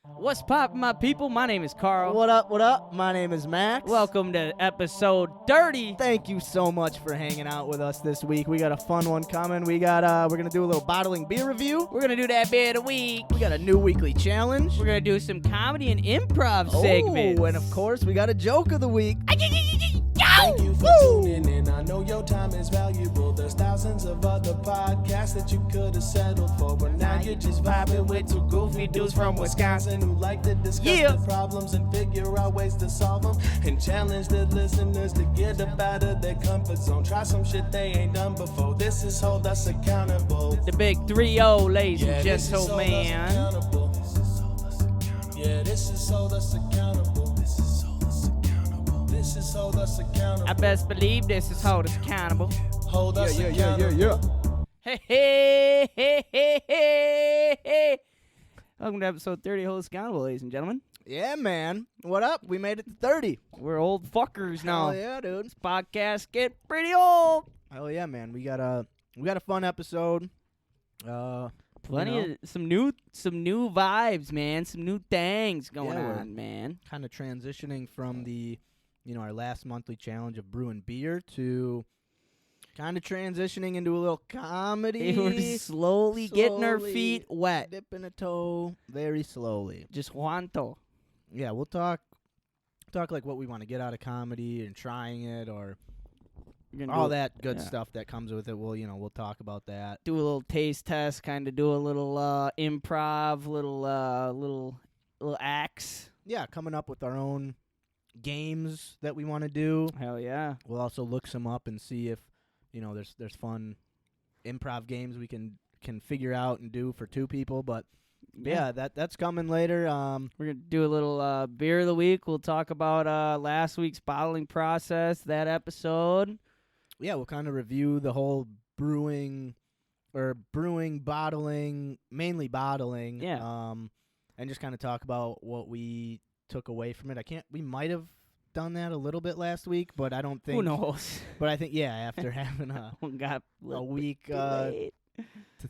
What's poppin', my people? My name is Carl. What up, what up? My name is Max. Welcome to episode 30. Thank you so much for hanging out with us this week. We got a fun one coming. We're gonna do a little bottling beer review. We're going to do that beer of the week. We got a new weekly challenge. We're going to do some comedy and improv segments. And of course, we got a joke of the week. Thank you for tuning in. I know your time is valuable. There's thousands of other podcasts that you could have settled for, but now you're just vibing with two goofy dudes from Wisconsin who like to discuss the problems and figure out ways to solve them, and challenge the listeners to get up out of their comfort zone. Try some shit they ain't done before. This is Hold Us Accountable. The big 3-0, ladies and This is gentlemen. Hold Us Accountable. Yeah, this is Hold Us Accountable. This is Hold Us Accountable. I best believe this is Hold Us Accountable. Hold Us Accountable. Hey, hey, hey, hey, hey, hey. Welcome to episode 30 of Hold Us Accountable, ladies and gentlemen. Yeah, man. What up? We made it to 30. We're old fuckers now. Hell yeah, dude. This podcast get pretty old. Hell yeah, man. We got a fun episode. Plenty of some new vibes, man. Some new things going on, man. Kind of transitioning from the, our last monthly challenge of brewing beer to kind of transitioning into a little comedy. We're slowly getting our feet wet. Dipping a toe very slowly. Just Juanto. Yeah, we'll talk like what we want to get out of comedy and trying it, or all that good stuff that comes with it. We'll talk about that. Do a little taste test, kind of do a little improv, little acts. Yeah, coming up with our own games that we want to do. Hell yeah. We'll also look some up and see if there's fun improv games we can figure out and do for two people. But yeah, that's coming later. We're gonna do a little beer of the week. We'll talk about last week's bottling process, that episode. Yeah, we'll kind of review the whole brewing, bottling, mainly bottling. Yeah. And just kind of talk about what we took away from it. We might have done that a little bit last week, but I don't think. Who knows? But I think, after having a week to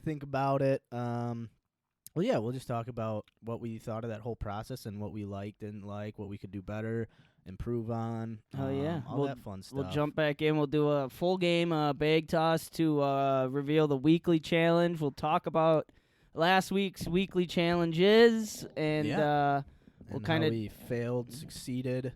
think about it. We'll just talk about what we thought of that whole process and what we liked, didn't like, what we could do better, improve on. Oh yeah, all that fun stuff. We'll jump back in. We'll do a full game bag toss to reveal the weekly challenge. We'll talk about last week's weekly challenges and we'll kind of we failed, succeeded,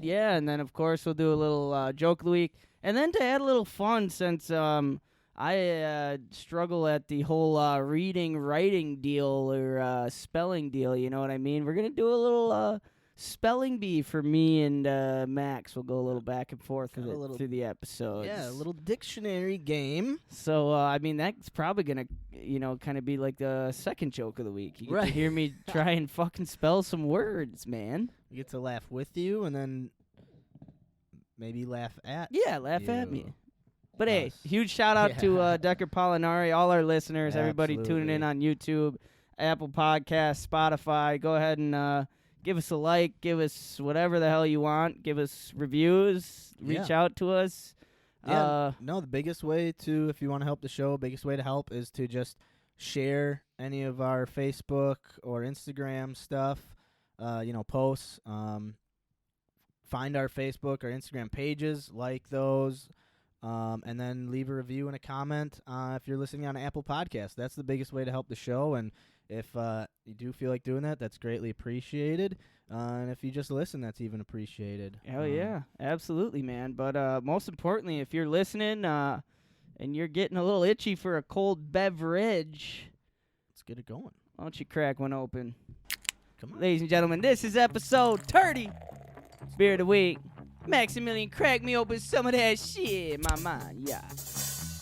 yeah, and then of course we'll do a little joke of the week, and then to add a little fun, since I struggle at the whole reading, writing deal or spelling deal. You know what I mean? We're gonna do a little spelling bee for me and Max. We'll go a little back and forth through the episodes. Yeah, a little dictionary game. So that's probably gonna kind of be like the second joke of the week. You get to hear me try and fucking spell some words, man. You get to laugh with you and then maybe laugh at. Yeah, laugh at me. But hey, huge shout out to Decker Pollinari, all our listeners, everybody tuning in on YouTube, Apple Podcasts, Spotify. Go ahead and give us a like, give us whatever the hell you want, give us reviews, reach out to us. Yeah, the biggest way to, if you want to help the show, biggest way to help is to just share any of our Facebook or Instagram stuff, posts. Find our Facebook or Instagram pages, like those. And then leave a review and a comment if you're listening on Apple Podcasts. That's the biggest way to help the show. And if you do feel like doing that, that's greatly appreciated. And if you just listen, that's even appreciated. Hell yeah. Absolutely, man. But most importantly, if you're listening and you're getting a little itchy for a cold beverage, let's get it going. Why don't you crack one open? Come on. Ladies and gentlemen, this is episode 30. Beer of the week. Maximilian, crack me open some of that shit in my mind, yeah.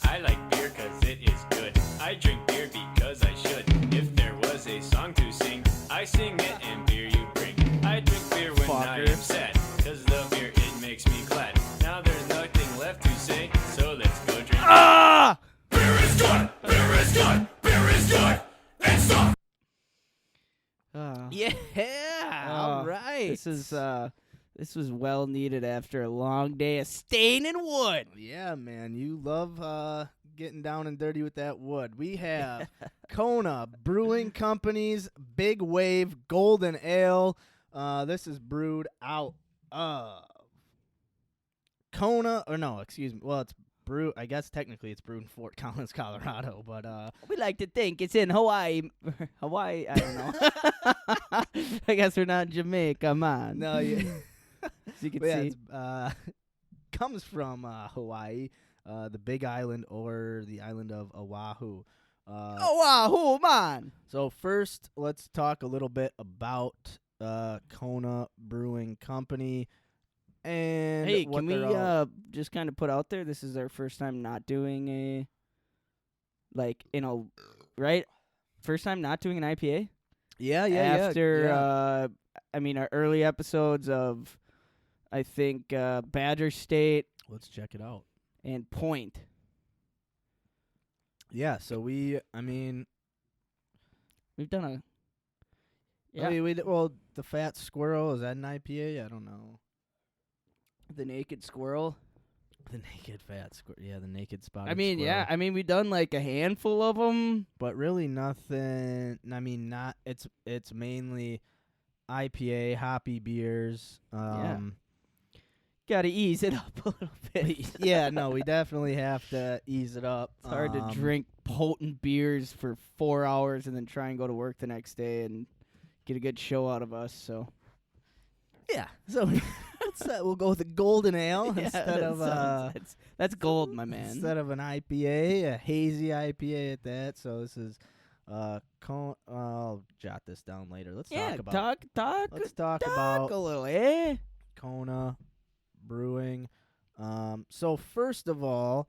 I like beer cause it is good. I drink beer because I should. If there was a song to sing, I sing it and beer you bring. I drink beer when I am sad, cause the beer, it makes me glad. Now there's nothing left to say, so let's go drink. Ah! Beer is good! Beer is good! Beer is good! And stop! Yeah! All right. This was well needed after a long day of staying in wood. Yeah, man. You love getting down and dirty with that wood. We have Kona Brewing Company's Big Wave Golden Ale. This is brewed out of Kona, or no, excuse me. Well, it's brewed. I guess technically it's brewed in Fort Collins, Colorado, but We like to think it's in Hawaii. Hawaii, I don't know. I guess we're not in Jamaica, man. no, yeah. As you can But yeah, see. it's, comes from Hawaii, the Big Island, or the island of Oahu. Oahu, man. So first, let's talk a little bit about Kona Brewing Company. And Hey, what can we they're all- just kind of put out there, this is our first time not doing right? First time not doing an IPA? Yeah. After, I mean, our early episodes of, I think, Badger State Let's check it out. and Point. Yeah, so we've done a... Yeah, the Fat Squirrel, is that an IPA? I don't know. the Naked Squirrel. The Naked Fat Squirrel. Yeah, the Naked Spotted I mean, Squirrel. yeah, I mean, we've done like a handful of them. But really nothing. I mean, it's mainly IPA, hoppy beers. Got to ease it up a little bit. Yeah, no, we definitely have to ease it up. It's hard to drink potent beers for 4 hours and then try and go to work the next day and get a good show out of us. So Yeah, so we'll go with the golden ale Yeah, instead of that's gold, my man. instead of an IPA, a hazy IPA at that. So this is I'll jot this down later. Let's talk about let's talk about a little, eh? Kona Brewing. So first of all,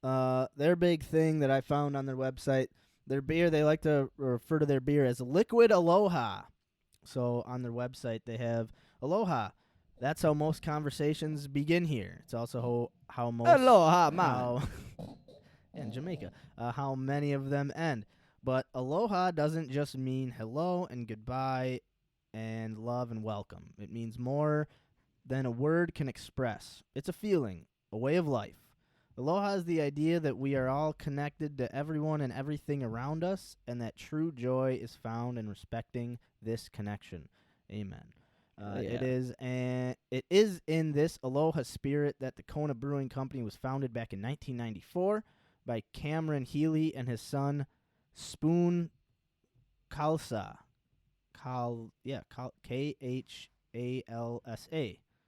their big thing that I found on their website, their beer, they like to refer to their beer as Liquid Aloha. So on their website they have Aloha. That's how most conversations begin here. It's also how most Aloha, man. how in Jamaica, how many of them end. But aloha doesn't just mean hello and goodbye and love and welcome. It means more than a word can express. It's a feeling, a way of life. Aloha is the idea that we are all connected to everyone and everything around us, and that true joy is found in respecting this connection. Amen. Yeah. It is in this aloha spirit that the Kona Brewing Company was founded back in 1994 by Cameron Healy and his son Spoon Khalsa. Khalsa.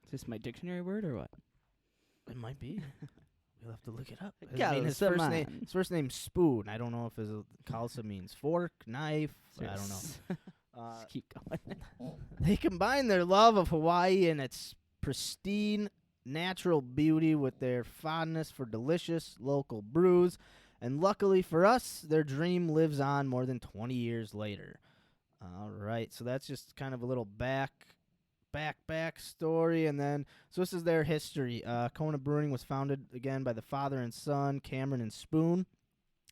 Is this my dictionary word or what? It might be. We'll have to look it up. His Khalsa. first name's Spoon. I don't know if his Khalsa means fork, knife. I don't know. Just keep going. They combine their love of Hawaii and its pristine natural beauty with their fondness for delicious local brews, and luckily for us, their dream lives on more than 20 years later. All right, so that's just kind of a little back story, and then so this is their history. Kona Brewing was founded again by the father and son, Cameron and Spoon.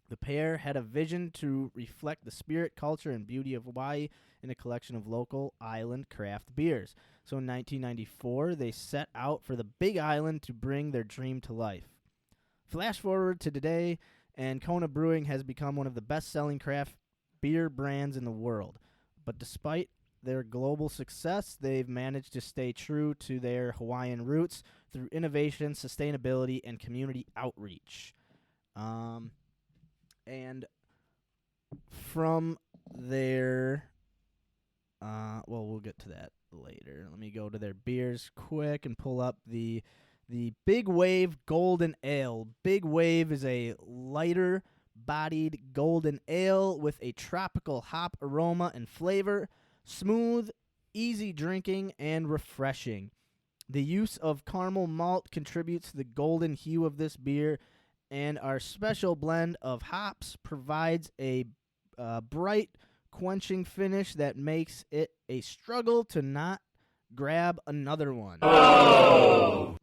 The pair had a vision to reflect the spirit, culture, and beauty of Hawaii in a collection of local island craft beers. So in 1994, they set out for the Big Island to bring their dream to life. Flash forward to today, and Kona Brewing has become one of the best-selling craft beer brands in the world. But despite their global success, they've managed to stay true to their Hawaiian roots through innovation, sustainability, and community outreach. And from their, we'll get to that later. Let me go to their beers quick and pull up the Big Wave Golden Ale. Big Wave is a lighter-bodied golden ale with a tropical hop aroma and flavor, smooth, easy drinking, and refreshing. The use of caramel malt contributes to the golden hue of this beer, and our special blend of hops provides a bright, quenching finish that makes it a struggle to not grab another one. Oh!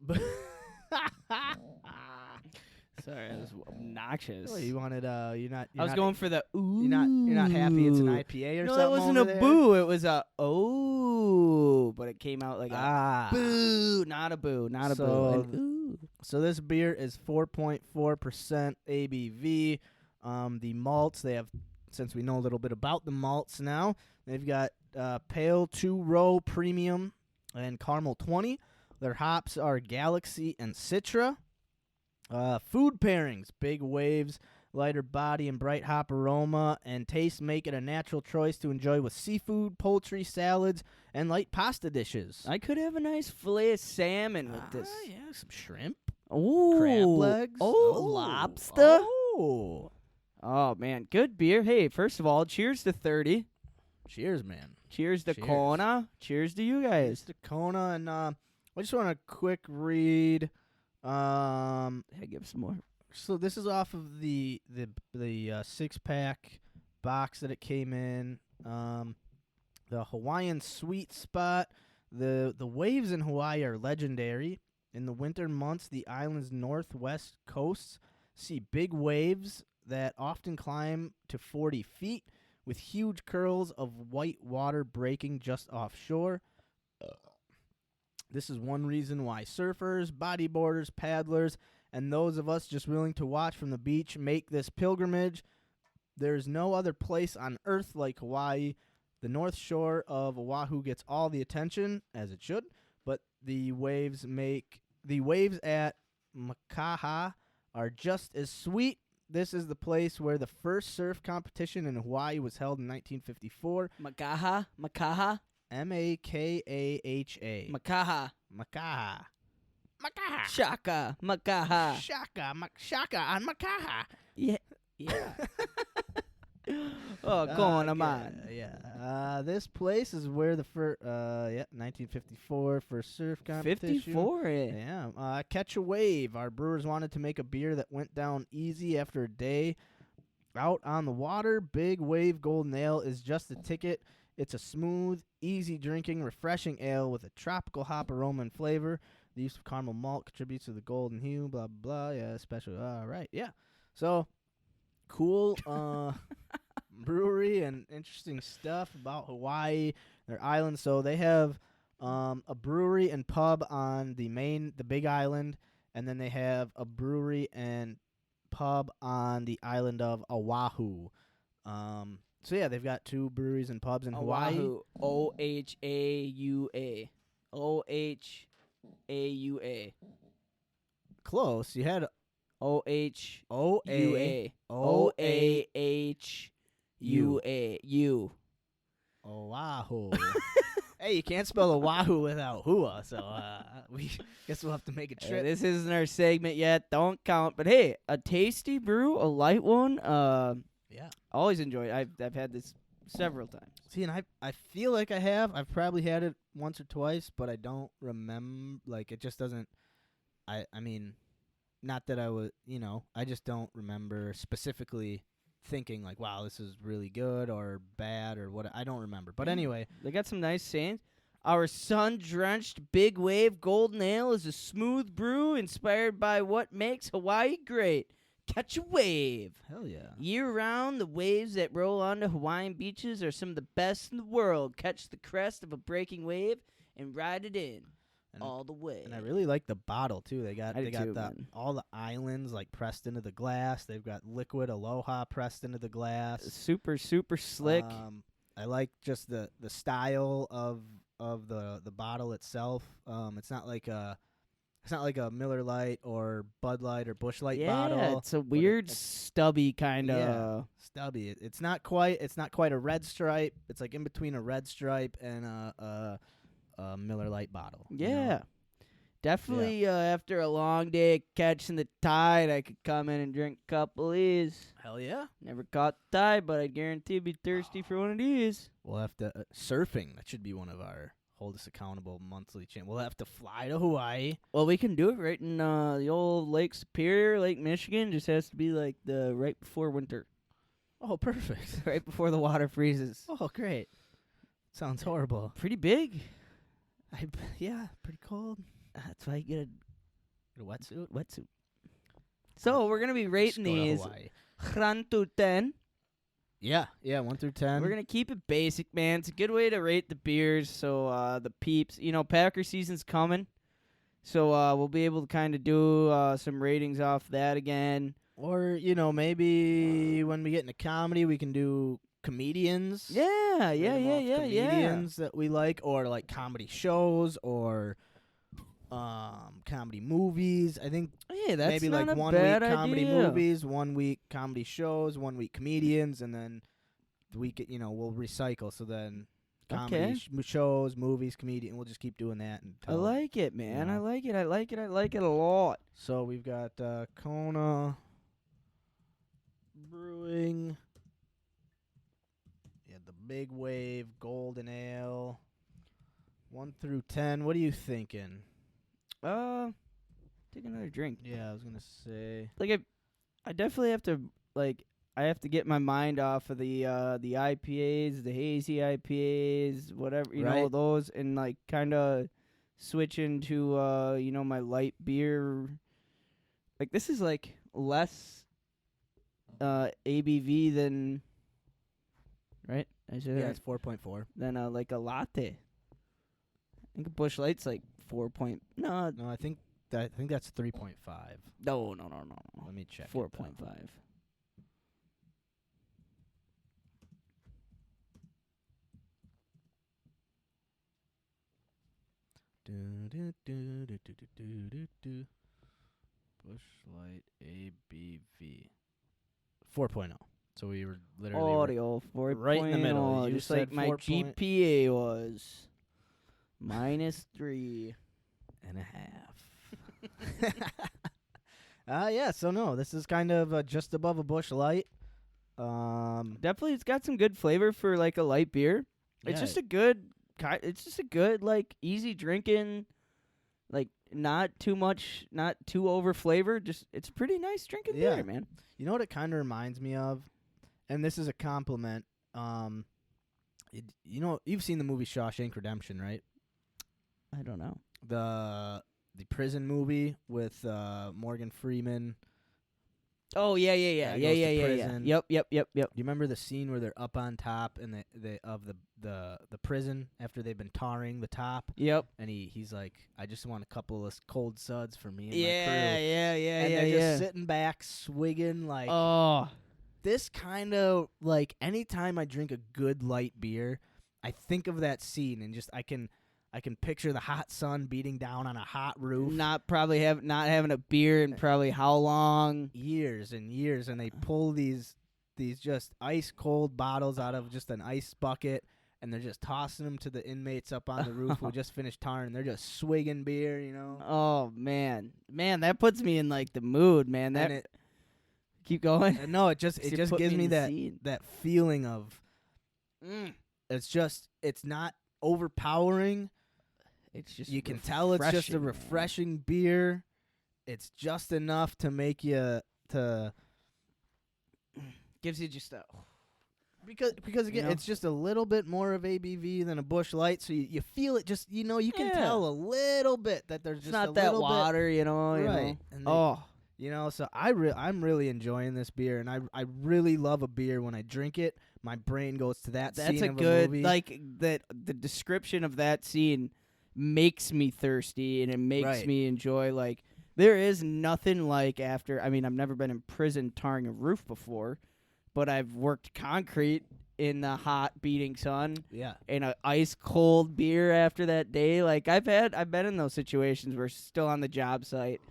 Sorry, that was obnoxious. Oh, you wanted I was going for the ooh. You're not happy it's an IPA or No, something. that wasn't over a there? boo. It was a oh. ooh, but it came out like a boo, not a boo, not a boo. So An ooh. So this beer is 4.4% ABV. The malts, they have, since we know a little bit about the malts now, they've got Pale 2-Row Premium and Caramel 20. Their hops are Galaxy and Citra. Food pairings, big waves, lighter body and bright hop aroma, and taste make it a natural choice to enjoy with seafood, poultry, salads, and light pasta dishes. I could have a nice fillet of salmon with this. Yeah, some shrimp. Ooh. Crab legs. Oh, lobster. Oh. Oh, man. Good beer. Hey, first of all, cheers to 30. Cheers, man. Cheers to Cheers. Kona. Cheers to you guys. Mr. Kona, and I just want to quick read. Yeah, give some more. So this is off of the 6-pack box that it came in. The Hawaiian Sweet Spot. The waves in Hawaii are legendary. In the winter months, the island's northwest coasts see big waves that often climb to 40 feet, with huge curls of white water breaking just offshore. This is one reason why surfers, bodyboarders, paddlers, and those of us just willing to watch from the beach make this pilgrimage. There is no other place on earth like Hawaii. The north shore of Oahu gets all the attention, as it should, but the waves at Makaha are just as sweet. This is the place where the first surf competition in Hawaii was held in 1954. Makaha. Makaha. Makaha. Makaha. Makaha. Shaka. Makaha. Shaka on Makaha. Yeah. Yeah. Oh, go on, I'm on. Yeah. This place is where the first, 1954 first surf competition. 54, Yeah. Catch a Wave. Our brewers wanted to make a beer that went down easy after a day out on the water. Big Wave Golden Ale is just the ticket. It's a smooth, easy drinking, refreshing ale with a tropical hop aroma and flavor. The use of caramel malt contributes to the golden hue, blah, blah, blah. Yeah, special. All right, yeah. So, cool brewery and interesting stuff about Hawaii, their island. So they have a brewery and pub on the big island, and then they have a brewery and pub on the island of Oahu. So yeah, they've got 2 breweries and pubs in Hawaii. Oahu. O-H-A-U-A. O-H-A-U-A. Close. You had O-H-U-A. O-A-H-U-A. U. Oahu. Hey, you can't spell Oahu without HUA, so we guess we'll have to make a trip. This isn't our segment yet. Don't count. But hey, a tasty brew, a light one. Yeah. Always enjoy it. I've had this several times. See, and I feel like I have. I've probably had it once or twice, but I don't remember. Like, it just doesn't. I mean, not that I would. I just don't remember specifically thinking like, wow, this is really good or bad or what. I don't remember. But anyway, they got some nice sayings. Our sun-drenched Big Wave Golden Ale is a smooth brew inspired by what makes Hawaii great. Catch a wave. Hell yeah. Year-round, the waves that roll onto Hawaiian beaches are some of the best in the world. Catch the crest of a breaking wave and ride it in all the way. And I really like the bottle, too. They got man. all the islands, like, pressed into the glass. They've got liquid Aloha pressed into the glass. Super, super slick. I like just the style of the bottle itself. It's not like a Miller Lite or Bud Light or Busch Light bottle. Yeah, it's a weird stubby kind of. Yeah, stubby. It's not quite a red stripe. It's like in between a red stripe and a Miller Lite bottle. Yeah. Definitely after a long day catching the tide, I could come in and drink a couple of these. Hell yeah. Never caught the tide, but I guarantee I'd be thirsty for one of these. We'll have to surfing. That should be one of our hold us accountable monthly channel. We'll have to fly to Hawaii. Well, we can do it right in the old Lake Superior, Lake Michigan. Just has to be like the right before winter. Oh, perfect. Right before the water freezes. Oh, great. Sounds horrible. Pretty big. Yeah, pretty cold. That's why you get a wetsuit. So we're gonna be rating these 1 to 10. Yeah, 1 through 10. We're gonna keep it basic, man. It's a good way to rate the beers. So the peeps, Packer season's coming, so we'll be able to kind of do some ratings off that again. Or, maybe when we get into comedy, we can do comedians. Yeah. Comedians that we like, or like comedy shows, or comedy movies. I think Hey, that's maybe not like a 1 bad week comedy idea. movies, 1 week comedy shows, 1 week comedians, and then the week, we'll recycle. So then comedy Okay. shows, movies, comedian. We'll just keep doing that. I like it, man. know. I like it. I like it a lot. So we've got Kona Brewing. Yeah, the Big Wave Golden Ale. 1 through 10. What are you thinking? Take another drink. Yeah, I was gonna say. Like I definitely have to I have to get my mind off of the IPAs, the hazy IPAs, whatever Right. those, and like kind of switch into my light beer. Like this is like less ABV than right. I said Yeah, that it's 4.4. than like a latte. I think a Busch Light's like 4 point. No, No, I think that's 3.5. no. Let me check. 4.5. Busch Light ABV 4.0. So we were literally Audio 4.0. right in the middle. You Just said like my 4 GPA was. -3. and a half. Yeah, so no, this is kind of just above a Busch Light. Definitely, it's got some good flavor for like a light beer. It's yeah, just a good, like easy drinking, like not too much, not too over flavor. Just it's pretty nice drinking Yeah. beer, man. you know what it kind of reminds me of, and this is a compliment. You've seen the movie Shawshank Redemption, right? I don't know. The prison movie with Morgan Freeman. Oh yeah. Guy goes to prison. Yep. Do you remember the scene where they're up on top and the prison after they've been tarring the top? Yep. And he's like, I just want a couple of cold suds for me and Yeah. my crew. And they're just sitting back, swigging like Oh, this kind of like anytime I drink a good light beer, I think of that scene and just I can picture the hot sun beating down on a hot roof. not having a beer in probably how long? Years and years, and they pull these just ice cold bottles out of just an ice bucket, and they're just tossing them to the inmates up on the roof who just finished tarring. They're just swigging beer, Oh man, that puts me in like the mood, man. That And keep going. no, it just You put gives me me in the that scene. that feeling of it's not overpowering. It's just You can tell it's just a man. refreshing beer. It's just enough to make you to Gives you just a because again, know? it's just a little bit more of ABV than a Busch Light, so you feel it. Just you can Yeah. tell a little bit that there's it's just not a that little water, you know. right. And they- Oh, So I'm really enjoying this beer, and I really love a beer when I drink it. My brain goes to that that's scene a of good a movie. like that. The description of that scene makes me thirsty, and it makes Right. me enjoy. Like there is nothing like after. I mean, I've never been in prison tarring a roof before, but I've worked concrete in the hot beating sun. yeah. And a ice cold beer after that day. Like I've been in those situations where still on the job site,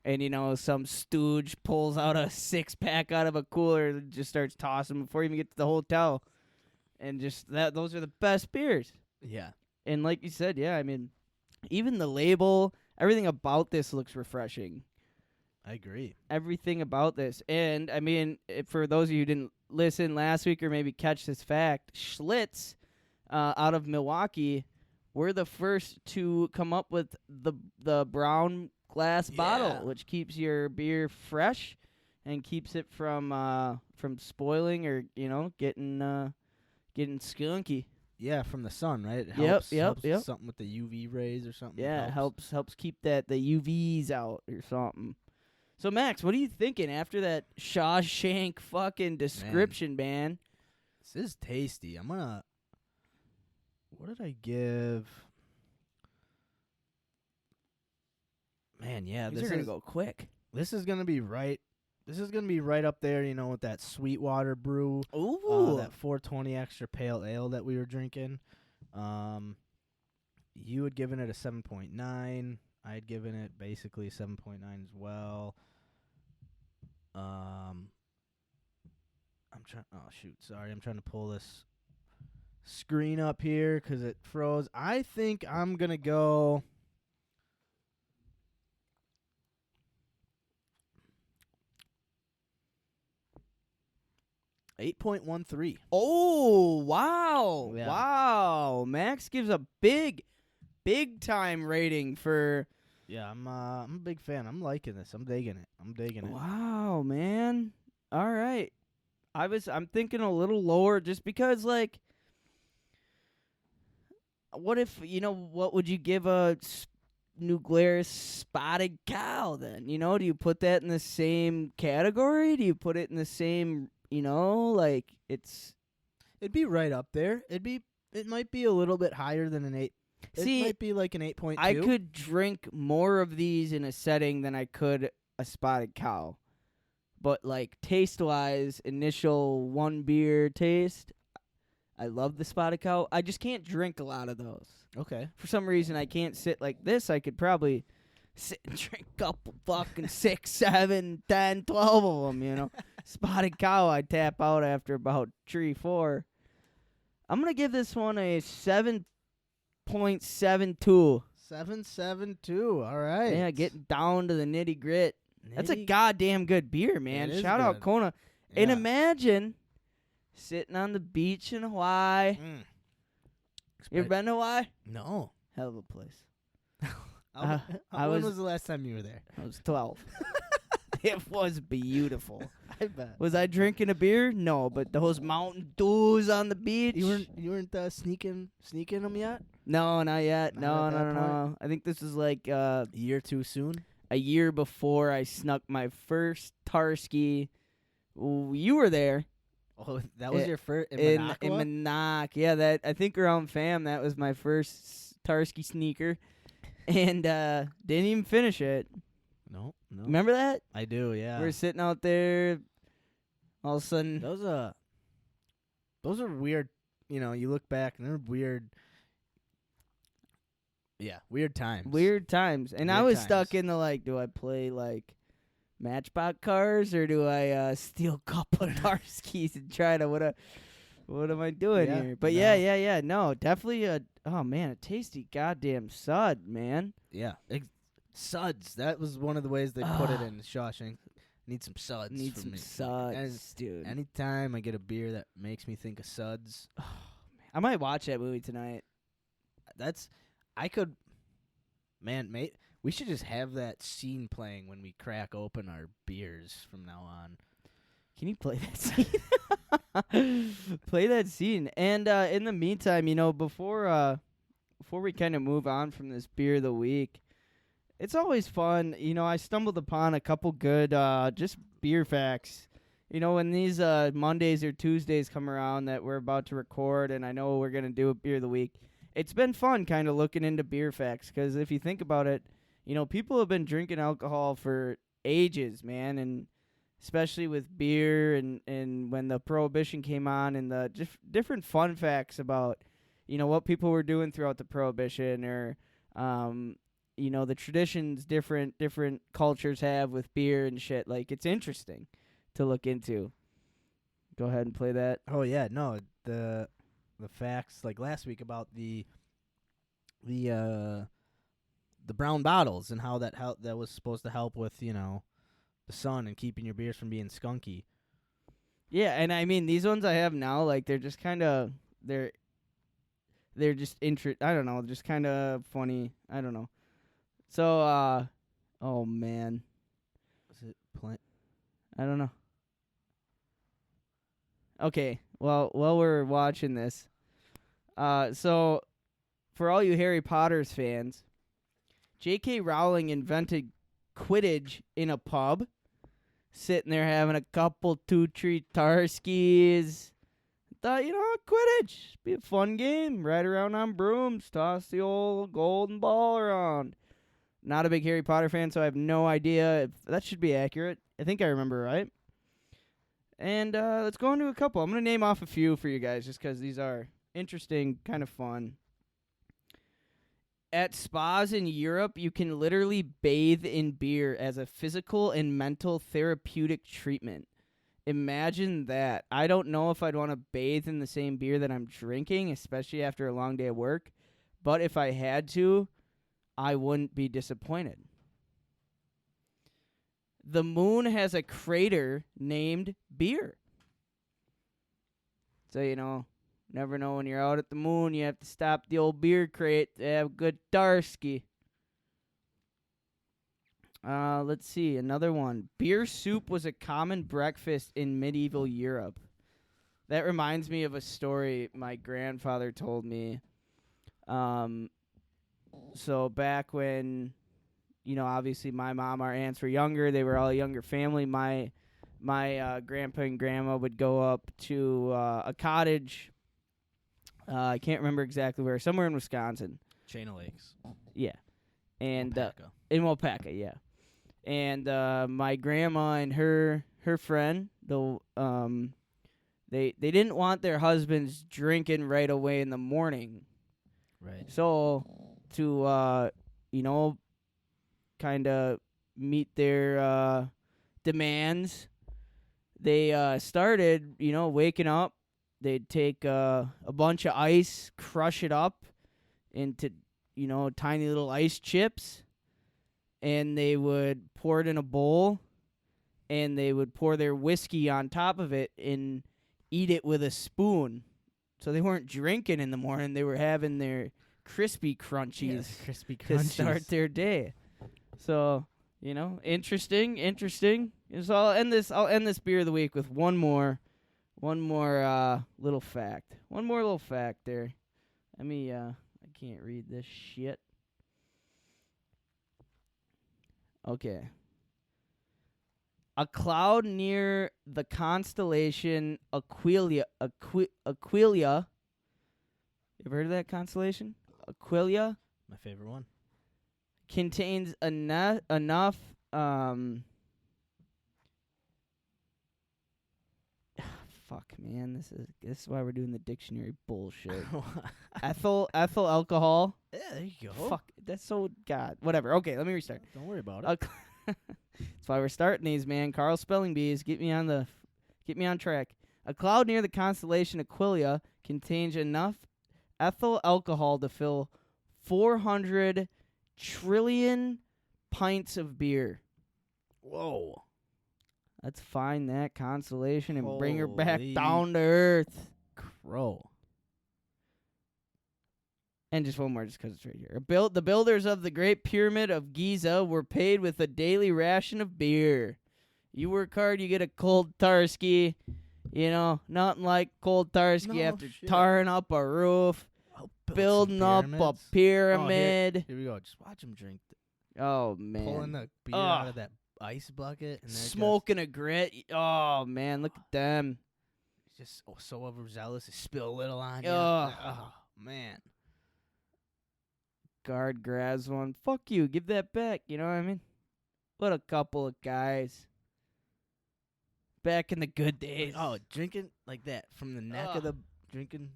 and some stooge pulls out a 6-pack out of a cooler and just starts tossing before you even get to the hotel, and just those are the best beers. Yeah. And like you said, yeah, I mean, even the label, everything about this looks refreshing. I agree. Everything about this, and I mean, for those of you who didn't listen last week or maybe catch this fact, Schlitz, out of Milwaukee, were the first to come up with the brown glass Yeah. bottle, which keeps your beer fresh and keeps it from spoiling or getting skunky. Yeah, from the sun, right? It Yep, helps, yep, helps yep. something with the UV rays or something. Yeah, it helps keep the UVs out or something. So Max, what are you thinking after that Shawshank fucking description, man? This is tasty. I'm gonna. What did I give? Man, yeah, These this are is gonna go quick. This is gonna be right. This is gonna be right up there, with that Sweetwater brew, Ooh. that 420 extra pale ale that we were drinking. You had given it a 7.9. I had given it basically 7.9 as well. I'm trying. Oh shoot, sorry. I'm trying to pull this screen up here because it froze. I think I'm gonna go. 8.13. Oh, wow. Yeah. Wow. Max gives a big time rating for. Yeah, I'm a big fan. I'm liking this. I'm digging it. Wow, man. All right. I'm thinking a little lower just because, like, what if, what would you give a New Glarus spotted cow then? Do you put that in the same category? Do you put it in the same, like It'd be right up there. It might be a little bit higher than an 8. See, it might be like an 8.2. I could drink more of these in a setting than I could a spotted cow. But, like, taste-wise, initial one beer taste, I love the spotted cow. I just can't drink a lot of those. Okay. For some reason, I can't sit like this. I could probably sit and drink a couple fucking 6, 7, 10, 12 of them, Spotted cow, I tap out after about 3, 4. I'm going to give this one a 7.72. 7.72. All right. Yeah, getting down to the nitty grit. That's a goddamn good beer, man. It is Shout out good. Kona. Yeah. And imagine sitting on the beach in Hawaii. You ever been to Hawaii? No. Hell of a place. When was the last time you were there? I was 12. It was beautiful. I bet. Was I drinking a beer? No, but those Mountain Dews on the beach. You weren't sneaking them yet? No, not yet. Not at that No. I think this is like A year too soon? a year before I snuck my first Tarski. Ooh, you were there. Oh, that was your first in Minocqua. Yeah, that I think around fam that was my first Tarski sneaker, and didn't even finish it. No. Remember that? I do, yeah. We were sitting out there. All of a sudden, Those are weird. You look back and they're weird. Yeah, weird times. weird times, and I Weird was times. stuck in the like, do I play like Matchbox cars or do I steal a couple of Tarskis and try to what am I doing Yeah, here? But no. yeah, no, definitely a tasty goddamn sud, man. Yeah. Suds. That was one of the ways they put it in Shawshank. Need some suds. Need for some me. suds, dude. Anytime I get a beer that makes me think of suds, I might watch that movie tonight. mate, we should just have that scene playing when we crack open our beers from now on. Can you play that scene? Play that scene. And in the meantime, before we kind of move on from this beer of the week, it's always fun. I stumbled upon a couple good just beer facts. When these Mondays or Tuesdays come around that we're about to record, and I know we're going to do a beer of the week, it's been fun kind of looking into beer facts because if you think about it, people have been drinking alcohol for ages, man, and especially with beer and when the Prohibition came on and the different fun facts about, what people were doing throughout the Prohibition or, the traditions different cultures have with beer and shit. Like, it's interesting to look into. Go ahead and play that. Oh yeah, no, the facts like last week about the brown bottles and how that was supposed to help with the sun and keeping your beers from being skunky. Yeah, and I mean these ones I have now, like they're just kind of they're just I don't know, just kind of funny. I don't know. So oh man, Was it plant? I don't know. Okay, well, while we're watching this, so for all you Harry Potter's fans, J.K. Rowling invented Quidditch in a pub, sitting there having a couple 2-3 Tarskis, thought, Quidditch, be a fun game. Ride around on brooms, toss the old golden ball around. Not a big Harry Potter fan, so I have no idea if that should be accurate. I think I remember right. And let's go into a couple. I'm going to name off a few for you guys just because these are interesting, kind of fun. At spas in Europe, you can literally bathe in beer as a physical and mental therapeutic treatment. Imagine that. I don't know if I'd want to bathe in the same beer that I'm drinking, especially after a long day of work. But if I had to, I wouldn't be disappointed. The moon has a crater named Beer. So, never know when you're out at the moon, you have to stop the old beer crate to have a good Darsky. Let's see, another one. Beer soup was a common breakfast in medieval Europe. That reminds me of a story my grandfather told me. So back when, obviously my mom, our aunts were younger. They were all a younger family. My grandpa and grandma would go up to a cottage. I can't remember exactly where. Somewhere in Wisconsin. Chain of Lakes. Yeah. And Wapaka. in Wapaka, yeah. And my grandma and her friend, they didn't want their husbands drinking right away in the morning. Right. So to kind of meet their demands, they started, waking up. They'd take a bunch of ice, crush it up into, tiny little ice chips, and they would pour it in a bowl, and they would pour their whiskey on top of it and eat it with a spoon. So they weren't drinking in the morning; they were having their crispy crunchies, crispy to start their day. So interesting. So I'll end this beer of the week with one more little fact. One more little fact there. I can't read this shit. Okay. A cloud near the constellation Aquilia. You ever heard of that constellation? Aquilia My favorite one. contains enough fuck, man, this is why we're doing the dictionary bullshit. Ethyl alcohol. Yeah, there you go. Fuck, that's so god. Whatever. Okay, let me restart. Don't worry about it. That's why we're starting these, man. Carl Spelling Bees, get me on track. A cloud near the constellation Aquilia contains enough ethyl alcohol to fill 400 trillion pints of beer. Whoa. Let's find that constellation and bring her back Holy down to earth. Crow. And just one more, just because it's right here. The builders of the Great Pyramid of Giza were paid with a daily ration of beer. You work hard, you get a cold Tarski. Nothing like cold Tarski No after shit. tarring up a roof, building up a pyramid. Here we go. Just watch him drink. Oh, man. Pulling the beer out of that ice bucket. And Smoking a grit. Oh, man, look at them. Just so overzealous. They spill a little on you. Ugh. Oh, man. Guard grabs one. Fuck you. Give that back. You know what I mean? What a couple of guys. Back in the good days. Oh, drinking like that from the neck of the drinking.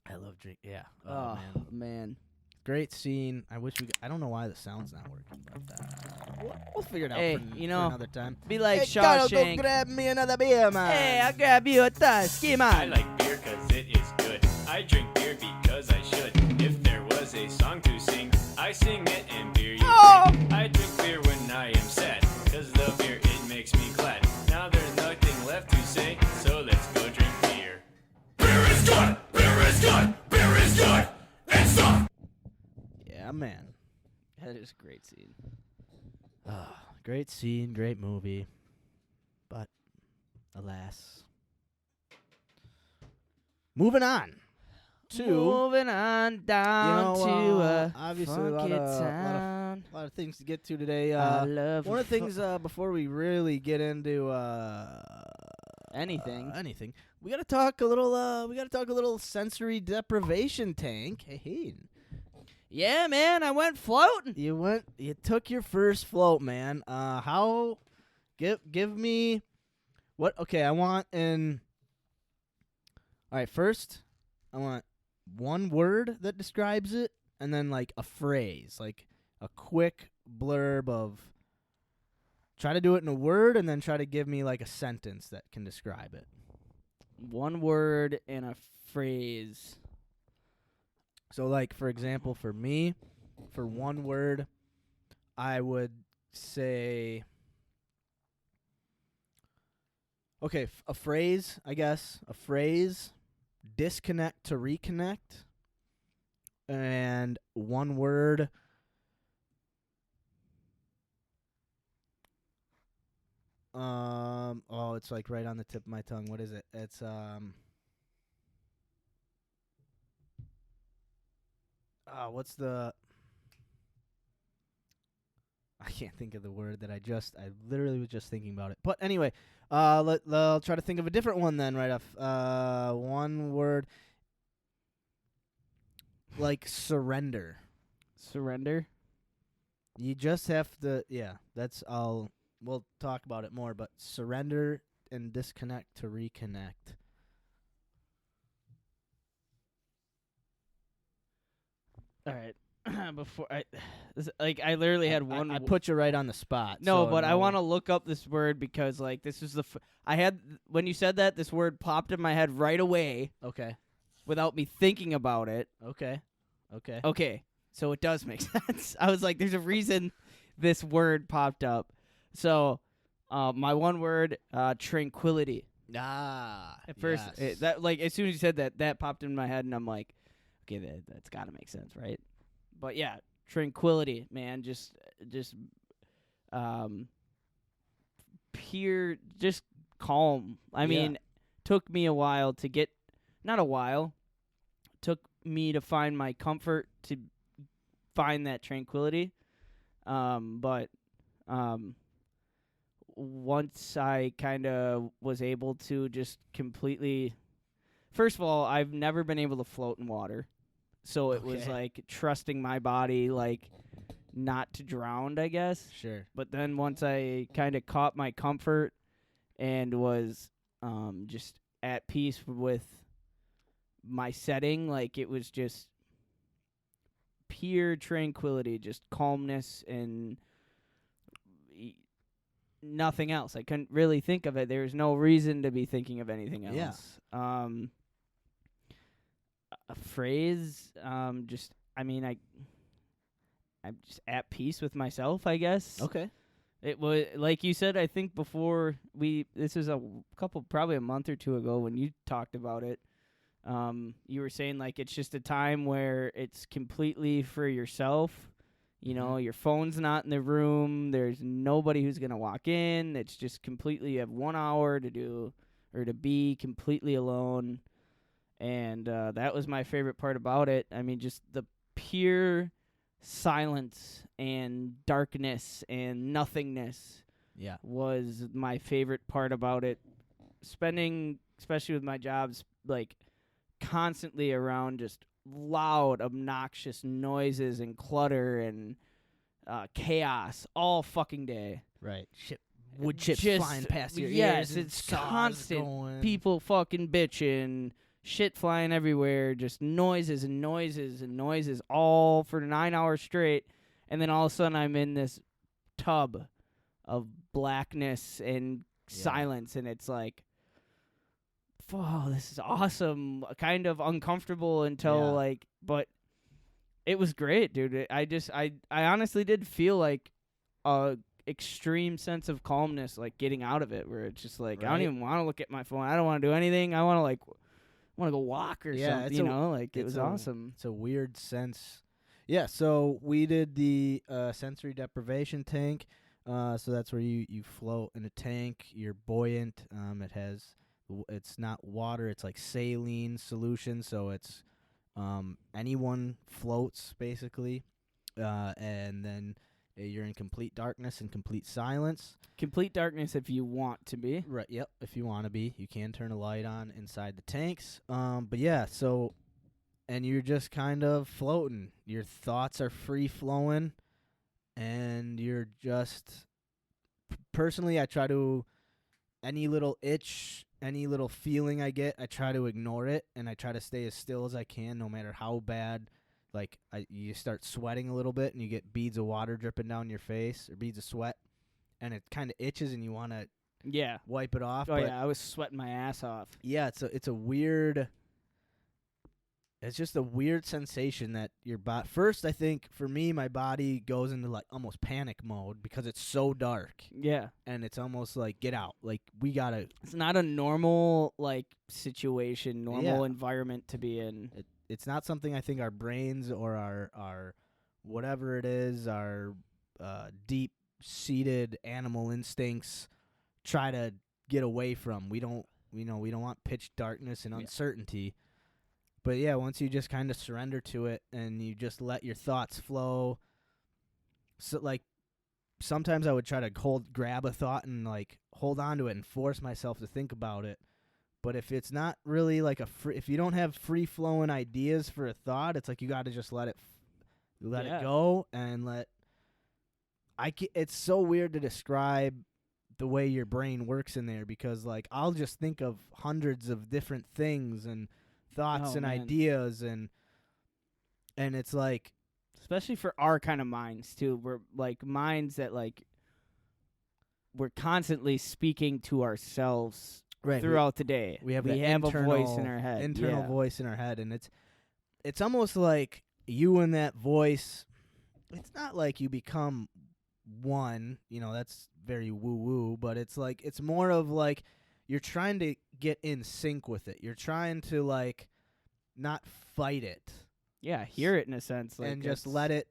I love drink. Yeah. Oh, man. Great scene. I wish I don't know why the sound's not working. But we'll figure it out Hey, for another time. Be like Kärel, go Shawshank. grab me another beer, man. Hey, I'll grab you a Tusky, I man. like beer 'cause it is good. I drink beer because I should. If there was a song to sing, I sing it and beer you drink. I drink beer when I am sad, 'cause the beer, it makes me glad. Now there's nothing left to say, so let's go drink beer. Beer is good! Beer is good! Beer is good! It's soft! Yeah, man. That is a great scene. Great scene, great movie. But, alas. Moving on. Moving on down to a obviously funky a town. lot of things to get to today. I love One of the things before we really get into Anything. Anything. We gotta talk a little. We gotta talk a little sensory deprivation tank. Hey. Yeah, man, I went floating. You took your first float, man. How? Give me. What? Okay, I want in. All right, first, I want one word that describes it, and then like a phrase, like a quick blurb of. Try to do it in a word, and then try to give me like a sentence that can describe it. One word and a phrase. So, like, for example, for me, for one word, I would say, okay, a phrase, I guess. A phrase, disconnect to reconnect. And one word, oh, it's like right on the tip of my tongue. What is it? It's, what's the, I can't think of the word that I literally was just thinking about it. But anyway, I'll try to think of a different one then right off. One word, like surrender. Surrender. You just have to, yeah, we'll talk about it more, but surrender and disconnect to reconnect. All right. Before I literally had one. I put you right on the spot. No, so but I want to look up this word because like this is I had when you said that this word popped in my head right away Okay. without me thinking about it. Okay. Okay, so it does make sense. I was like, there's a reason this word popped up. So, my one word, tranquility. At first, yes. that like as soon as you said that, that popped in my head, and I'm like, okay, that's got to make sense, right? But yeah, tranquility, man, just pure, just calm. I mean, took me a while to get, not a while, took me to find my comfort to find that tranquility. But once I kind of was able to just completely, first of all, I've never been able to float in water. So it was like trusting my body, like not to drown, I guess. Sure. But then once I kind of caught my comfort and was just at peace with my setting, like it was just pure tranquility, just calmness and nothing else. I couldn't really think of it. There was no reason to be thinking of anything else. Yeah. A phrase, just, I mean, I'm just at peace with myself, I guess. Okay. It was, like you said, I think before this was probably a month or two ago when you talked about it. You were saying, like, it's just a time where it's completely for yourself. You know, your phone's not in the room. There's nobody who's going to walk in. It's just completely, you have 1 hour to do, or to be completely alone. And that was my favorite part about it. I mean, just the pure silence and darkness and nothingness was my favorite part about it. Spending, especially with my jobs, like constantly around just loud, obnoxious noises and clutter and chaos all fucking day. Right. Wood chips Just flying past your ears. Yes, and it's saws constant. going. People fucking bitching, shit flying everywhere, just noises and noises and noises all for 9 hours straight. And then all of a sudden I'm in this tub of blackness and silence, and it's like, oh, this is awesome. Kind of uncomfortable until like, but it was great, dude. I honestly did feel like a extreme sense of calmness, like getting out of it, where it's just like, I don't even want to look at my phone. I don't want to do anything. I want to go walk or something, you know, like it was awesome. It's a weird sense. Yeah, so we did the sensory deprivation tank. So that's where you float in a tank. You're buoyant. It's not water. It's like saline solution. So it's anyone floats basically, and then You're in complete darkness and complete silence. Complete darkness if you want to be. Right. Yep. If you want to be, you can turn a light on inside the tanks. But yeah. So, and you're just kind of floating. Your thoughts are free flowing, and you're just. Personally, I try to. Any little itch, any little feeling I get, I try to ignore it, and I try to stay as still as I can, no matter how bad. Like you start sweating a little bit, and you get beads of water dripping down your face, or beads of sweat, and it kind of itches, and you want to wipe it off. Oh but yeah, I was sweating my ass off. yeah, it's a weird. It's just a weird sensation that your body. First, I think for me, my body goes into like almost panic mode because it's so dark, Yeah. and it's almost like get out. Like we gotta. It's not a normal like situation, normal Yeah. environment to be in. It's not something I think our brains or our whatever it is, our deep seated animal instincts try to get away from. We don't want pitch darkness and uncertainty. But yeah, once you just kind of surrender to it and you just let your thoughts flow. So like sometimes I would try to grab a thought and like hold on to it and force myself to think about it. But if it's not really like if you don't have free flowing ideas for a thought, it's like you got to just let it go and it's so weird to describe the way your brain works in there, because like I'll just think of hundreds of different things and thoughts and ideas and it's like, especially for our kind of minds too. We're like minds that like we're constantly speaking to ourselves throughout the day. We have a voice in our head. Internal voice in our head, and it's almost like you and that voice. It's not like you become one, that's very woo-woo, but it's like it's more of like you're trying to get in sync with it. You're trying to like not fight it. Yeah, hear it in a sense. Like and just let it,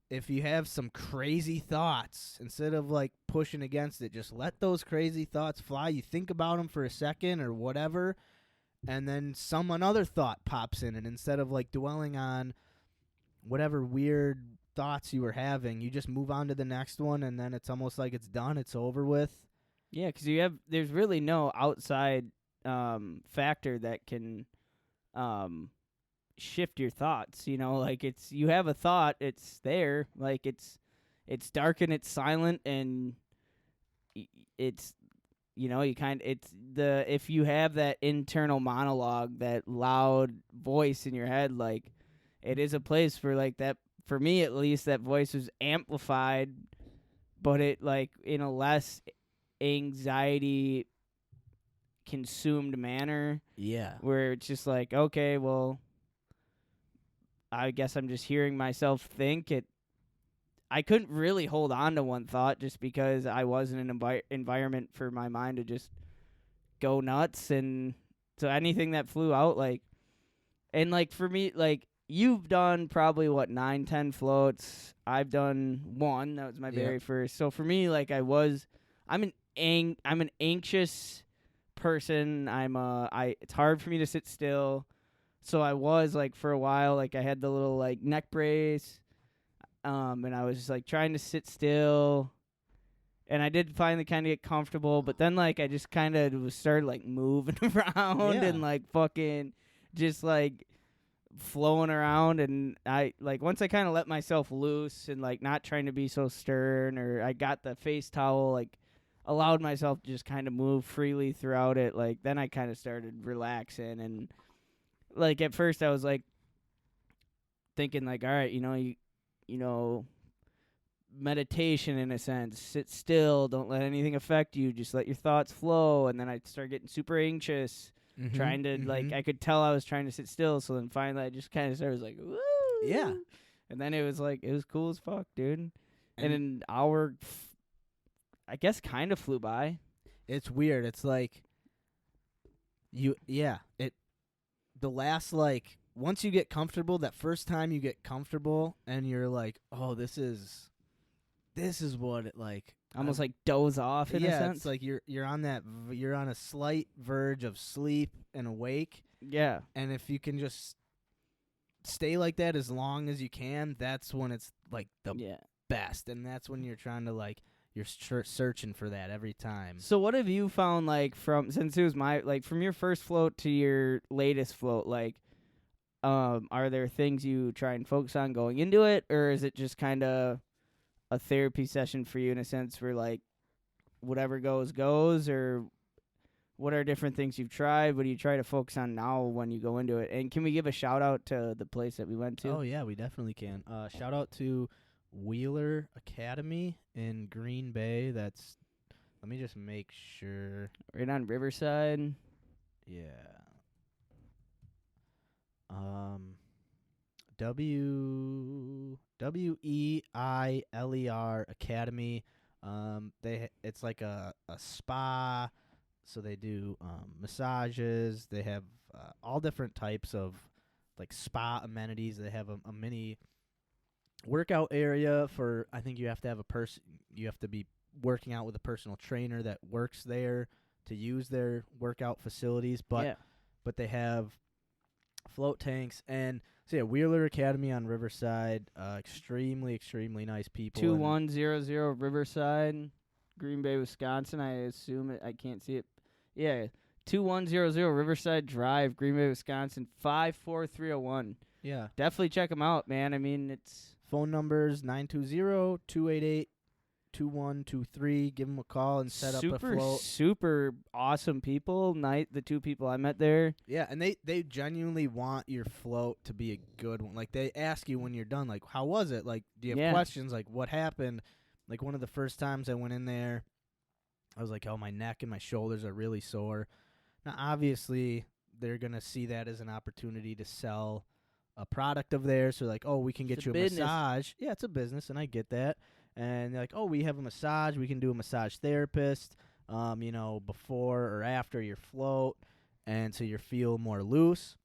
if you have some crazy thoughts, instead of like pushing against it, just let those crazy thoughts fly. You think about them for a second or whatever, and then another thought pops in, and instead of like dwelling on whatever weird thoughts you were having, you just move on to the next one, and then it's almost like it's done, it's over with. Yeah, because there's really no outside factor that can shift your thoughts. Like you have a thought, it's there. Like it's dark and it's silent, and it's if you have that internal monologue, that loud voice in your head, like it is a place for like that. For me, at least, that voice was amplified, but it like in a less anxiety consumed manner. Yeah. Where it's just like, okay, well, I guess I'm just hearing myself think it. I couldn't really hold on to one thought just because I wasn't in an environment for my mind to just go nuts. And so anything that flew out, like, and like for me, like, you've done probably 9-10 floats. I've done one. That was my very first. So for me, like I'm an anxious person. It's hard for me to sit still. So I was like for a while, like I had the little like neck brace, and I was just like trying to sit still, and I did finally kind of get comfortable. But then like I just kind of started like moving around and like fucking just like flowing around, and I like once I kind of let myself loose and like not trying to be so stern, or I got the face towel, like allowed myself to just kind of move freely throughout it, like then I kind of started relaxing. And like at first I was like thinking like, all right, you meditation in a sense, sit still, don't let anything affect you, just let your thoughts flow. And then I started getting super anxious, trying to like, I could tell I was trying to sit still. So then finally I just kind of started like, woo. Yeah. And then it was like, it was cool as fuck, dude. And an hour, I guess, kind of flew by. It's weird. It's like the last, like, once you get comfortable, that first time you get comfortable and you're like, oh, this is what it like. Almost like doze off in a sense. It's like you're on a slight verge of sleep and awake. Yeah. And if you can just stay like that as long as you can, that's when it's like the best, and that's when you're trying to like you're searching for that every time. So what have you found, like, since it was from your first float to your latest float, like, are there things you try and focus on going into it, or is it just kind of a therapy session for you in a sense where, like, whatever goes, or what are different things you've tried? What do you try to focus on now when you go into it? And can we give a shout out to the place that we went to? Oh yeah, we definitely can. Shout out to Wheeler Academy in Green Bay. Let me just make sure. Right on Riverside. Yeah. WEILER Academy. It's like a spa, so they do massages. They have all different types of like spa amenities. They have a mini workout area for. I think you have to have you have to be working out with a personal trainer that works there to use their workout facilities. But they have float tanks, and so yeah, Wheeler Academy on Riverside, extremely nice people. 2100 Riverside, Green Bay, Wisconsin. I assume it. I can't see it. Yeah, 2100 Riverside Drive, Green Bay, Wisconsin 54301. Yeah, definitely check them out, man. I mean, it's phone numbers 920-288-2123. Give them a call and set up a float. Super awesome people. The two people I met there. Yeah, and they genuinely want your float to be a good one. Like, they ask you when you're done, like, how was it? Like, do you have questions? Like, what happened? Like, one of the first times I went in there, I was like, oh, my neck and my shoulders are really sore. Now, obviously, they're going to see that as an opportunity to sell a product of theirs. So, like, oh, we can get you a massage. Yeah, it's a business, and I get that. And they're like, oh, we have a massage. We can do a massage therapist, before or after your float, and so you feel more loose.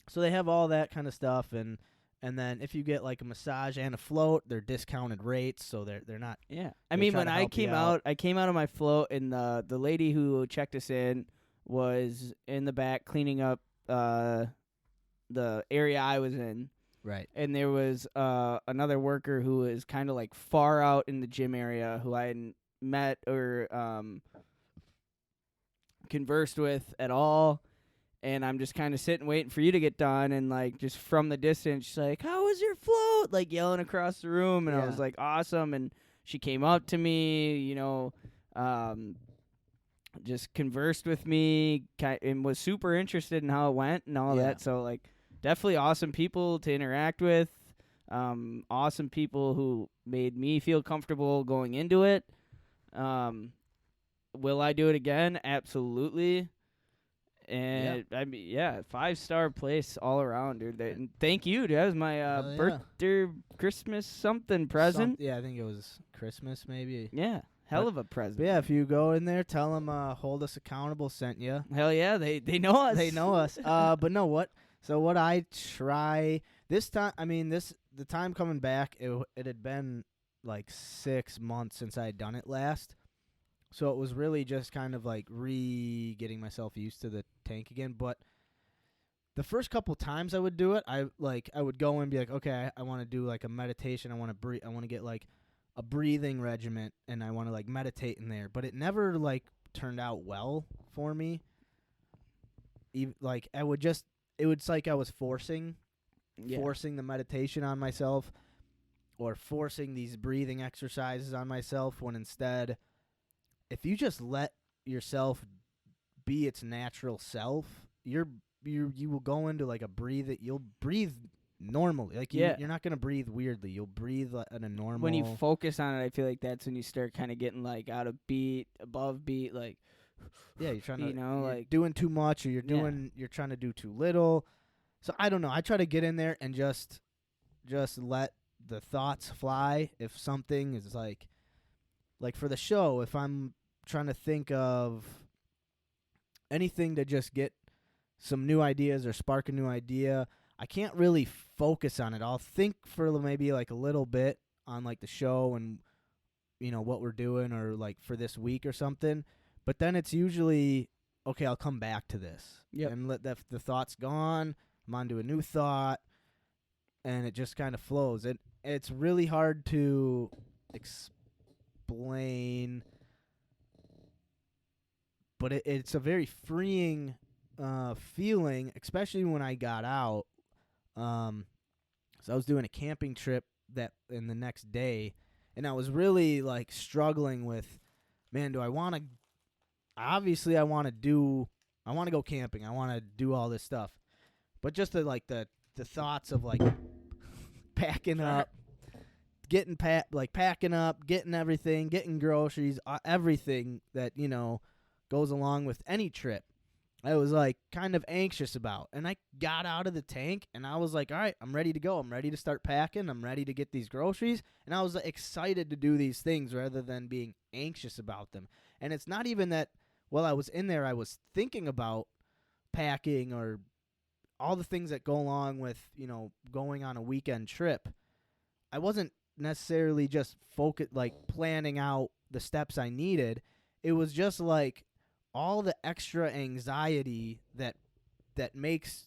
So they have all that kind of stuff, and then if you get like a massage and a float, they're discounted rates, so they're not. Yeah, I mean, when I came out of my float, and the lady who checked us in was in the back cleaning up the area I was in. Right. And there was another worker who was kind of like far out in the gym area who I hadn't met or conversed with at all. And I'm just kind of sitting waiting for you to get done. And like just from the distance, she's like, how was your float? Like yelling across the room. And I was like, awesome. And she came up to me, just conversed with me and was super interested in how it went and all that. So like, definitely awesome people to interact with. Awesome people who made me feel comfortable going into it. Will I do it again? Absolutely. And I mean, 5-star place all around, dude. And thank you, dude. That was my birthday, Christmas something present. I think it was Christmas, maybe. Yeah, hell of a present. But yeah, if you go in there, tell them Hold Us Accountable sent you. Hell yeah, they know us. They know us. But no, what? So what I try this time, the time coming back, it had been like 6 months since I had done it last. So it was really just kind of like getting myself used to the tank again. But the first couple times I would do it, I would go and be like, okay, I want to do like a meditation. I want to breathe. I want to get like a breathing regimen, and I want to like meditate in there. But it never like turned out well for me. Like it was like I was forcing the meditation on myself, or forcing these breathing exercises on myself, when instead, if you just let yourself be its natural self, you will go into like you'll breathe normally. Like you're not going to breathe weirdly. You'll breathe at a normal. When you focus on it, I feel like that's when you start kind of getting like out of beat, above beat, like yeah, you're trying to you're doing too much, or you're trying to do too little. So I don't know. I try to get in there and just let the thoughts fly. If something is like for the show, if I'm trying to think of anything to just get some new ideas or spark a new idea, I can't really focus on it. I'll think for maybe like a little bit on like the show and what we're doing, or like for this week or something. But then it's usually, okay, I'll come back to this. Yep. And let the thought's gone. I'm on to a new thought, and it just kind of flows. it's really hard to explain, but it's a very freeing feeling, especially when I got out. So I was doing a camping trip that in the next day, and I was really like struggling with, man, do I want to? Obviously, I want to go camping. I want to do all this stuff, but just the thoughts of like packing up, packing up, getting everything, getting groceries, everything that goes along with any trip. I was like kind of anxious about, and I got out of the tank and I was like, all right, I'm ready to go. I'm ready to start packing. I'm ready to get these groceries. And I was excited to do these things rather than being anxious about them. And it's not even that while I was in there, I was thinking about packing or all the things that go along with, going on a weekend trip. I wasn't necessarily just planning out the steps I needed. It was just like all the extra anxiety that makes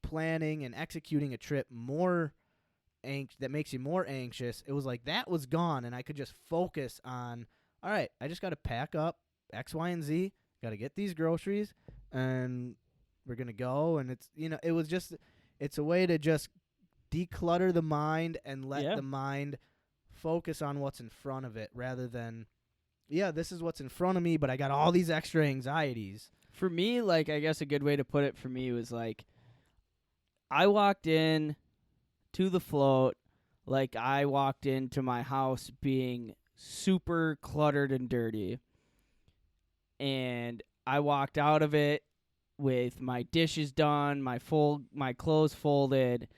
planning and executing a trip that makes you more anxious. It was like that was gone, and I could just focus on, all right, I just got to pack up X, Y, and Z, got to get these groceries, and we're going to go. And it's a way to just declutter the mind and let the mind focus on what's in front of it rather than, this is what's in front of me, but I got all these extra anxieties. For me, I guess a good way to put it for me was I walked in to the float I walked into my house being super cluttered and dirty. And I walked out of it with my dishes done, my clothes folded,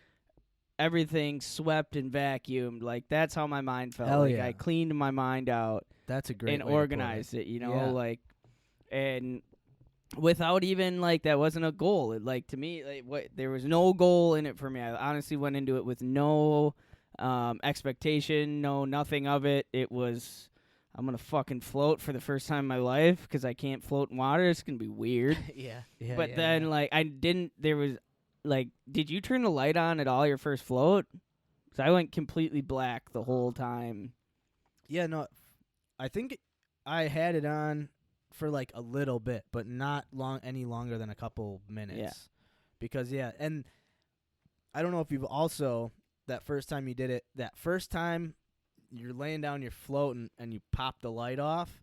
everything swept and vacuumed. That's how my mind felt. Hell yeah. I cleaned my mind out. That's a great and way to organized put it, Yeah. And without even that wasn't a goal. To me, there was no goal in it for me. I honestly went into it with no expectation, nothing of it. It was, I'm gonna fucking float for the first time in my life because I can't float in water. It's gonna be weird. Yeah. But then I didn't. There was did you turn the light on at all your first float? Because I went completely black the whole time. Yeah, no, I think I had it on for a little bit, but not any longer than a couple minutes. Yeah. Because and I don't know if you've also, that first time you did it, that first time you're laying down, you're floating, and you pop the light off,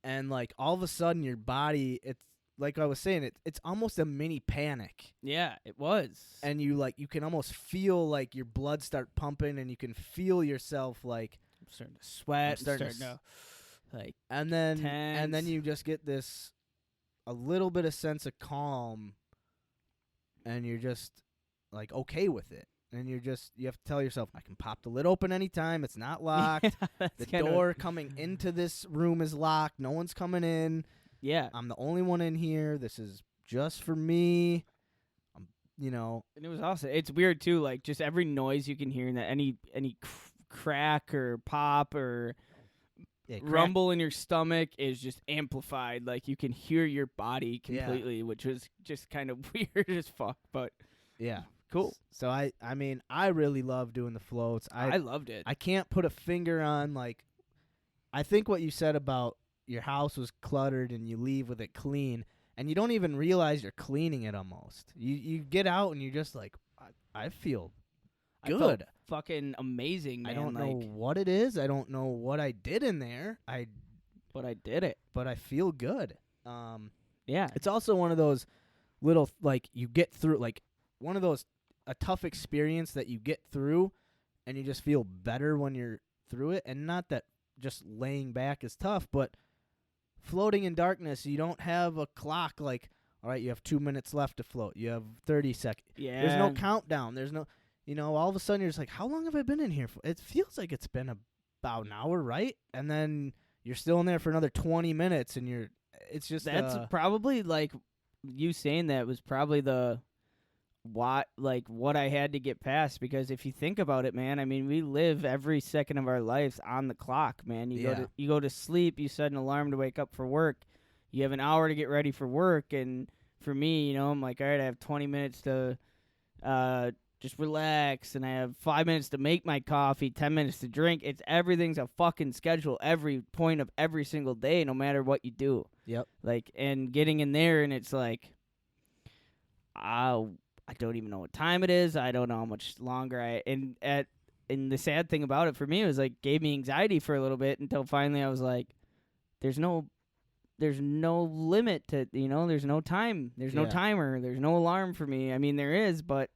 and all of a sudden your body, it's like I was saying, it's almost a mini panic. Yeah, it was. And you can almost feel your blood start pumping, and you can feel yourself I'm starting to sweat, starting to and then tense. you just get a little bit of sense of calm, and you're just okay with it. And you have to tell yourself, I can pop the lid open anytime. It's not locked. The door coming into this room is locked. No one's coming in. Yeah. I'm the only one in here. This is just for me. And it was awesome. It's weird too, just every noise you can hear in that, any crack or pop or rumble in your stomach is just amplified. You can hear your body completely, which was just kind of weird as fuck. But yeah, cool. So I mean, I really love doing the floats. I loved it. I can't put a finger on I think what you said about your house was cluttered and you leave with it clean, and you don't even realize you're cleaning it almost. You get out and you're just I feel good. I felt fucking amazing, man. I don't know what it is. I don't know what I did in there. But I did it. But I feel good. Yeah. It's also one of those little you get through one of those a tough experience that you get through, and you just feel better when you're through it. And not that just laying back is tough, but floating in darkness, you don't have a clock all right, you have 2 minutes left to float. You have 30 seconds. Yeah. There's no countdown. There's no, all of a sudden you're just how long have I been in here for? It feels like it's been about an hour, right? And then you're still in there for another 20 minutes, and it's just that's probably you saying that was probably what I had to get past, because if you think about it, man, I mean, we live every second of our lives on the clock, man. You go to sleep, you set an alarm to wake up for work. You have an hour to get ready for work, and for me, I'm all right, I have 20 minutes to just relax, and I have 5 minutes to make my coffee, 10 minutes to drink. It's everything's a fucking schedule every point of every single day, no matter what you do. Yep. Like, and getting in there, and it's like, I don't even know what time it is. I don't know how much longer and the sad thing about it for me was like gave me anxiety for a little bit until finally I was like, there's no limit to, there's no time. There's no Yeah. timer. There's no alarm for me. I mean, there is, but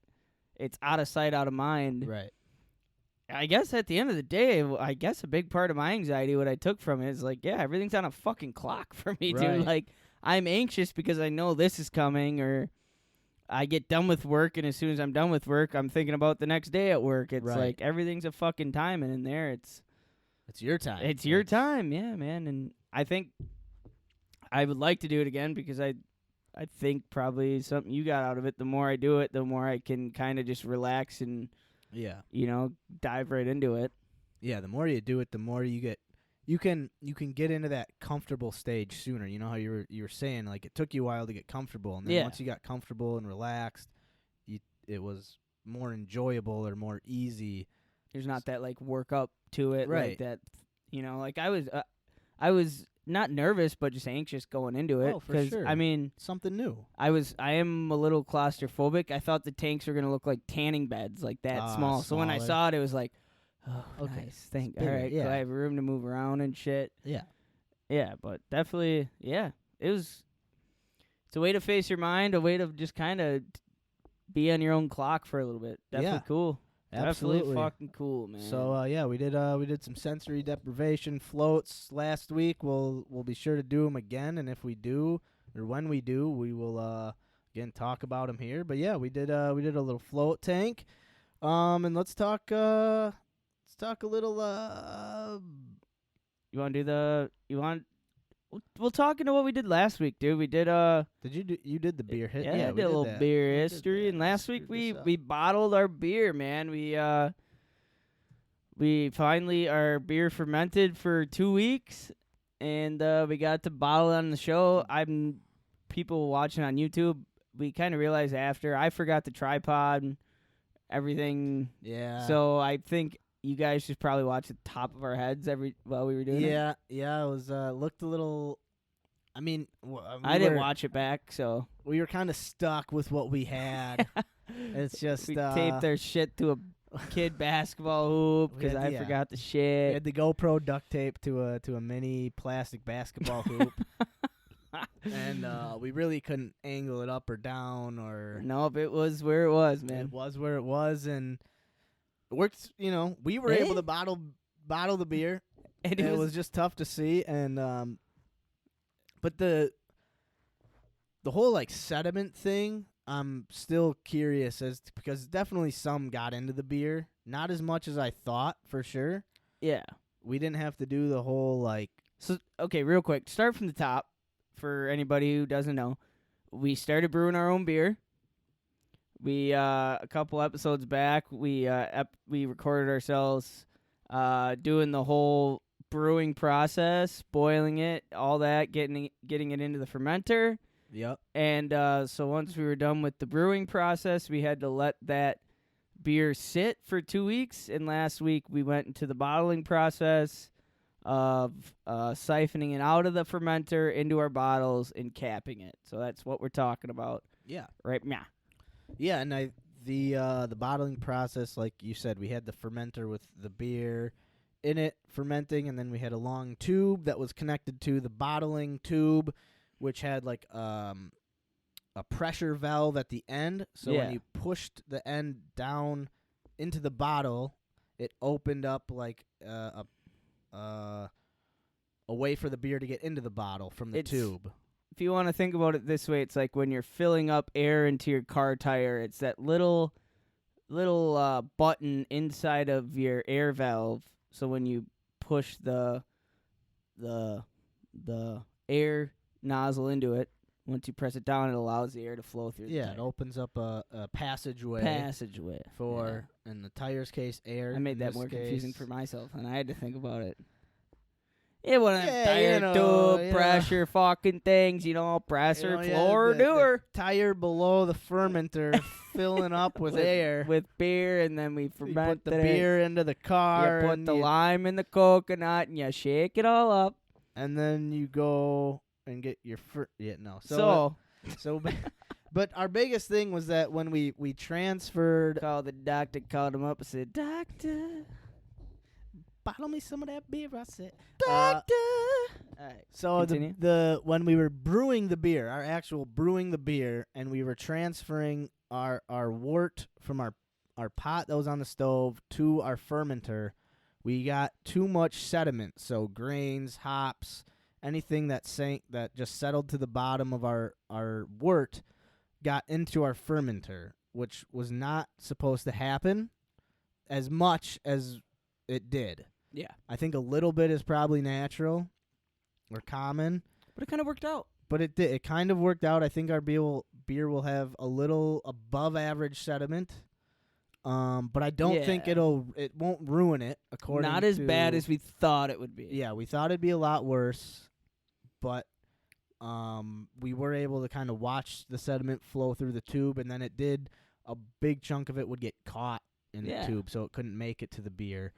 it's out of sight, out of mind. Right. I guess at the end of the day, I guess a big part of my anxiety, what I took from it is like, yeah, everything's on a fucking clock for me, Right. dude. Like, I'm anxious because I know this is coming, or I get done with work, and as soon as I'm done with work, I'm thinking about the next day at work. It's Right. like everything's a fucking time, and in there, it's your time. It's your time, yeah, man. And I think I would like to do it again because I think probably something you got out of it. The more I do it, the more I can kind of just relax and Yeah. dive right into it. Yeah, the more you do it, the more you get. You can get into that comfortable stage sooner. You know how you were saying, like, it took you a while to get comfortable, and then Yeah. once you got comfortable and relaxed, it was more enjoyable or more easy. There's not that like work up to it, Right. like that. Like I was not nervous, but just anxious going into it. Oh, for sure. I mean, Something new. I am a little claustrophobic. I thought the tanks were gonna look like tanning beds, like that small. So when I smaller. saw it, it was like, oh, Okay, nice. Thank. bigger, All right, yeah. cool. I have room to move around and shit. Yeah. Yeah, but definitely, yeah. It's a way to face your mind, a way to just kind of be on your own clock for a little bit. Definitely Yeah, cool. Absolutely. Definitely fucking cool, man. So we did some sensory deprivation floats last week. We'll be sure to do them again, and if we do, or when we do, we will again talk about them here. But yeah, we did a little float tank, and let's talk a little. you want to do the? We'll talk into what we did last week, dude. We did You did the beer hit? Yeah, I we did a little that. beer We did history, that. and last week Screwed this up. we bottled our beer, man. We finally our beer fermented for 2 weeks, and we got to bottle it on the show. People watching on YouTube. We kind of realized after I forgot the tripod and everything, Yeah. so I think you guys should probably watch the top of our heads while we were doing it. Yeah. It was looked a little. I mean, I didn't watch it back, so We were kind of stuck with what we had. It's just we taped our shit to a kid basketball hoop We because had- I yeah. forgot the We shit. had the GoPro duct tape to a mini plastic basketball hoop, and we really couldn't angle it up or down or. Nope, it was where it was, man. It was where it was, and it worked. We were Hey. able to bottle the beer. And It was just tough to see, and but the whole like sediment thing, I'm still curious because definitely some got into the beer, not as much as I thought for sure. yeah. We didn't have to do the whole like. So okay, real quick, start from the top for anybody who doesn't know. We started brewing our own beer. We a couple episodes back, we recorded ourselves doing the whole brewing process, boiling it, all that, getting it into the fermenter. Yep. And so once we were done with the brewing process, we had to let that beer sit for 2 weeks. And last week we went into the bottling process of siphoning it out of the fermenter into our bottles and capping it. So that's what we're talking about, Yeah. right? Yeah. Yeah, and the bottling process, like you said, we had the fermenter with the beer in it fermenting, and then we had a long tube that was connected to the bottling tube, which had like a pressure valve at the end. So Yeah. when you pushed the end down into the bottle, it opened up like a way for the beer to get into the bottle from the It's- tube. If you want to think about it this way, it's like when you're filling up air into your car tire. It's that little button inside of your air valve. So when you push the air nozzle into it, once you press it down, it allows the air to flow through. Yeah, the it tire. opens up a passageway. Passageway For in the tire's case, air. Yeah. I made in that this more confusing case. for myself, and I had to think about it. Yeah, one of them Yeah, tire you know, tube you know. pressure fucking things, presser, You know, yeah, floor, the doer. tire below the fermenter filling up with air. With beer, and then we You ferment put the it. beer into the car. You put and the lime in the coconut, and you shake it all up. and then you go and get your So but our biggest thing was that when we transferred, called the doctor, called him up and said, "Doctor, bottle me some of that beer. I said, doctor." All right. so Continue. the when we were brewing the beer, our actual brewing the beer, and we were transferring our wort from our pot that was on the stove to our fermenter, we got too much sediment. So grains, hops, anything that just settled to the bottom of our wort got into our fermenter, which was not supposed to happen as much as it did. Yeah, I think a little bit is probably natural or common, but it kind of worked out. but it kind of worked out. I think our beer will have a little above average sediment. But I don't think Yeah. it won't ruin it, according Not as to, bad as we thought it would be. Yeah, we thought it'd be a lot worse, but we were able to kind of watch the sediment flow through the tube, and then a big chunk of it would get caught in Yeah. the tube, so it couldn't make it to the beer.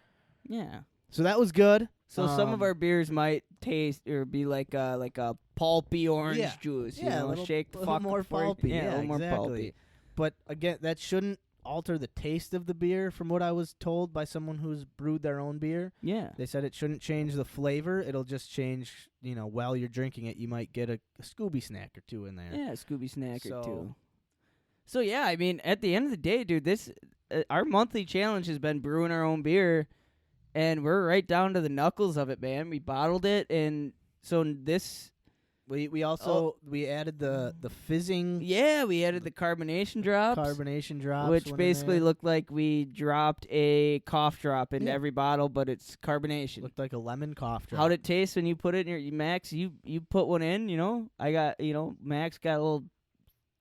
Yeah. So that was good. So some of our beers might taste or be like a pulpy orange Yeah. juice. You Yeah, know, a little- shake the little fuck more before you- pulpy. Yeah, a Yeah, little more exactly. pulpy. But again, that shouldn't alter the taste of the beer, from what I was told by someone who's brewed their own beer. Yeah. They said it shouldn't change the flavor. It'll just change, while you're drinking it, you might get a Scooby snack or two in there. Yeah, Scooby snack or So- two. So yeah, I mean, at the end of the day, dude, this our monthly challenge has been brewing our own beer, and we're right down to the knuckles of it, man. We bottled it, and so this, We also we added the fizzing yeah, we added the carbonation drops, carbonation drops, which went in basically there. looked like we dropped a cough drop into Yeah. every bottle, but it's carbonation. looked like a lemon cough drop. How'd it taste when you put it in your Max? You put one in, I got Max got a little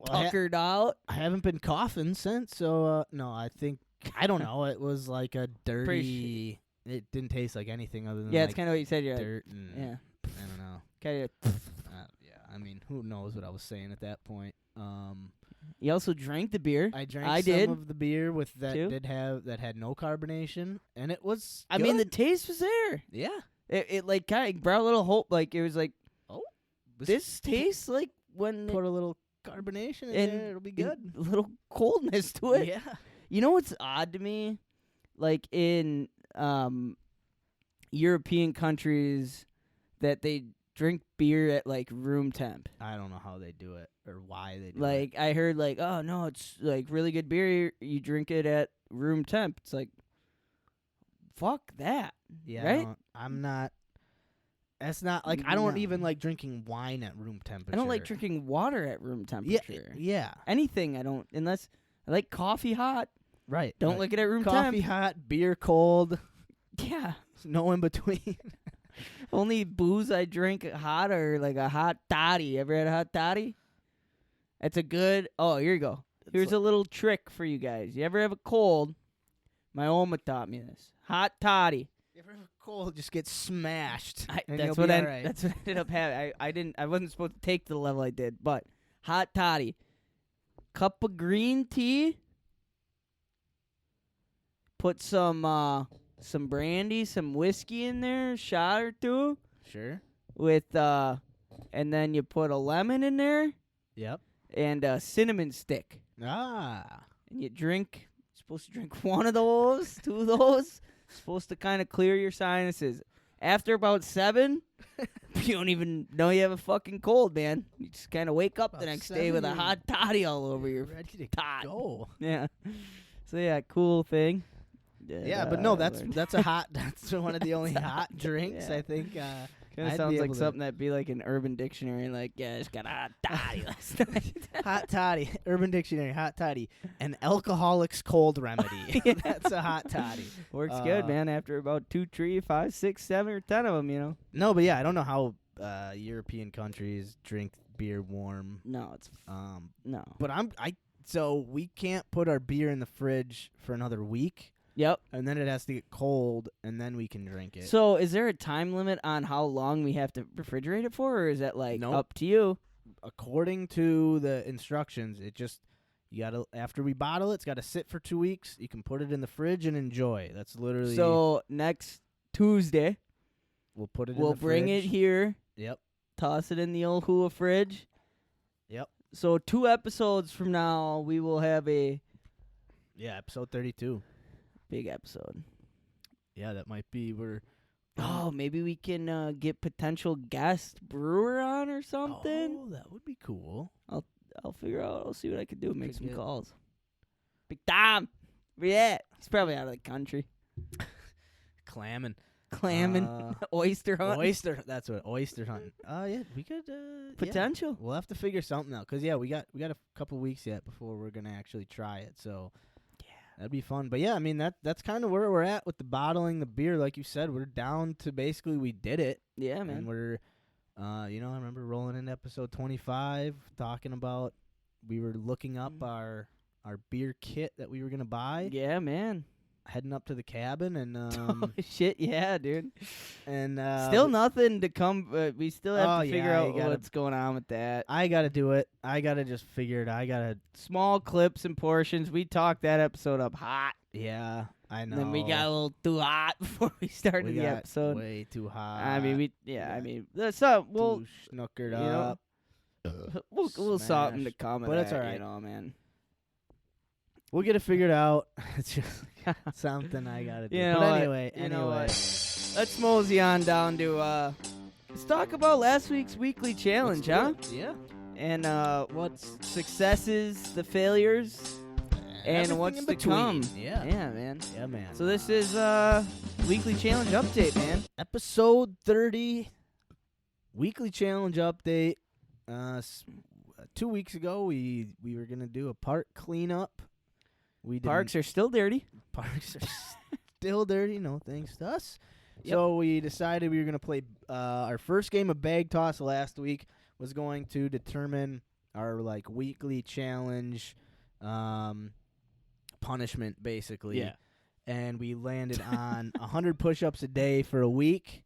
Well, tuckered out. I haven't been coughing since, so no, I don't know. It was like a dirty. It didn't taste like anything other than Yeah, it's like kind of what you said. You're like, dirt and yeah, I don't know. kind of. Yeah, I mean, who knows what I was saying at that point. You also drank the beer. I drank I some did, of the beer with that too. that had no carbonation, and it was. I mean, the good. taste was there. yeah, It like kind of brought a little hope. Like it was like, was- this tastes like when put a little carbonation in and there, it'll be and good. a little coldness to it. Yeah, You know what's odd to me? Like in European countries, that they drink beer at like room temp. I don't know how they do it or why they do it. Like I heard, like, oh no, it's like really good beer. You drink it at room temp. It's like, fuck that. Yeah, right? I'm not. That's not like I don't No. even like drinking wine at room temperature. I don't like drinking water at room Yeah, temperature. yeah, Anything I don't, unless I like coffee hot. right. Don't right. like it at room coffee temp. hot, beer cold, Yeah. no in between. Only booze I drink hot or like a hot toddy. Ever had a hot toddy? That's a good. Oh, here you go. Here's a little trick for you guys. You ever have a cold? My Oma taught me this. Hot toddy. If you're cold, just get smashed. and That's you'll what be I. all right. That's what I ended up having. I didn't. I wasn't supposed to take to the level I did. But hot toddy, cup of green tea. Put some brandy, some whiskey in there, shot or two Sure. with and then you put a lemon in there Yep. and a cinnamon stick, Ah. and you drink. You're supposed to drink one of those, two of those. Supposed to kind of clear your sinuses. After about 7, you don't even know you have a fucking cold, man. You just kind of wake up the About next 7, day with a you're hot toddy all over your Ready to tot. go. Yeah. So yeah, cool thing. Yeah, but no, that's a hot. That's one of the only hot drinks yeah. I think. kind I'd of be sounds like able to- something that'd be like an Urban Dictionary. Like, yeah, I just got a hot toddy last night. Hot toddy, Urban Dictionary, hot toddy, an alcoholic's cold remedy. That's a hot toddy. Works good, Uh, man. After about 2, 3, 5, 6, 7, or 10 of them, you know. No, but yeah, I don't know how European countries drink beer warm. No, it's Um, no. but so we can't put our beer in the fridge for another week. Yep. and then it has to get cold, and then we can drink it. So is there a time limit on how long we have to refrigerate it for, or is that like Nope. up to you? According to the instructions, it just you gotta after we bottle it, it's gotta sit for 2 weeks. You can put it in the fridge and enjoy. That's literally So next Tuesday, we'll put it. we'll in the bring fridge. it here, Yep. toss it in the old HUA fridge. Yep. So 2 episodes from now, we will have a Yeah, episode 32. big episode. Yeah, that might be where. Oh, maybe we can get potential guest brewer on or something. Oh, that would be cool. I'll figure out. I'll see what I can do. Make Could some get- calls. Big Tom, where you at? He's probably out of the country. Clamming. Clamming, oyster hunt, Oyster. That's what oyster hunting. Yeah, we could. Yeah. potential. We'll have to figure something out. Cause yeah, we got a couple weeks yet before we're gonna actually try it. So Yeah. that'd be fun. But yeah, I mean that's kind of where we're at with the bottling the beer. Like you said, we're down to basically we did it, Yeah, and man. we're, I remember rolling into episode 25 talking about we were looking up our beer kit that we were gonna buy, Yeah, man. heading up to the cabin, and Oh, shit, yeah, dude. and Still nothing to come. We still have oh, to figure yeah, you out gotta- what's going on with that. I gotta do it. I gotta just figure it. I gotta. Small clips and portions. We talked that episode up hot. Yeah, I know. And then we got a little too hot before we started We the got episode. way too hot. I mean, yeah. I mean, that's up. We'll too snookered you know, up. we'll something to Smash. come. But of it's that, all right. You know, man. We'll get it figured out. It's just something I gotta do. You know but what? anyway, You know anyway. Let's mosey on down to let's talk about last week's weekly challenge, huh? Yeah. And what's successes, the failures, and Everything what's in to between. come. Yeah. Yeah, man. Yeah, man. So this is weekly challenge update, man. episode 30, weekly challenge update. 2 weeks ago, we were gonna do a park cleanup. We didn't- Parks are still dirty. Parks are still dirty, no thanks to us. Yep. So we decided we were going to play our first game of bag toss last week was going to determine our weekly challenge punishment basically. Yeah. And we landed on 100 push-ups a day for a week.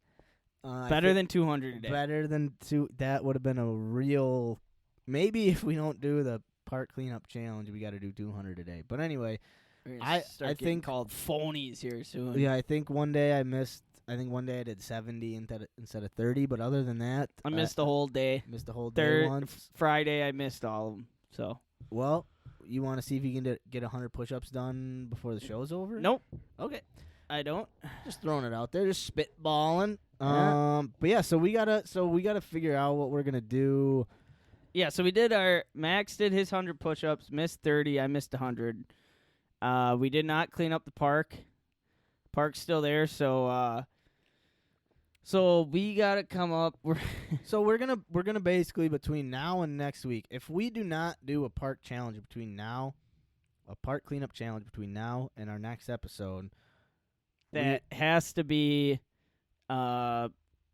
Better than 200 a day. Better than two. That would have been a real. Maybe if we don't do the park cleanup challenge, we got to do 200 a day. But anyway, We're gonna I start getting think- called phonies here soon. yeah, I think one day I missed. I think one day I did 70 instead of 30. But other than that, I missed the whole day. missed the whole day Third once. Friday, I missed all of them. So Well, you want to see if you can get 100 push-ups done before the show's over? nope, Okay, I don't. just throwing it out there, just spitballing. Yeah. But yeah, so we gotta figure out what we're gonna do. Yeah, so we did Max did his 100 push-ups, missed 30, I missed 100. We did not clean up the park. Park's still there, so we got to come up. So we're gonna basically between now and next week, if we do not do a park challenge a park cleanup challenge between now and our next episode, that has to be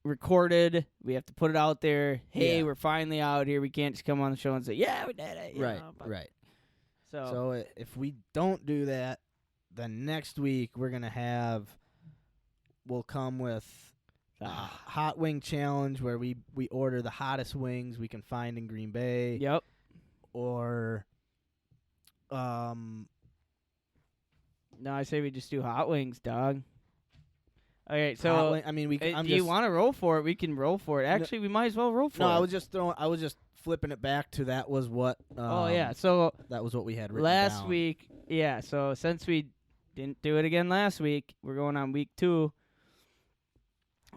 recorded. We have to put it out there. Hey, Yeah. we're finally out here. We can't just come on the show and say, yeah, we did it. you know, but- right. So, So if we don't do that, then next week we'll come with a hot wing challenge where we order the hottest wings we can find in Green Bay. yep. Or No, I say we just do hot wings, dog. Okay, hot so wing, I mean we can, do you want to roll for it? We can roll for it. Actually, we might as well roll for No, it. I was just flipping it back to that was what oh yeah, so that was what we had written last down. week, yeah. So since we didn't do it again last week, we're going on week 2.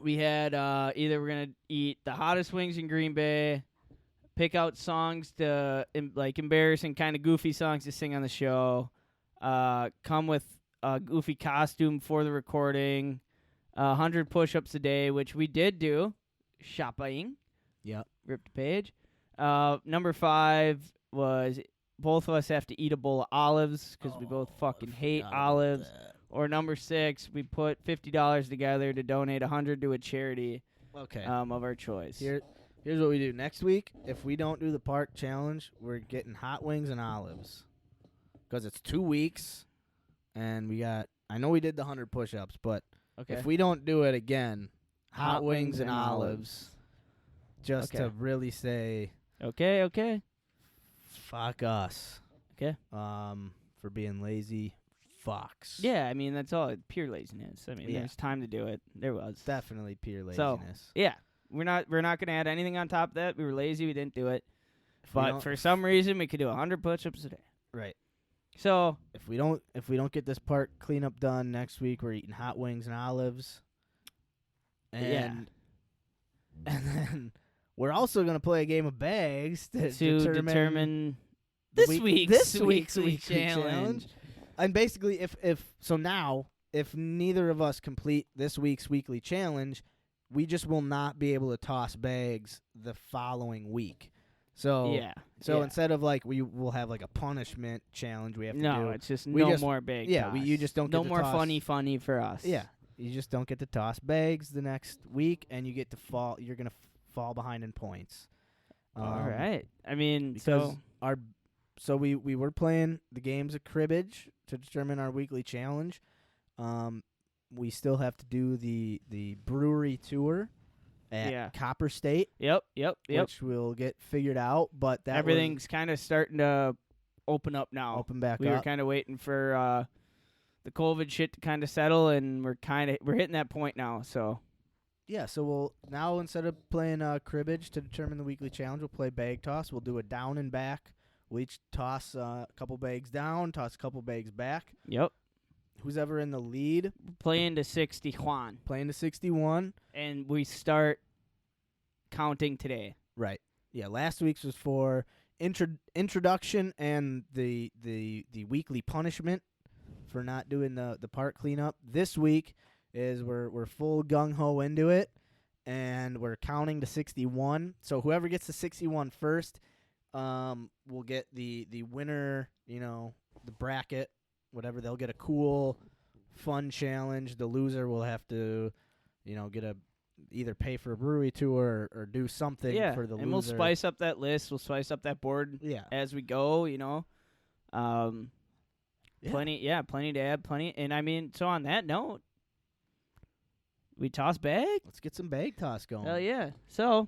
We had either we're gonna eat the hottest wings in Green Bay, pick out songs to embarrassing kind of goofy songs to sing on the show, come with a goofy costume for the recording, 100 push-ups a day, which we did do, shopping. Yep. Ripped a page. Number 5 was both of us have to eat a bowl of olives because we both fucking hate olives. Or number 6, we put $50 together to donate 100 to a charity Okay. of our choice. Here's what we do next week. If we don't do the park challenge, we're getting hot wings and olives because it's 2 weeks, and we got I know we did the 100 push-ups, but Okay. if we don't do it again, hot wings and olives. Just Okay. to really say, Okay. fuck us. Okay. For being lazy fucks. Yeah, I mean, that's all pure laziness. I mean, Yeah. there's time to do it. There was. Definitely pure So, laziness. Yeah. We're not going to add anything on top of that. We were lazy. We didn't do it. If we But don't- for some reason, we could do 100 push-ups a day. right. So, If we don't get this park cleanup done next week, we're eating hot wings and olives. And then we're also going to play a game of bags to determine the this week's weekly challenge. challenge. And basically, if neither of us complete this week's weekly challenge, we just will not be able to toss bags the following week. So Yeah. instead of like we will have like a punishment challenge we have to do. No, it's just We no just- more bag yeah, toss. you just don't get no to more toss. funny for us. Yeah, you just don't get to toss bags the next week, and you get to fall. You're gonna fall behind in points. All right. I mean, Because we were playing the games of cribbage to determine our weekly challenge. We still have to do the brewery tour at Copper State, Yep. which we'll get figured out. But that Everything's kind of starting to open up now. open back We were up. kind of waiting for the COVID shit to kind of settle, and we're hitting that point now. So Yeah, so we'll now instead of playing cribbage to determine the weekly challenge, we'll play bag toss. We'll do a down and back. We'll each toss a couple bags down, toss a couple bags back. yep, Who's ever in the lead, playing to 60 Juan, playing to 61. and we start counting today. Right. Yeah, last week's was for introduction and the weekly punishment for not doing the park cleanup. This week is we're full gung ho into it, and we're counting to 61. So whoever gets to 61 first, will get the winner. The bracket, whatever. They'll get a cool, fun challenge. The loser will have to, get either pay for a brewery tour or do something for the loser. And we'll spice up that list. We'll spice up that board as we go. Plenty to add, plenty. And I mean, so on that note, we toss bag. Let's get some bag toss going. Hell yeah! So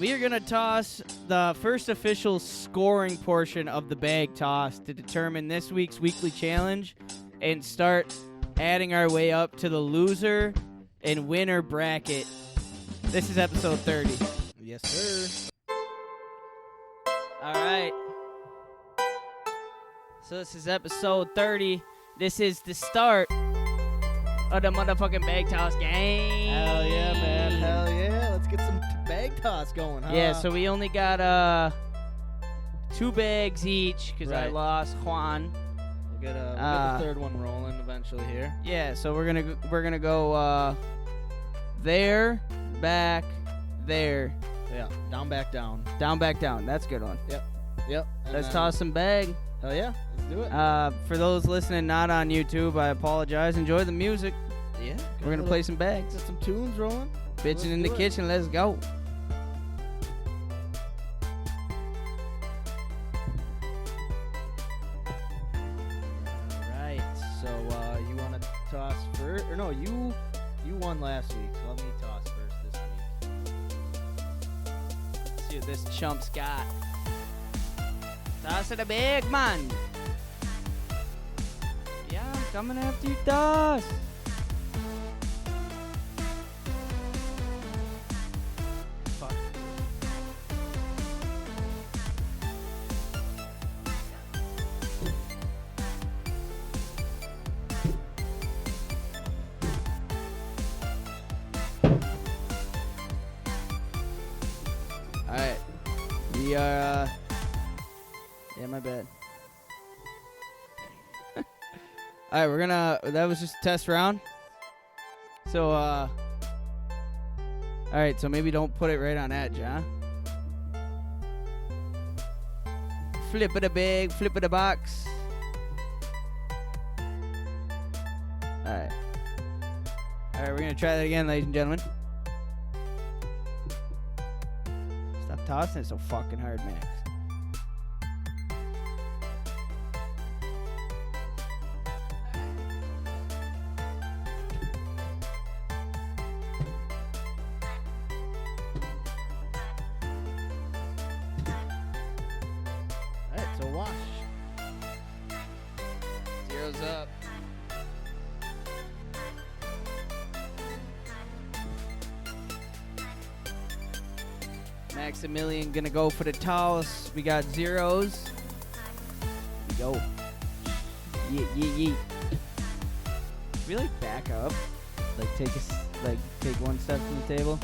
we are gonna toss the first official scoring portion of the bag toss to determine this week's weekly challenge, and start adding our way up to the loser and winner bracket. This is episode 30. Yes, sir. All right. So this is episode 30. This is the start of the motherfucking bag toss game. Hell yeah, man. Hell yeah. Let's get some bag toss going, huh? Yeah, so we only got 2 bags each because I Right. lost Juan. We'll get the third one rolling eventually here. Yeah, so we're gonna go there, back, there, Yeah. Down, back, down. down, back, down. That's a good one. Yep. And Let's then- toss some bag. Hell yeah. Let's do it. For those listening not on YouTube, I apologize. Enjoy the music. Yeah. We're gonna play some bags. Get some tunes rolling. Let's Bitching in the do it. kitchen. Let's go. Right. So you want to toss first? Or no, you won last week. So let me toss first this week. Let's see what this chump's got. Toss it a big man. Yeah, I'm coming after you, toss. Fuck. All right. We are, yeah, my bad. All right, that was just a test round. So, all right, so maybe don't put it right on edge, huh? Flip it a bag, flip it a box. All right. All right, we're going to try that again, ladies and gentlemen. Stop tossing it so fucking hard, Max. Maximilian gonna go for the toss. We got zeros. Here we go. Yeet. We like back up, like take one step from the table.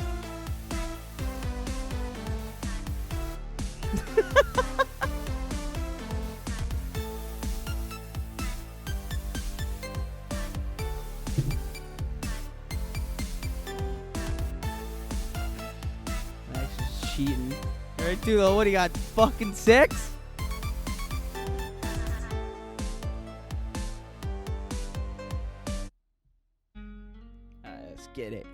Max is cheating. Right, Tulo, what do you got? Fucking 6? Alright, let's get it.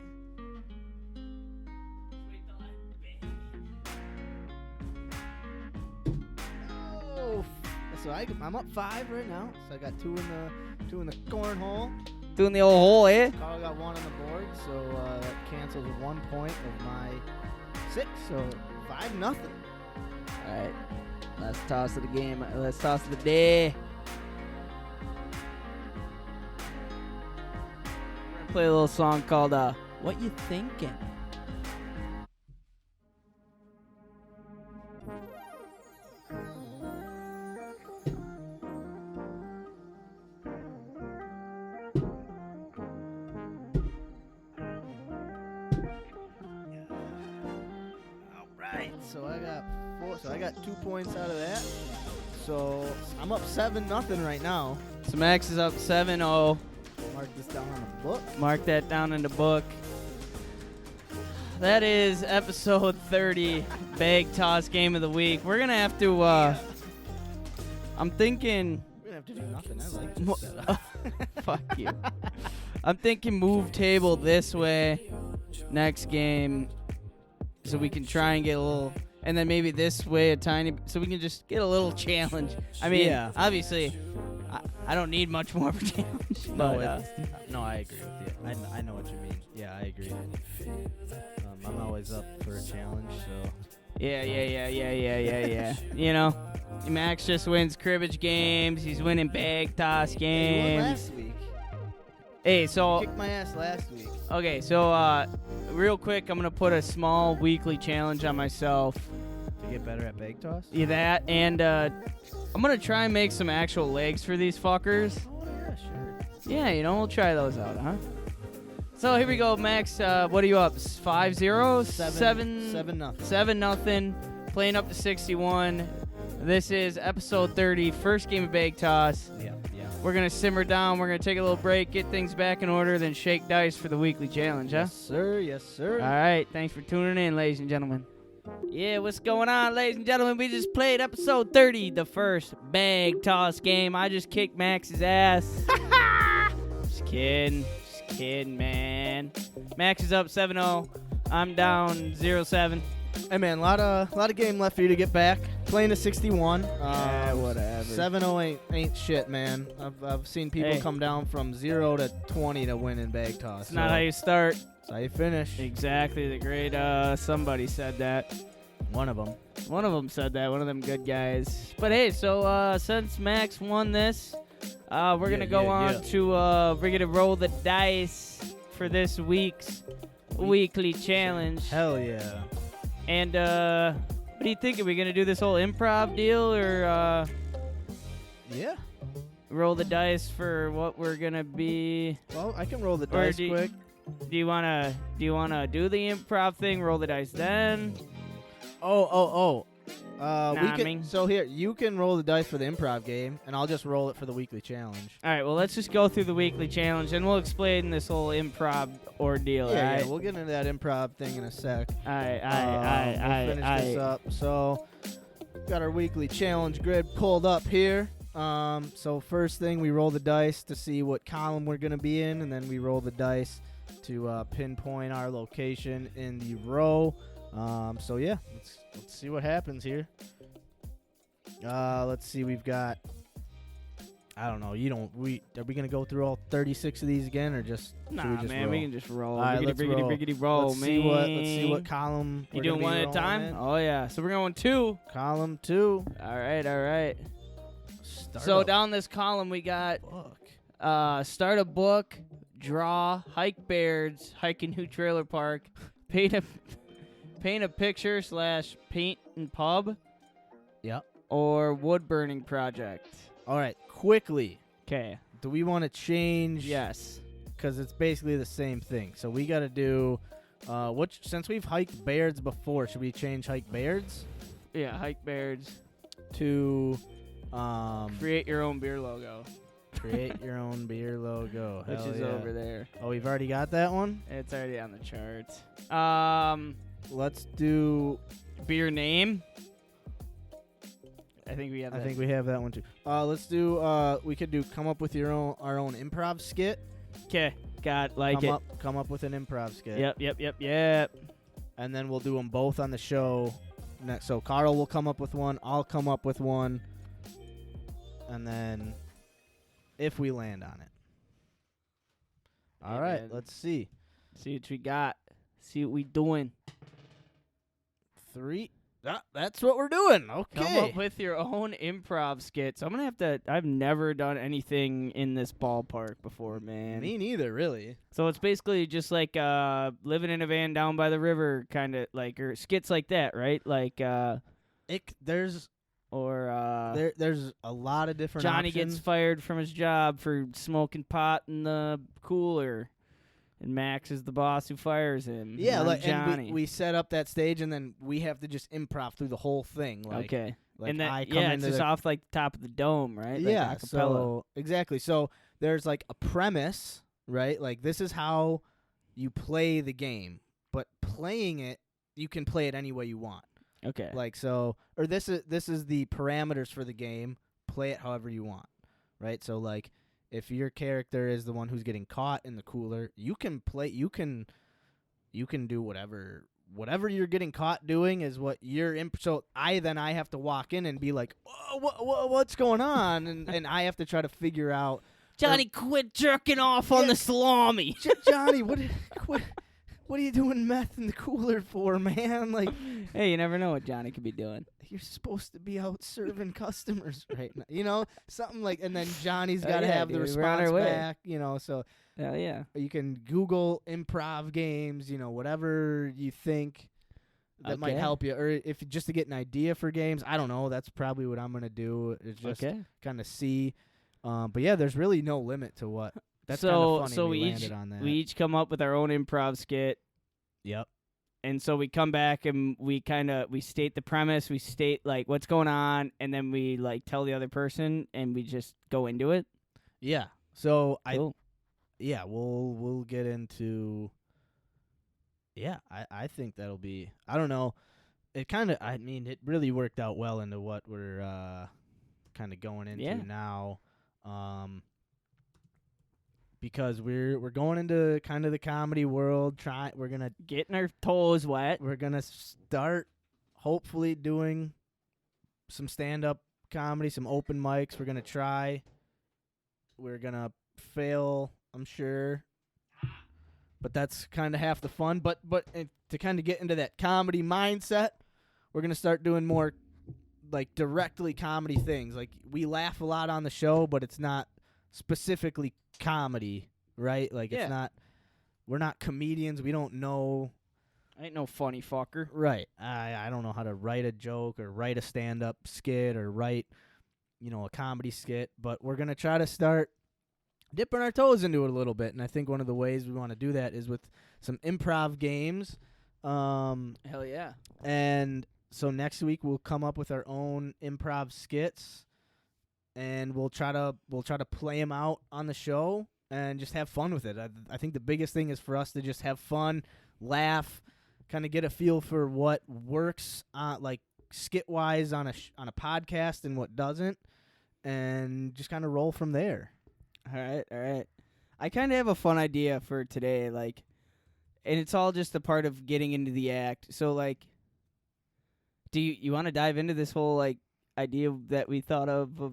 Oh, so I'm up 5 right now. So I got 2 in the cornhole. Doing the old hole, eh? Carl got 1 on the board, so that cancels 1 point of my 6. So 5-0. Alright. Last toss of the game. Last toss of the day. We're gonna play a little song called What You Thinking? Alright, so I got 4. So I got 2 points out of that. So I'm up 7-0 right now. So Max is up 7-0. Mark this down on the book. Mark that down in the book. That is episode 30, Bag Toss Game of the Week. We're gonna have to I'm thinking We're gonna have to do nothing. I like this setup. fuck you. I'm thinking move table this way next game so we can try and get a little, and then maybe this way a tiny, so we can just get a little challenge. I mean, Yeah. obviously I don't need much more of a challenge. But, No, I agree with you. I know what you mean. Yeah, I agree. I'm always up for a challenge, so. Yeah. You know, Max just wins cribbage games. He's winning bag toss Hey, you won games. last week. Hey, You so kicked my ass last week. okay, so real quick, I'm gonna put a small weekly challenge on myself. To get better at bag toss? Yeah, that, and I'm gonna try and make some actual legs for these fuckers. Yeah, sure. Yeah, you know, we'll try those out, huh? So here we go, Max. What are you up? 5-0? 7-0. 7-0. Playing up to 61. This is episode 30, first game of bag toss. Yeah. We're gonna simmer down. We're gonna take a little break, get things back in order, then shake dice for the weekly challenge, huh? Yes, sir. Yes, sir. All right. Thanks for tuning in, ladies and gentlemen. Yeah, what's going on, ladies and gentlemen? We just played episode 30, the first bag toss game. I just kicked Max's ass. Just kidding, man. Max is up 7-0. I'm down 0-7. Hey, man, a lot of game left for you to get back. Playing to 61. Yeah, whatever. 7-0 ain't shit, man. I've seen people Hey. come down from 0 to 20 to win in bag toss. It's not how you start. It's how you finish. Exactly. The great somebody said that. One of them. One of them said that. One of them good guys. But hey, so since Max won this, we're gonna go on to we're gonna roll the dice for this week's weekly challenge. Hell yeah. And what do you think? Are we gonna do this whole improv deal, or Yeah. roll the dice for what we're gonna be? Well, I can roll the Or dice do you- quick. Do you wanna do the improv thing? Roll the dice then. Oh. Nah, We I can. mean- So here, you can roll the dice for the improv game, and I'll just roll it for the weekly challenge. All right. Well, let's just go through the weekly challenge, and we'll explain this whole improv ordeal. Yeah, all right? we'll get into that improv thing in a sec. All right. We'll finish this up. So, got our weekly challenge grid pulled up here. So first thing, we roll the dice to see what column we're gonna be in, and then we roll the dice to pinpoint our location in the row. So yeah, let's see what happens here. Let's see. We've got. I don't know. Are we gonna go through all 36 of these again, or just? Nah, should we just man, roll? we can just roll. All right, Riggedy, let's riggedy, roll. riggedy, roll, let's man. see what column. You we're doing gonna one be at a rolling time? in. Oh yeah. So we're going 2. Column 2. All right. Start So a down this column we got book. start a book, draw, hike bears, hike a new trailer park, paint paint a picture / paint and pub Yep. or wood burning project. All right, quickly. Okay. Do we want to change? Yes. Because it's basically the same thing. So we got to do, since we've hiked Baird's before, should we change hike Baird's Yeah, hike Baird's. to Create your own beer logo. create your own beer logo? Which Hell is yeah. over there. Oh, we've already got that one? It's already on the charts. Let's do, Beer name. I think we have I that. think we have that one too. Let's do, we could do come up with our own improv skit. Okay. Got like it. Come up with an improv skit. Yep. And then we'll do them both on the show. Next. So Kärel will come up with one. I'll come up with one. And then if we land on it. All right, man. let's see. See what we got. See what we doing. 3. That's what we're doing. Okay. Come up with your own improv skit. So I'm going to have to... I've never done anything in this ballpark before, man. Me neither, really. So it's basically just like living in a van down by the river, kind of like, or skits like that, right? Like, There's a lot of different Johnny options. gets fired from his job for smoking pot in the cooler, and Max is the boss who fires him. Yeah, I'm like Johnny. and we set up that stage, and then we have to just improv through the whole thing. Like, Okay. Like and then, I come yeah, into it's just the, off like the top of the dome, right? Like yeah, acapella. so exactly. So there's like a premise, right? Like this is how you play the game, but playing it, you can play it any way you want. Okay. Like so, or this is the parameters for the game. Play it however you want, right? So like, if your character is the one who's getting caught in the cooler, you can play. You can do whatever you're getting caught doing is what you're in. So I have to walk in and be like, what's going on, and I have to try to figure out. Johnny, quit jerking off on the salami. Johnny, what are you doing meth in the cooler for, man? Like, Hey, you never know what Johnny could be doing. you're supposed to be out serving customers right now, something like. And then Johnny's Oh, got to yeah, have the dude, we're on response our way. back, So Hell yeah. you can Google improv games, whatever you think that might Okay. help you, or if just to get an idea for games. I don't know. That's probably what I'm gonna do. Is just Okay. kind of see. But yeah, there's really no limit to what. That's kind So of funny. so we we landed each on that. we each come up with our own improv skit. Yep. And so we come back and we state the premise, we state like what's going on, and then we like tell the other person, and we just go into it. Yeah. So Cool. we'll get into. Yeah, I think that'll be. I don't know. It really worked out well into what we're kind of going into now. Because we're going into kind of the comedy world. We're gonna Getting our toes wet. We're gonna start hopefully doing some stand-up comedy, some open mics. We're gonna try. We're gonna fail, I'm sure, but that's kind of half the fun. But to kind of get into that comedy mindset, we're gonna start doing more like directly comedy things. Like we laugh a lot on the show, but it's not specifically comedy, right? Like it's not. We're not comedians. We don't know. I ain't no funny fucker. Right. I don't know how to write a joke or write a stand-up skit or write, a comedy skit, but we're going to try to start dipping our toes into it a little bit, and I think one of the ways we want to do that is with some improv games. Hell yeah. And so next week we'll come up with our own improv skits, and we'll try to play them out on the show and just have fun with it. I think the biggest thing is for us to just have fun, laugh, kind of get a feel for what works, like skit-wise on a podcast and what doesn't, and just kind of roll from there. All right. I kind of have a fun idea for today, like, and it's all just a part of getting into the act. So, like, do you want to dive into this whole, like, idea that we thought of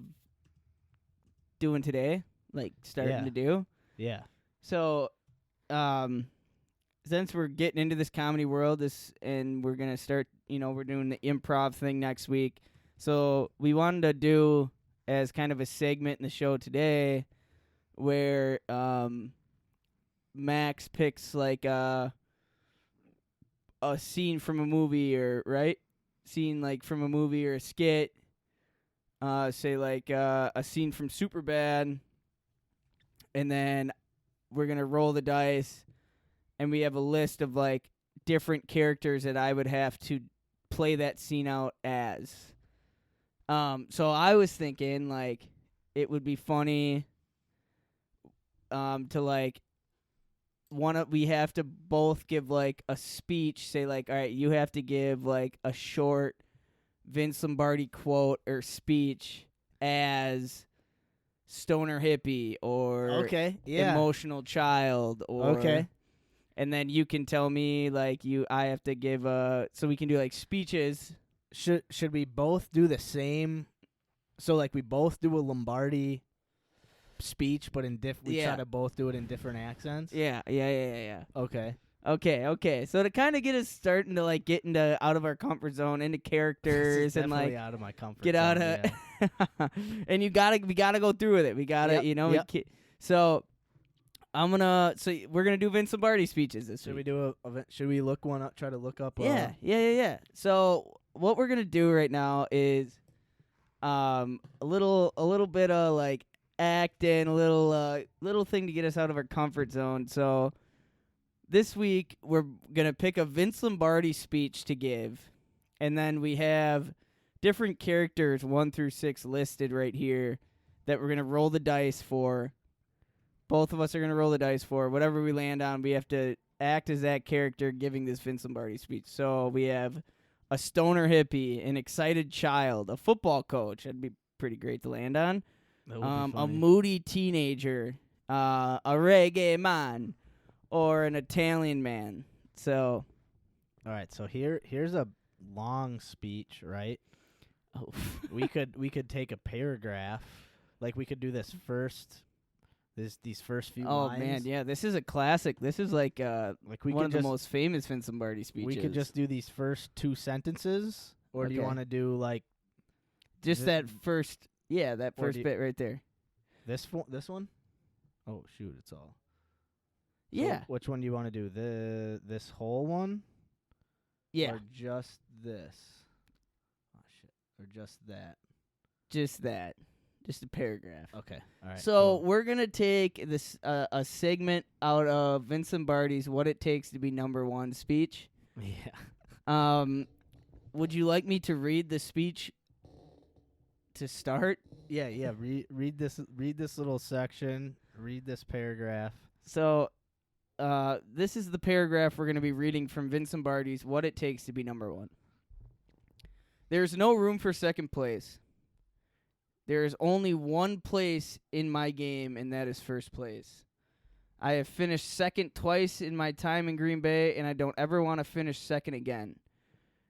doing today? Like, starting to do? Yeah. So, since we're getting into this comedy world, and we're going to start, we're doing the improv thing next week. So, we wanted to do as kind of a segment in the show today where Max picks like a a scene from a movie or scene like from a movie or a skit. Say like a scene from Superbad, and then we're gonna roll the dice, and we have a list of like different characters that I would have to play that scene out as. So I was thinking like it would be funny to like we have to both give like a speech, say like, all right, you have to give like a short Vince Lombardi quote or speech as stoner hippie or emotional child or and then you can tell me like I have to give so we can do like speeches. Should we both do the same? So like we both do a Lombardi speech, but in we try to both do it in different accents. Yeah. Okay. So to kind of get us starting to like get out of our comfort zone, into characters, and like out of my comfort get zone, out of, and we gotta go through with it. We gotta, so I'm gonna. So we're gonna do Vince Lombardi speeches this week. Should we look one up? Try to look up. Yeah. So what we're gonna do right now is, a little bit of like acting, a little thing to get us out of our comfort zone. So this week we're gonna pick a Vince Lombardi speech to give, and then we have different characters 1 through 6 listed right here that we're gonna roll the dice for. Both of us are gonna roll the dice for whatever we land on. We have to act as that character giving this Vince Lombardi speech. So we have a stoner hippie, an excited child, a football coach. That'd be pretty great to land on. A moody teenager, a reggae man, or an Italian man. So, all right. So here's a long speech, right? Oh, we could take a paragraph, like we could do this first. These first few lines. Oh man, yeah, this is a classic. This is like one of the most famous Vince Lombardi speeches. We could just do these first 2 sentences, or do you want to do like just that first? Yeah, that first bit right there. This one? Oh shoot, it's all. Yeah. So which one do you want to do? This whole one? Yeah. Or just this? Oh shit. Or just that? Just that. Just a paragraph. Okay. All right. So we're gonna take this a segment out of Vince Lombardi's "What It Takes to Be Number One" speech. Yeah. Would you like me to read the speech to start? Yeah. Read this little section. Read this paragraph. So, this is the paragraph we're gonna be reading from Vince Lombardi's "What It Takes to Be Number One." There's no room for second place. There is only one place in my game, and that is first place. I have finished second twice in my time in Green Bay, and I don't ever want to finish second again.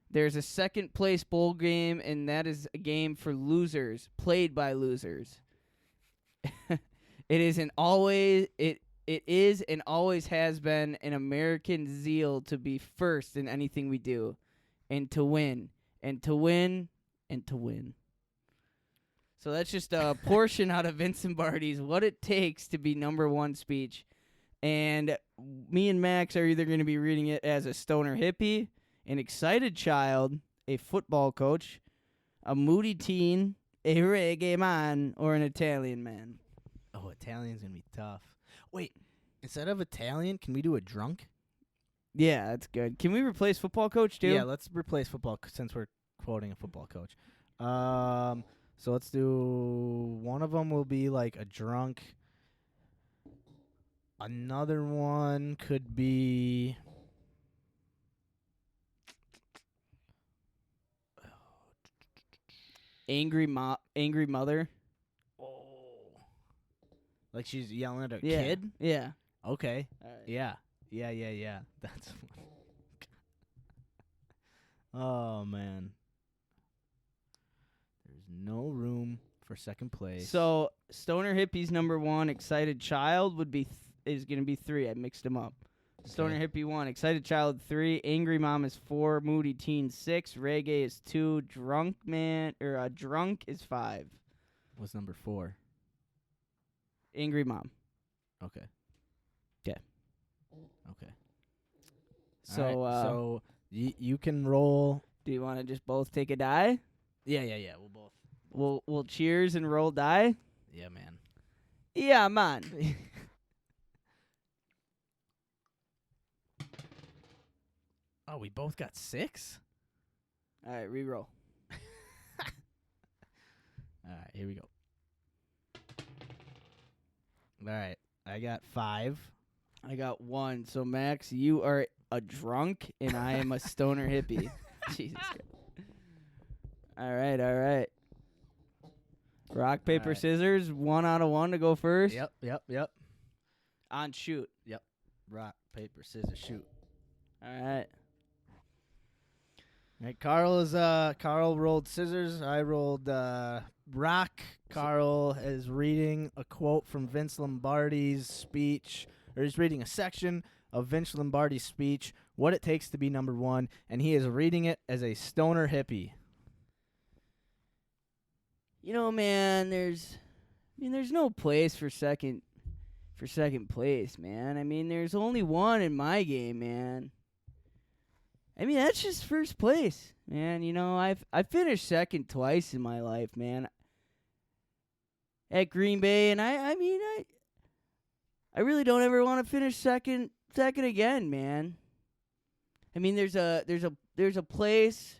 There's a second place bowl game, and that is a game for losers, played by losers. It is and always has been an American zeal to be first in anything we do, and to win, and to win, and to win. So that's just a portion out of Vince Lombardi's "What It Takes to Be Number One" speech. And me and Max are either going to be reading it as a stoner hippie, an excited child, a football coach, a moody teen, a reggae man, or an Italian man. Oh, Italian's going to be tough. Wait, instead of Italian, can we do a drunk? Yeah, that's good. Can we replace football coach, too? Yeah, let's replace football since we're quoting a football coach. So let's do, one of them will be like a drunk. Another one could be angry mother. Oh. Like she's yelling at a Yeah. kid? Yeah. Okay. All right. Yeah. That's oh man. There's no room for second place. So Stoner Hippie's number one, excited child would be is going to be 3. I mixed them up. Okay. Stoner Hippie 1, excited child 3, angry mom is 4, moody teen 6, reggae is 2, drunk is 5. What's number 4? Angry mom. Okay. Okay. All right, So You can roll. Do you want to just both take a die? Yeah. We'll both. We'll cheers and roll die. Yeah, man. Yeah, man. Oh, we both got 6? All right, re-roll. All right, here we go. All right, I got 5. I got 1. So Max, you are a drunk, and I am a stoner hippie. Jesus Christ. All right. Rock, paper, right. scissors. 1 out of 1 to go first. Yep. On shoot. Rock, paper, scissors, shoot. All right. All right, Kärl rolled scissors. I rolled rock. Kärl is reading a quote from Vince Lombardi's speech, or he's reading a section of Vince Lombardi's speech, What It Takes to Be Number One, and he is reading it as a stoner hippie. You know, man, there's no place for second place, man. I mean, there's only one in my game, man. I mean, that's just first place, man. You know, I finished second twice in my life, man. At Green Bay, and I really don't ever want to finish second again, man. I mean, there's a place.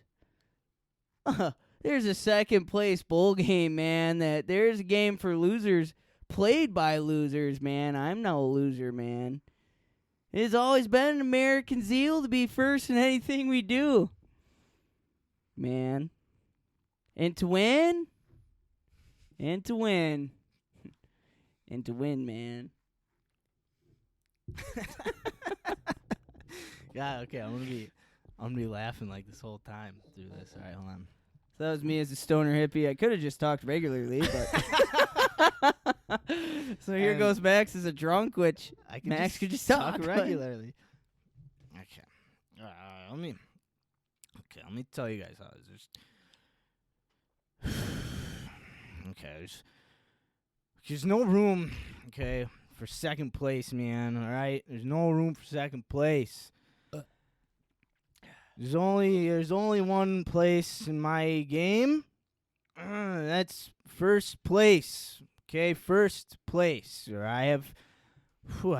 There's a second place bowl game, man. That there's a game for losers, played by losers, man. I'm no loser, man. It has always been an American zeal to be first in anything we do, man. And to win, man. Yeah, okay, I'm gonna be laughing like this whole time through this. All right, hold on. So that was me as a stoner hippie. I could have just talked regularly, but so here goes Max as a drunk, which Max could just talk regularly. Okay, let me tell you guys how this is. Okay, there's no room, okay, for second place, man. All right, there's no room for second place. There's only one place in my game. That's first place. Okay, first place. Or I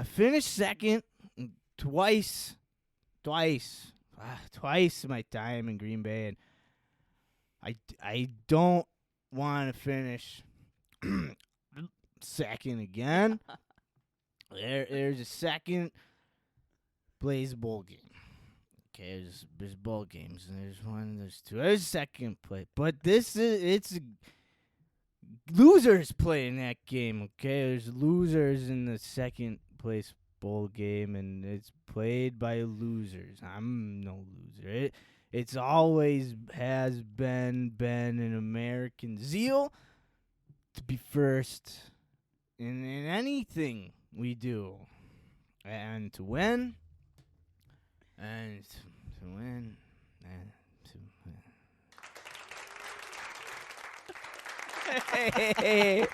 finished second twice my time in Green Bay, and I don't want to finish second again. There's a second place bowl game. Okay, there's bowl games, and there's 1, there's 2, there's second place. But it's losers playing that game, okay? There's losers in the second place bowl game, and it's played by losers. I'm no loser. It's always has been an American zeal to be first in anything we do, and to win. And to win, and to win. Hey.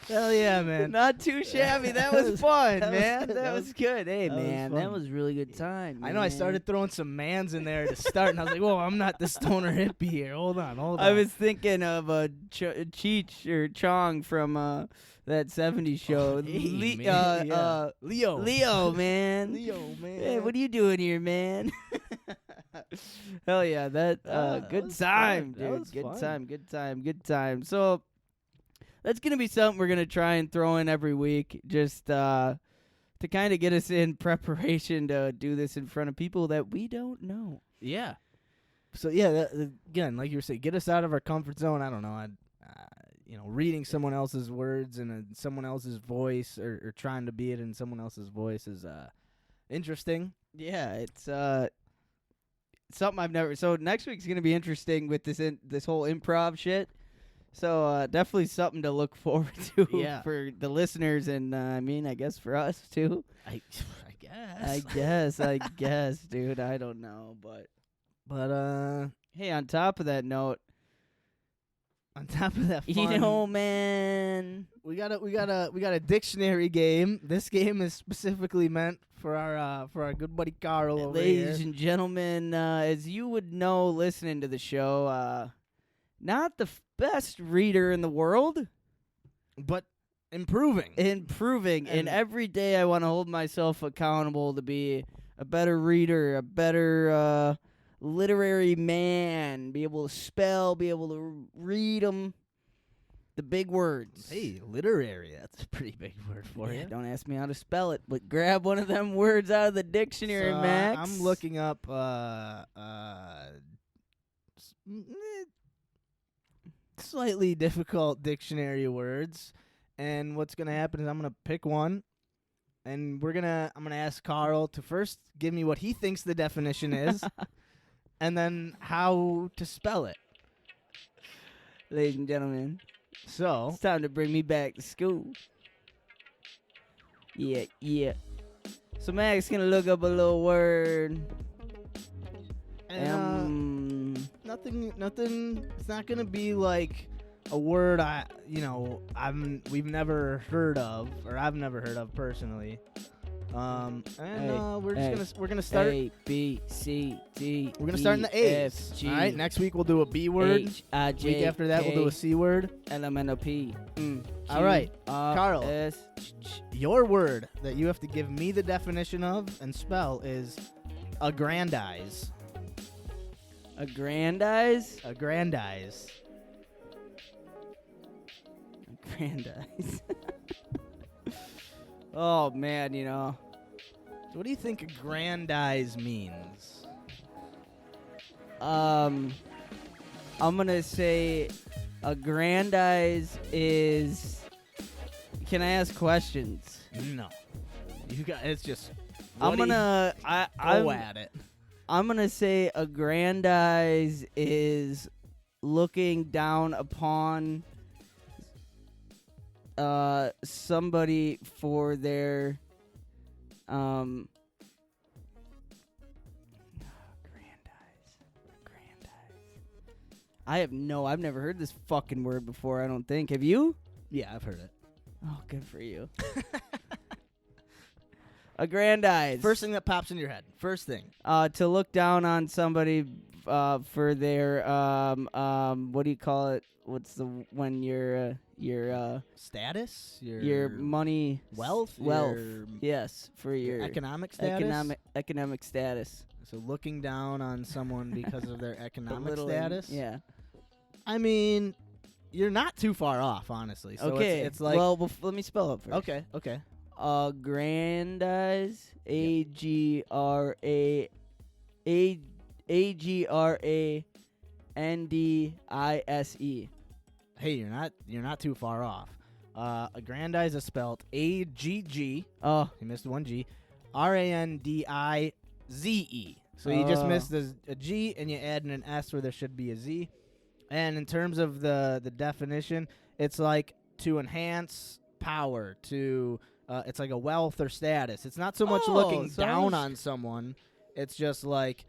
Hell yeah, man. Not too shabby. That was fun, man. that That was- was good. Hey, that was man, fun. that was a really good time. I know I man. started throwing some mans in there to start, and I was like, whoa, I'm not the stoner hippie here. Hold on. I was thinking of Cheech or Chong from that '70s show. Hey, man, yeah. Leo, man. Leo, man. Hey, what are you doing here, man? Hell yeah, that good was time, fun. That dude. was Good time. So that's gonna be something we're gonna try and throw in every week, just to kind of get us in preparation to do this in front of people that we don't know. Yeah. So yeah, again, like you were saying, get us out of our comfort zone. I don't know. Reading someone else's words in someone else's voice, or trying to be it in someone else's voice is interesting. Yeah, it's something I've never. So next week's gonna be interesting with this whole improv shit. So definitely something to look forward to Yeah. for the listeners, and I guess for us too. I guess. I guess, dude. I don't know, but But hey, on top of that note, On top of that, You fun, know, man. we got a dictionary game. This game is specifically meant for our good buddy Kärel over Ladies here. and gentlemen, as you would know listening to the show, not the best reader in the world. But improving. Improving. And And- every day I want to hold myself accountable to be a better reader, a better literary man, be able to spell, be able to read them, the big words. Hey, literary. That's a pretty big word for Yeah, you. don't ask me how to spell it, but grab one of them words out of the dictionary, So, Max. I'm looking up slightly difficult dictionary words, and what's gonna happen is I'm gonna pick one, and I'm gonna ask Kärel to first give me what he thinks the definition is, and then how to spell it. Ladies and gentlemen, So it's time to bring me back to school. Yeah. So Max gonna look up a little word. and, nothing. It's not gonna be like a word we've never heard of, or I've never heard of personally. We're gonna start. A, B, C, D. We're gonna start in the A's. F, G, All right. Next week we'll do a B word. H, I, J, Week after that we'll do a C word. L, M, N, O, P. All right, R, Kärel. S, Your word that you have to give me the definition of and spell is aggrandize. Aggrandize. Aggrandize. Aggrandize. Oh man, What do you think aggrandize means? I'm gonna say aggrandize is. Can I ask questions? No. You got. It's just. I'm gonna. Go at it. I'm gonna say aggrandize is looking down upon somebody for their aggrandize. I've never heard this fucking word before, I don't think. Have you? Yeah, I've heard it. Oh, good for you. Aggrandize. First thing that pops in your head. First thing. To look down on somebody for their what do you call it? What's when your Status. your money wealth. wealth. Your Yes, for your economic status. economic status. So looking down on someone because of their economic Belittling- status. Yeah. I mean, you're not too far off, honestly. So Okay. It's like. well, let me spell it first. Okay. Okay. Aggrandize. Aggrandize. Hey, you're not too far off. Aggrandize is spelled AGG. Oh, You missed one G. RANDIZE. So you just Oh. missed a G and you add in an S where there should be a Z. And in terms of the definition, it's like to enhance power, to it's like a wealth or status. It's not so much Oh, looking so I down was- on someone. It's just like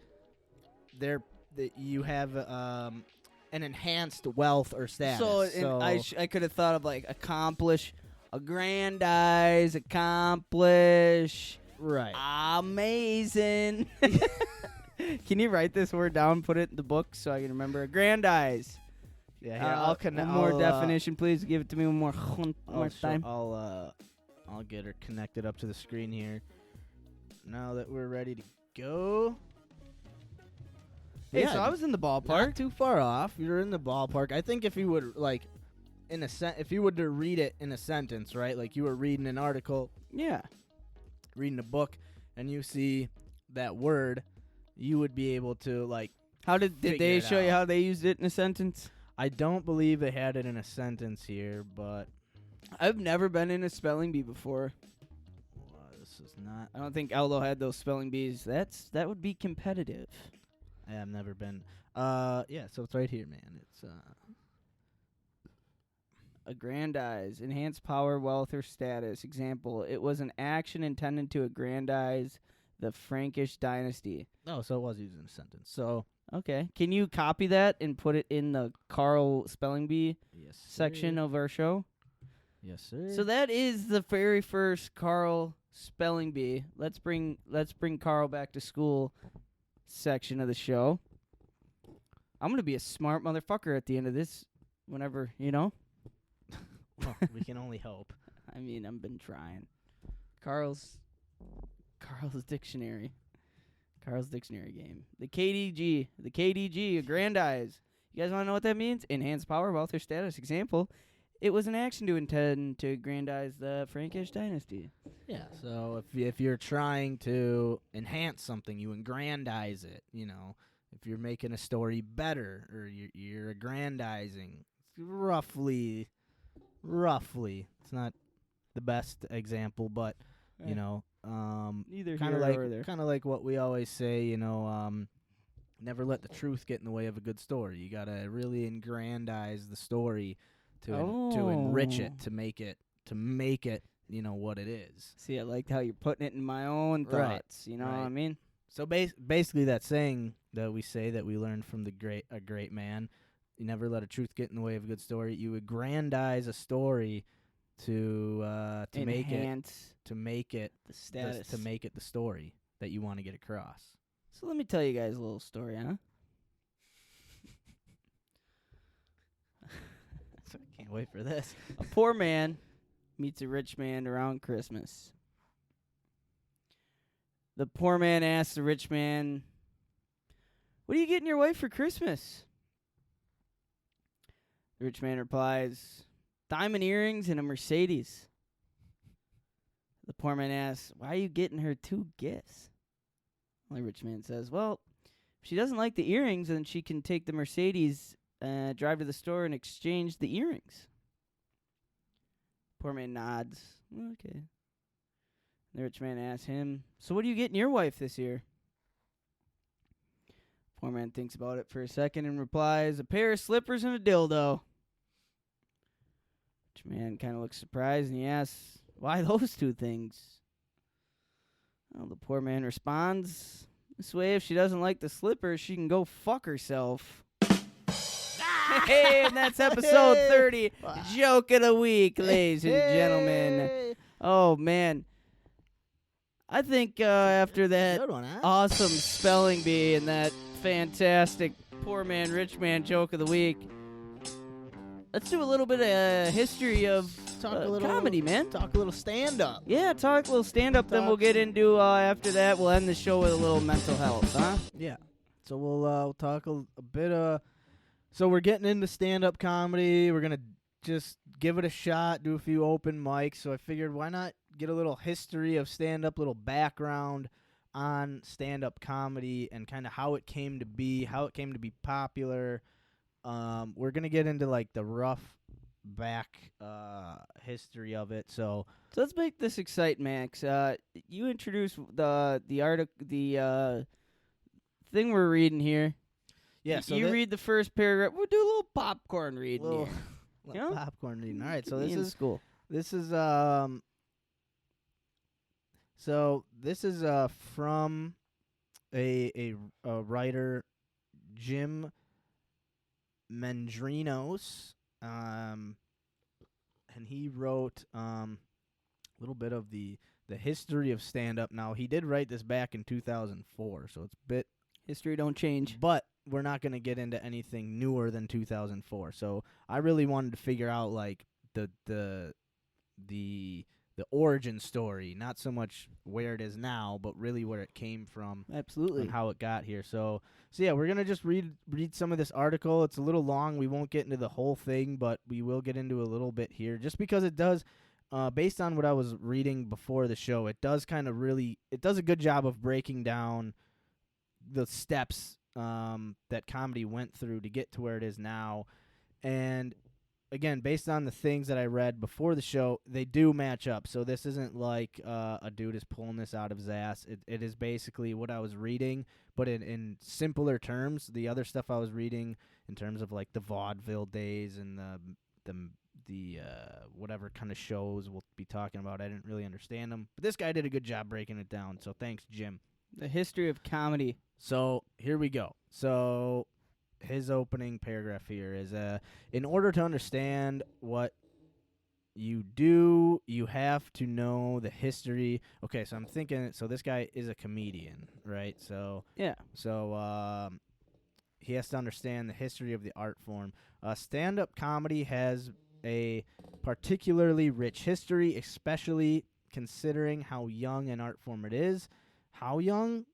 you have an enhanced wealth or status. So, I could have thought of like accomplish, aggrandize, accomplish, right. amazing. Can you write this word down, put it in the book so I can remember? Aggrandize. Yeah, here I'll connect. One more definition, please. Give it to me one more time. I'll get her connected up to the screen here. Now that we're ready to go. Hey, Yeah, so I was in the Not ballpark. too far off. You're in the ballpark. I think if you would if you were to read it in a sentence, right? Like you were reading an article, Yeah. reading a book, and you see that word, you would be able to like. How did Figure they it show you out. how they used it in a sentence? I don't believe they had it in a sentence here, but I've never been in a spelling bee before. this is not. I don't think Aldo had those spelling bees. That would be competitive. I have never been. Yeah. So it's right here, man. It's Aggrandize, enhance power, wealth, or status. Example: it was an action intended to aggrandize the Frankish dynasty. Oh, so it was used in a sentence. So Okay. Can you copy that and put it in the Carl Spelling Bee Yes, section of our show? Yes, sir. So that is the very first Carl Spelling Bee. Let's bring Carl back to school section of the show. I'm gonna be a smart motherfucker at the end of this. Whenever well, we can only hope. I mean, I've been trying. Carl's dictionary. Carl's dictionary game. The KDG, aggrandize. You guys want to know what that means? Enhance power, wealth, or status. Example, it was an action to intend to aggrandize the Frankish dynasty. Yeah, so if you're trying to enhance something, you aggrandize it, you know. If you're making a story better or you're aggrandizing, roughly, it's not the best example, but, you know, Neither kind of here nor there. like what we always say, you know, never let the truth get in the way of a good story. You got to really aggrandize the story to enrich it, to make it, you know, what it is. See, I liked how you're putting it in my own thoughts. Right, You know what I right. mean? So basically that saying that we say that we learned from a great man, you never let a truth get in the way of a good story. You aggrandize a story to make it the status. to make it the story that you want to get across. So let me tell you guys a little story, huh? I can't wait for this. A poor man meets a rich man around Christmas. The poor man asks the rich man, "What are you getting your wife for Christmas?" The rich man replies, "Diamond earrings and a Mercedes." The poor man asks, "Why are you getting her 2 gifts?" Well, the rich man says, "Well, if she doesn't like the earrings, then she can take the Mercedes, drive to the store and exchange the earrings." Poor man nods. Okay. The rich man asks him, "So what are you getting your wife this year?" Poor man thinks about it for a second and replies, "A pair of slippers and a dildo." Rich man kind of looks surprised and he asks, "Why those 2 things?" Well, the poor man responds, "This way, if she doesn't like the slippers, she can go fuck herself." Hey, and that's episode 30, Joke of the Week, ladies and gentlemen. Oh, man. I think after that Good one, huh? awesome spelling bee and that fantastic poor man, rich man joke of the week, let's do a little bit of history of comedy, man. Talk a little stand-up. Yeah, talk a little stand-up, then we'll get into, after that, we'll end the show with a little mental health, huh? Yeah. So we'll talk a bit of... So we're getting into stand-up comedy. We're going to just give it a shot, do a few open mics. So I figured, why not get a little history of stand-up, little background on stand-up comedy and kind of how it came to be popular. We're going to get into, like, the rough back history of it. So let's make this exciting, Max. You introduce the article, the thing we're reading here. yeah, so you read the first paragraph. We'll do a little popcorn reading little, here. little popcorn reading. All right, so Me in school. this is from a writer, Jim Mendrinos, and he wrote a little bit of the history of stand-up. Now, he did write this back in 2004, so it's a bit... History don't change. But we're not going to get into anything newer than 2004. So I really wanted to figure out, like, the origin story, not so much where it is now, but really where it came from. Absolutely. And how it got here. So yeah, we're gonna just read some of this article. It's a little long. We won't get into the whole thing, but we will get into a little bit here, just because it does. Based on what I was reading before the show, it does a good job of breaking down the steps that comedy went through to get to where it is now. And again, based on the things that I read before the show, they do match up. So this isn't like a dude is pulling this out of his ass. It is basically what I was reading, but in simpler terms. The other stuff I was reading in terms of, like, the vaudeville days and the whatever kind of shows we'll be talking about, I didn't really understand them. But this guy did a good job breaking it down, so thanks, Jim. The history of comedy. So here we go. So his opening paragraph here is in order to understand what you do, you have to know the history. Okay, so I'm thinking, so this guy is a comedian, right? So Yeah. he has to understand the history of the art form. Stand-up comedy has a particularly rich history, especially considering how young an art form it is. How young?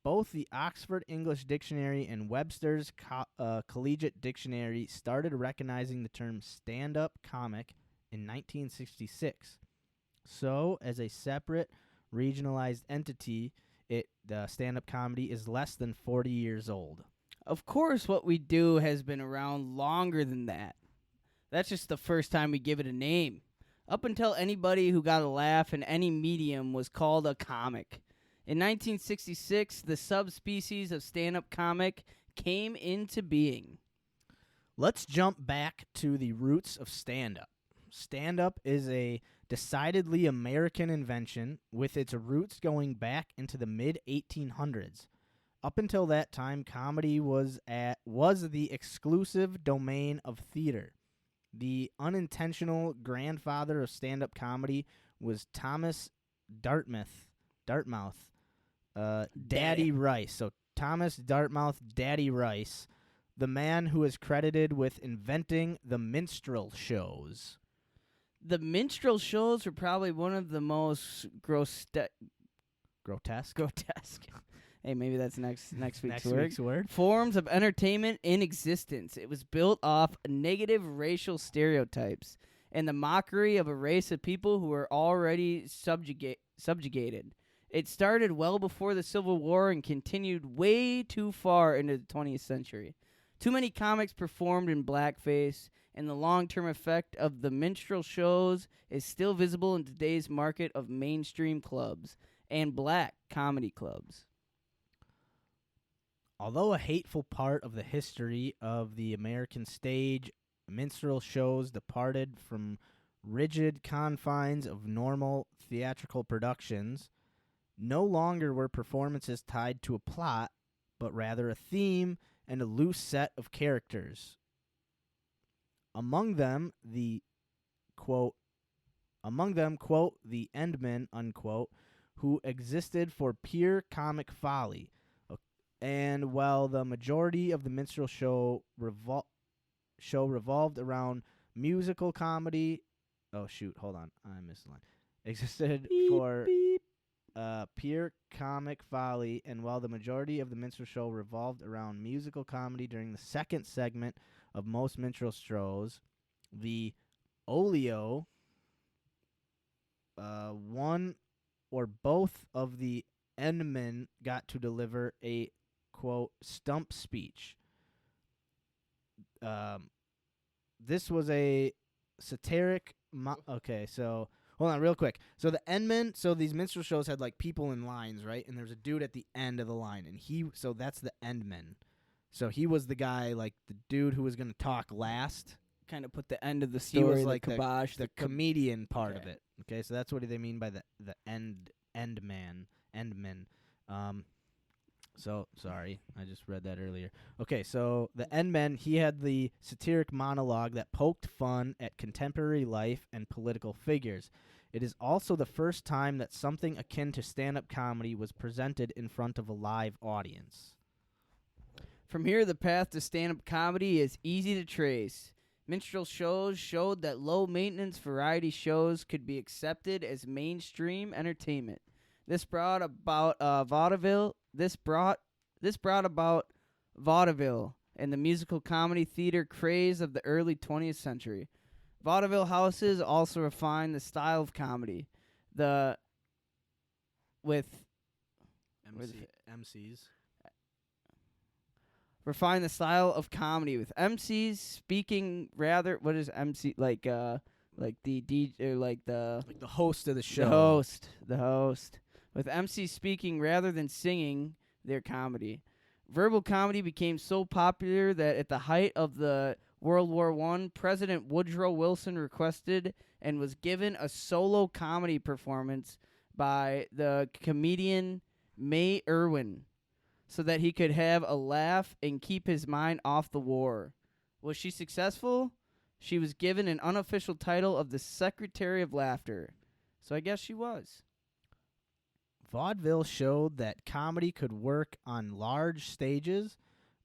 Both the Oxford English Dictionary and Webster's Collegiate Dictionary started recognizing the term stand-up comic in 1966. So, as a separate, regionalized entity, the stand-up comedy is less than 40 years old. Of course, what we do has been around longer than that. That's just the first time we give it a name. Up until anybody who got a laugh in any medium was called a comic. In 1966, the subspecies of stand-up comic came into being. Let's jump back to the roots of stand-up. Stand-up is a decidedly American invention with its roots going back into the mid-1800s. Up until that time, comedy was the exclusive domain of theater. The unintentional grandfather of stand-up comedy was Thomas Dartmouth, Daddy Rice. So Thomas Dartmouth Daddy Rice, the man who is credited with inventing the minstrel shows. The minstrel shows were probably one of the most Grotesque. grotesque. Hey, maybe that's next week's Week's word. Forms of entertainment in existence. It was built off negative racial stereotypes and the mockery of a race of people who were already subjugated. It started well before the Civil War and continued way too far into the 20th century. Too many comics performed in blackface, and the long-term effect of the minstrel shows is still visible in today's market of mainstream clubs and black comedy clubs. Although a hateful part of the history of the American stage, minstrel shows departed from rigid confines of normal theatrical productions. No longer were performances tied to a plot, but rather a theme and a loose set of characters. Among them, quote, the endmen, unquote, who existed for pure comic folly. And while the majority of the minstrel show revolved around musical comedy, I missed the line. Existed for pure comic folly, and while the majority of the minstrel show revolved around musical comedy during the second segment of most minstrel shows, the olio, one or both of the endmen got to deliver a quote stump speech. This was a satiric. Okay, so hold on real quick. So the endmen, so these minstrel shows had like people in lines, right? And there's a dude at the end of the line, and so that's the endman. So he was the guy, like the dude who was going to talk last. Kind of put the end of the story, He was like the kibosh, the comedian part of Okay. it. Okay, so that's what they mean by the endman. So sorry, I just read that earlier. Okay, so the endman, he had the satiric monologue that poked fun at contemporary life and political figures. It is also the first time that something akin to stand-up comedy was presented in front of a live audience. From here, the path to stand-up comedy is easy to trace. Minstrel shows showed that low-maintenance variety shows could be accepted as mainstream entertainment. This brought about vaudeville. This brought about vaudeville and the musical comedy theater craze of the early 20th century. Vaudeville houses also refined the style of comedy. Refine the style of comedy with MCs speaking rather. What is MC like the DJ, like the host of the show. The host with MCs speaking rather than singing their comedy. Verbal comedy became so popular that at the height of the World War I, President Woodrow Wilson requested and was given a solo comedy performance by the comedian May Irwin. so that he could have a laugh and keep his mind off the war. Was she successful? She was given an unofficial title of the Secretary of Laughter. So I guess she was. Vaudeville showed that comedy could work on large stages,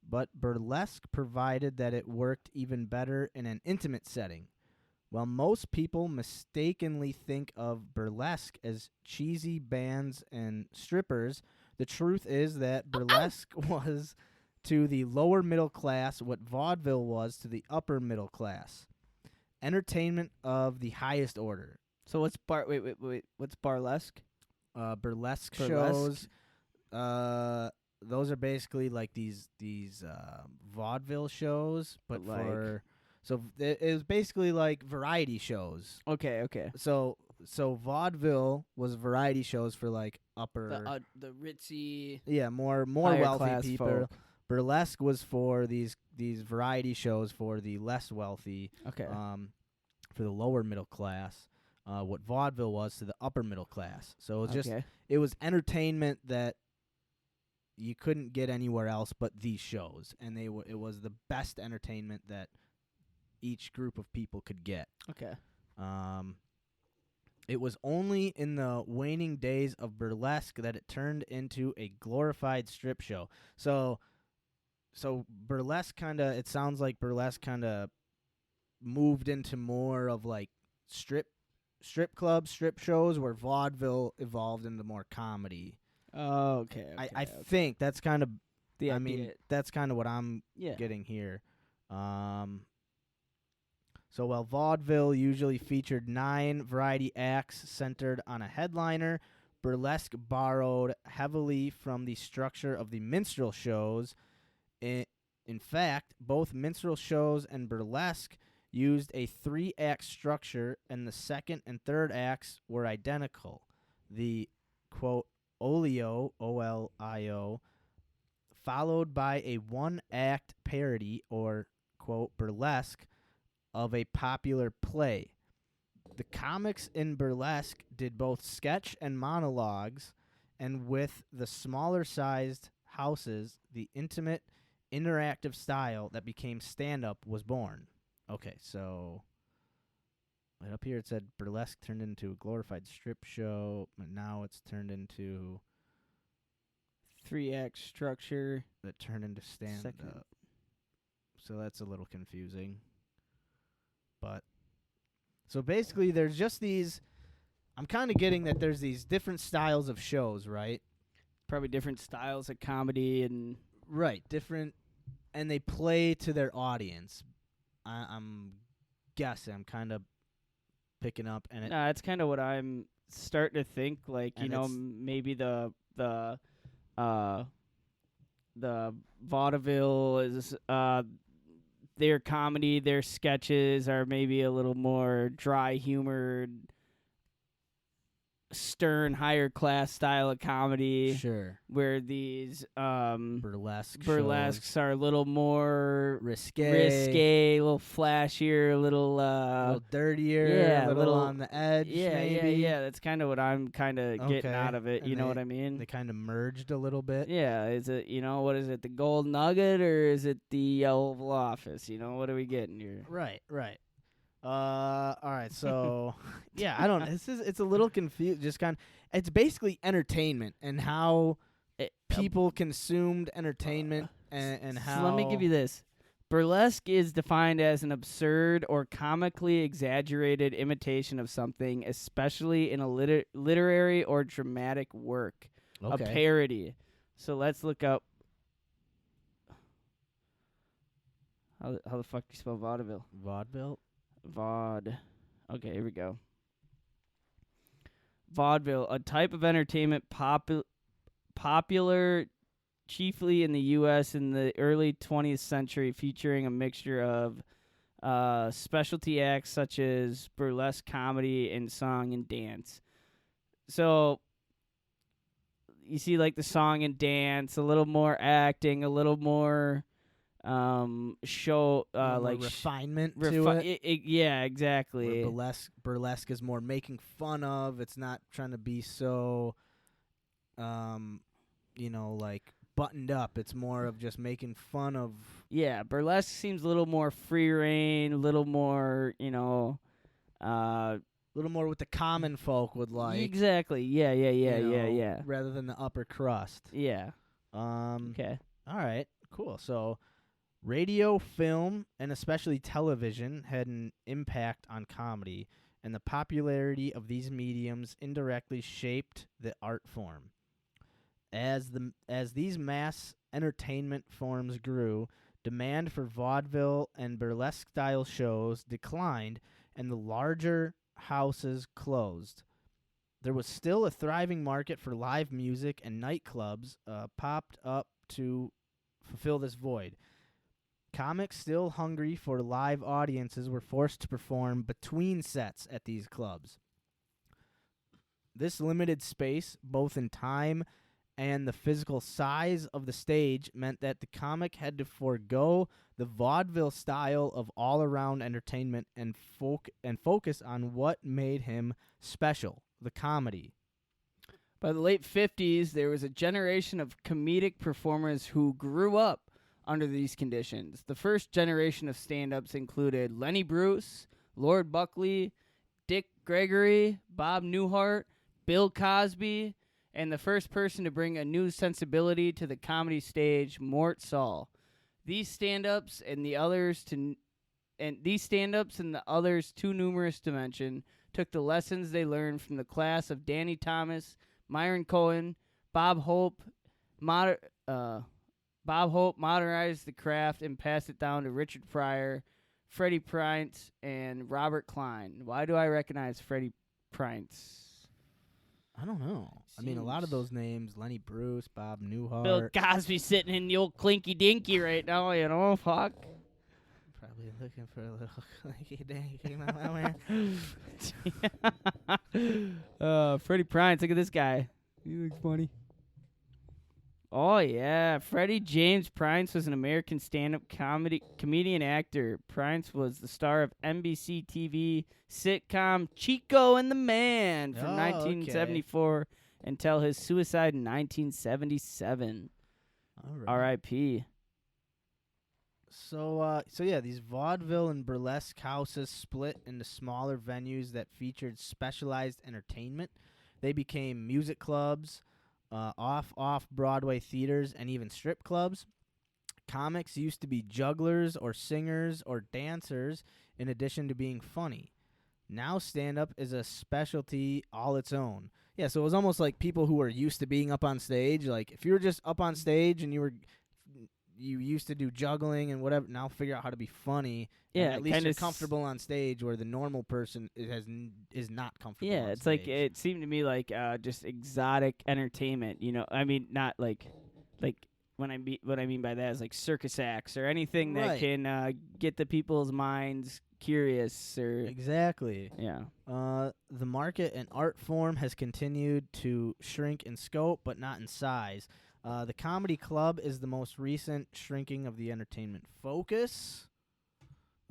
but burlesque provided that it worked even better in an intimate setting. While most people mistakenly think of burlesque as cheesy bands and strippers, the truth is that burlesque was to the lower middle class what vaudeville was to the upper middle class. Entertainment of the highest order. So what's what's burlesque? Burlesque Burlesque? shows. Those are basically like these vaudeville shows, but Like- for it was basically like variety shows. Okay. So vaudeville was variety shows for like upper, The ritzy. more higher wealthy class people. folk. Burlesque was for these variety shows for the less wealthy, Okay. for the lower middle class. What vaudeville was to the upper middle class. So it was just okay. it was entertainment that you couldn't get anywhere else but these shows, and it was the best entertainment that each group of people could get. Okay. It was only in the waning days of burlesque that it turned into a glorified strip show. So burlesque it sounds like burlesque kind of moved into more of like strip clubs, strip shows, where vaudeville evolved into more comedy. Oh, okay. I think that's kind of the I mean, that's kind of what I'm yeah. getting here. So while vaudeville usually featured 9 variety acts centered on a headliner, burlesque borrowed heavily from the structure of the minstrel shows. In fact, both minstrel shows and burlesque used a 3-act structure, and the second and third acts were identical. The, quote, olio, O-L-I-O, followed by a 1-act parody, or, quote, burlesque, of a popular play. The comics in burlesque did both sketch and monologues, and with the smaller-sized houses, the intimate, interactive style that became stand-up was born. Okay, so right up here it said burlesque turned into a glorified strip show, but now it's turned into 3-act structure. that turned into stand-up. Second. So that's a little confusing. But so basically there's just these, I'm kind of getting that there's these different styles of shows, right? Probably different styles of comedy and Right, different, and they play to their audience. I'm guessing, I'm kind of picking up, and it, it's kind of what I'm starting to think. Like, you And know, it's- maybe the vaudeville is their comedy, their sketches are maybe a little more dry humored, stern, higher class style of comedy, sure, where these burlesque burlesques shows, are a little more risque, a little flashier, a little a little dirtier, yeah, a little little- on the edge, maybe. yeah. That's kind of what I'm kind of getting Okay, out of it. You and know what I mean? They kind of merged a little bit. Yeah. Is it, what is it? The Gold Nugget or is it the Oval Office? What are we getting here? Right. All right, so yeah, I don't know. It's a little confused. Just it's basically entertainment and how people consumed entertainment and how. So let me give you this. Burlesque is defined as an absurd or comically exaggerated imitation of something, especially in a literary or dramatic work. okay. A parody. So let's look up. How the fuck do you spell vaudeville? Vaudeville. Vaud. Okay, here we go. Vaudeville, a type of entertainment popular chiefly in the U.S. in the early 20th century, featuring a mixture of specialty acts such as burlesque comedy and song and dance. So you see like the song and dance, a little more acting, a little more show More like refinement to it. yeah, exactly. Where burlesque is more making fun of. It's not trying to be so, like buttoned up. It's more of just making fun of. Yeah, burlesque seems a little more free reign, a little more, A little more what the common folk would like. exactly. Yeah, yeah. Rather than the upper crust. Yeah. Okay. Okay. All right. Cool. So, radio, film, and especially television had an impact on comedy, and the popularity of these mediums indirectly shaped the art form. As these mass entertainment forms grew, demand for vaudeville and burlesque style shows declined, and the larger houses closed. There was still a thriving market for live music, and nightclubs popped up to fulfill this void. Comics still hungry for live audiences were forced to perform between sets at these clubs. This limited space, both in time and the physical size of the stage, meant that the comic had to forego the vaudeville style of all-around entertainment and focus on what made him special, the comedy. By the late 50s, there was a generation of comedic performers who grew up under these conditions. The first generation of stand-ups included Lenny Bruce, Lord Buckley, Dick Gregory, Bob Newhart, Bill Cosby, and the first person to bring a new sensibility to the comedy stage, Mort Saul. These stand-ups and the others too numerous to mention took the lessons they learned from the class of Danny Thomas, Myron Cohen, Bob Hope modernized the craft and passed it down to Richard Pryor, Freddie Prinze, and Robert Klein. Why do I recognize Freddie Prinze? I don't know. I mean, a lot of those names, Lenny Bruce, Bob Newhart. Bill Cosby sitting in the old clinky dinky right now, fuck. Probably looking for a little clinky dinky. Freddie Prinze, look at this guy. He looks funny. Oh, yeah. Freddie James Prinze was an American stand-up comedian actor. Prinze was the star of NBC TV sitcom Chico and the Man from 1974 until his suicide in 1977. All right. R.I.P. So yeah, these vaudeville and burlesque houses split into smaller venues that featured specialized entertainment. They became music clubs, off-Broadway theaters, and even strip clubs. Comics used to be jugglers or singers or dancers in addition to being funny. Now stand-up is a specialty all its own. Yeah, so it was almost like people who were used to being up on stage. Like, if you were just up on stage and you used to do juggling and whatever, now figure out how to be funny. Yeah, and at least you're comfortable on stage, where the normal person is not comfortable. Yeah, on it's stage. like it seemed to me like just exotic entertainment. I mean, not like what I mean by that is like circus acts or anything that can get the people's minds curious or exactly. Yeah. The market and art form has continued to shrink in scope, but not in size. The comedy club is the most recent shrinking of the entertainment focus.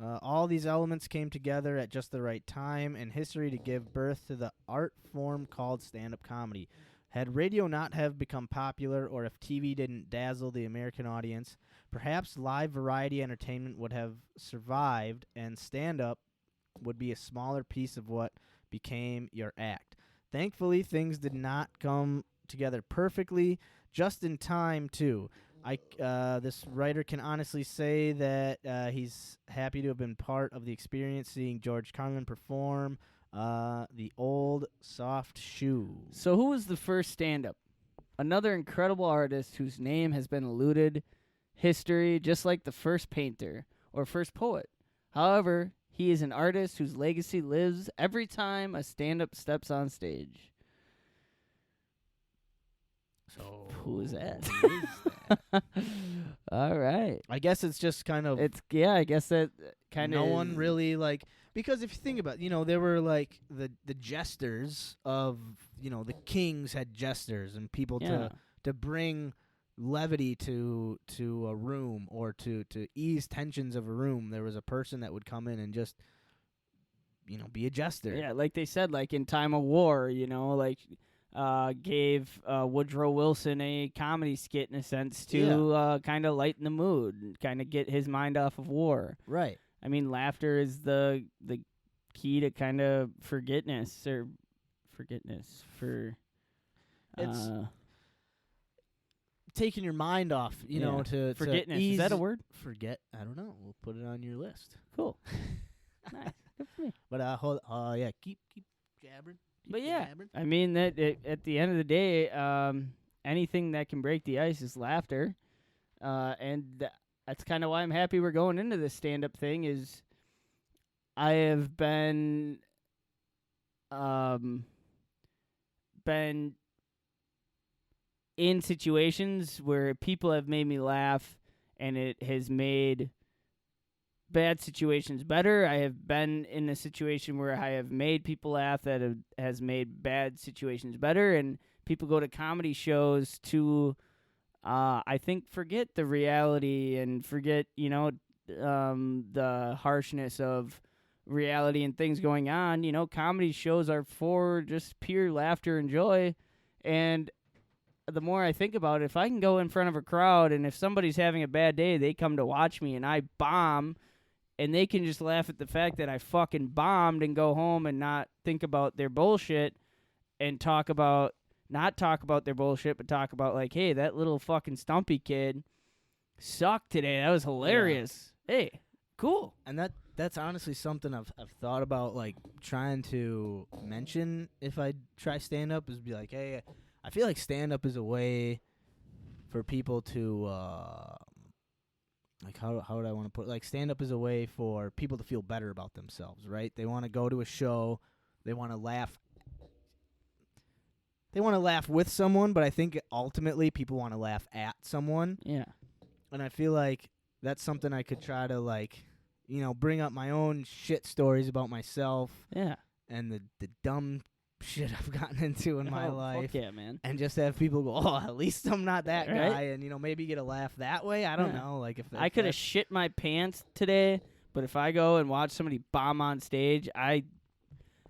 All these elements came together at just the right time in history to give birth to the art form called stand-up comedy. Had radio not have become popular, or if TV didn't dazzle the American audience, perhaps live variety entertainment would have survived, and stand-up would be a smaller piece of what became your act. Thankfully, things did not come together perfectly, just in time, too. This writer can honestly say that he's happy to have been part of the experience, seeing George Carlin perform The Old Soft Shoe. So who was the first stand-up? Another incredible artist whose name has been eluded history, just like the first painter or first poet. However, he is an artist whose legacy lives every time a stand-up steps on stage. So who is that? Who is that? All right. I guess it's just kind of... I guess that kind of... No one really, like... Because if you think about it, there were, like, the jesters of... the kings had jesters and people to bring levity to a room or to ease tensions of a room. There was a person that would come in and just, be a jester. Yeah, like they said, like in time of war, like... gave Woodrow Wilson a comedy skit in a sense to kind of lighten the mood and kind of get his mind off of war. Right. I mean, laughter is the key to kind of forgetness for. It's taking your mind off, you know, to forgetness. ease Is that a word? Forget. I don't know. We'll put it on your list. Cool. Nice. Good for me. But keep jabbering. But yeah, jabbering. I mean that at the end of the day, anything that can break the ice is laughter, and that's kind of why I'm happy we're going into this stand-up thing. Is I have been in situations where people have made me laugh, and it has made bad situations better. I have been in a situation where I have made people laugh that has made bad situations better, and people go to comedy shows to, I think, forget the reality and forget, the harshness of reality and things going on. You know, comedy shows are for just pure laughter and joy, and the more I think about it, if I can go in front of a crowd and if somebody's having a bad day, they come to watch me and I bomb, and they can just laugh at the fact that I fucking bombed and go home and not think about their bullshit and not talk about their bullshit, but talk about like, hey, that little fucking stumpy kid sucked today. That was hilarious. Yeah. Hey, cool. And that's honestly something I've thought about, like, trying to mention if I try stand-up, is be like, hey, I feel like stand-up is a way for people to, like, how would I want to put it? Like, stand-up is a way for people to feel better about themselves, right? They want to go to a show. They want to laugh. They want to laugh with someone, but I think ultimately people want to laugh at someone. Yeah. And I feel like that's something I could try to, like, bring up my own shit stories about myself. Yeah. And the dumb shit I've gotten into in my life. Fuck yeah, man. And just have people go, oh, at least I'm not that Right? guy, and maybe get a laugh that way. I don't know, like, if I could have shit my pants today, but if I go and watch somebody bomb on stage, I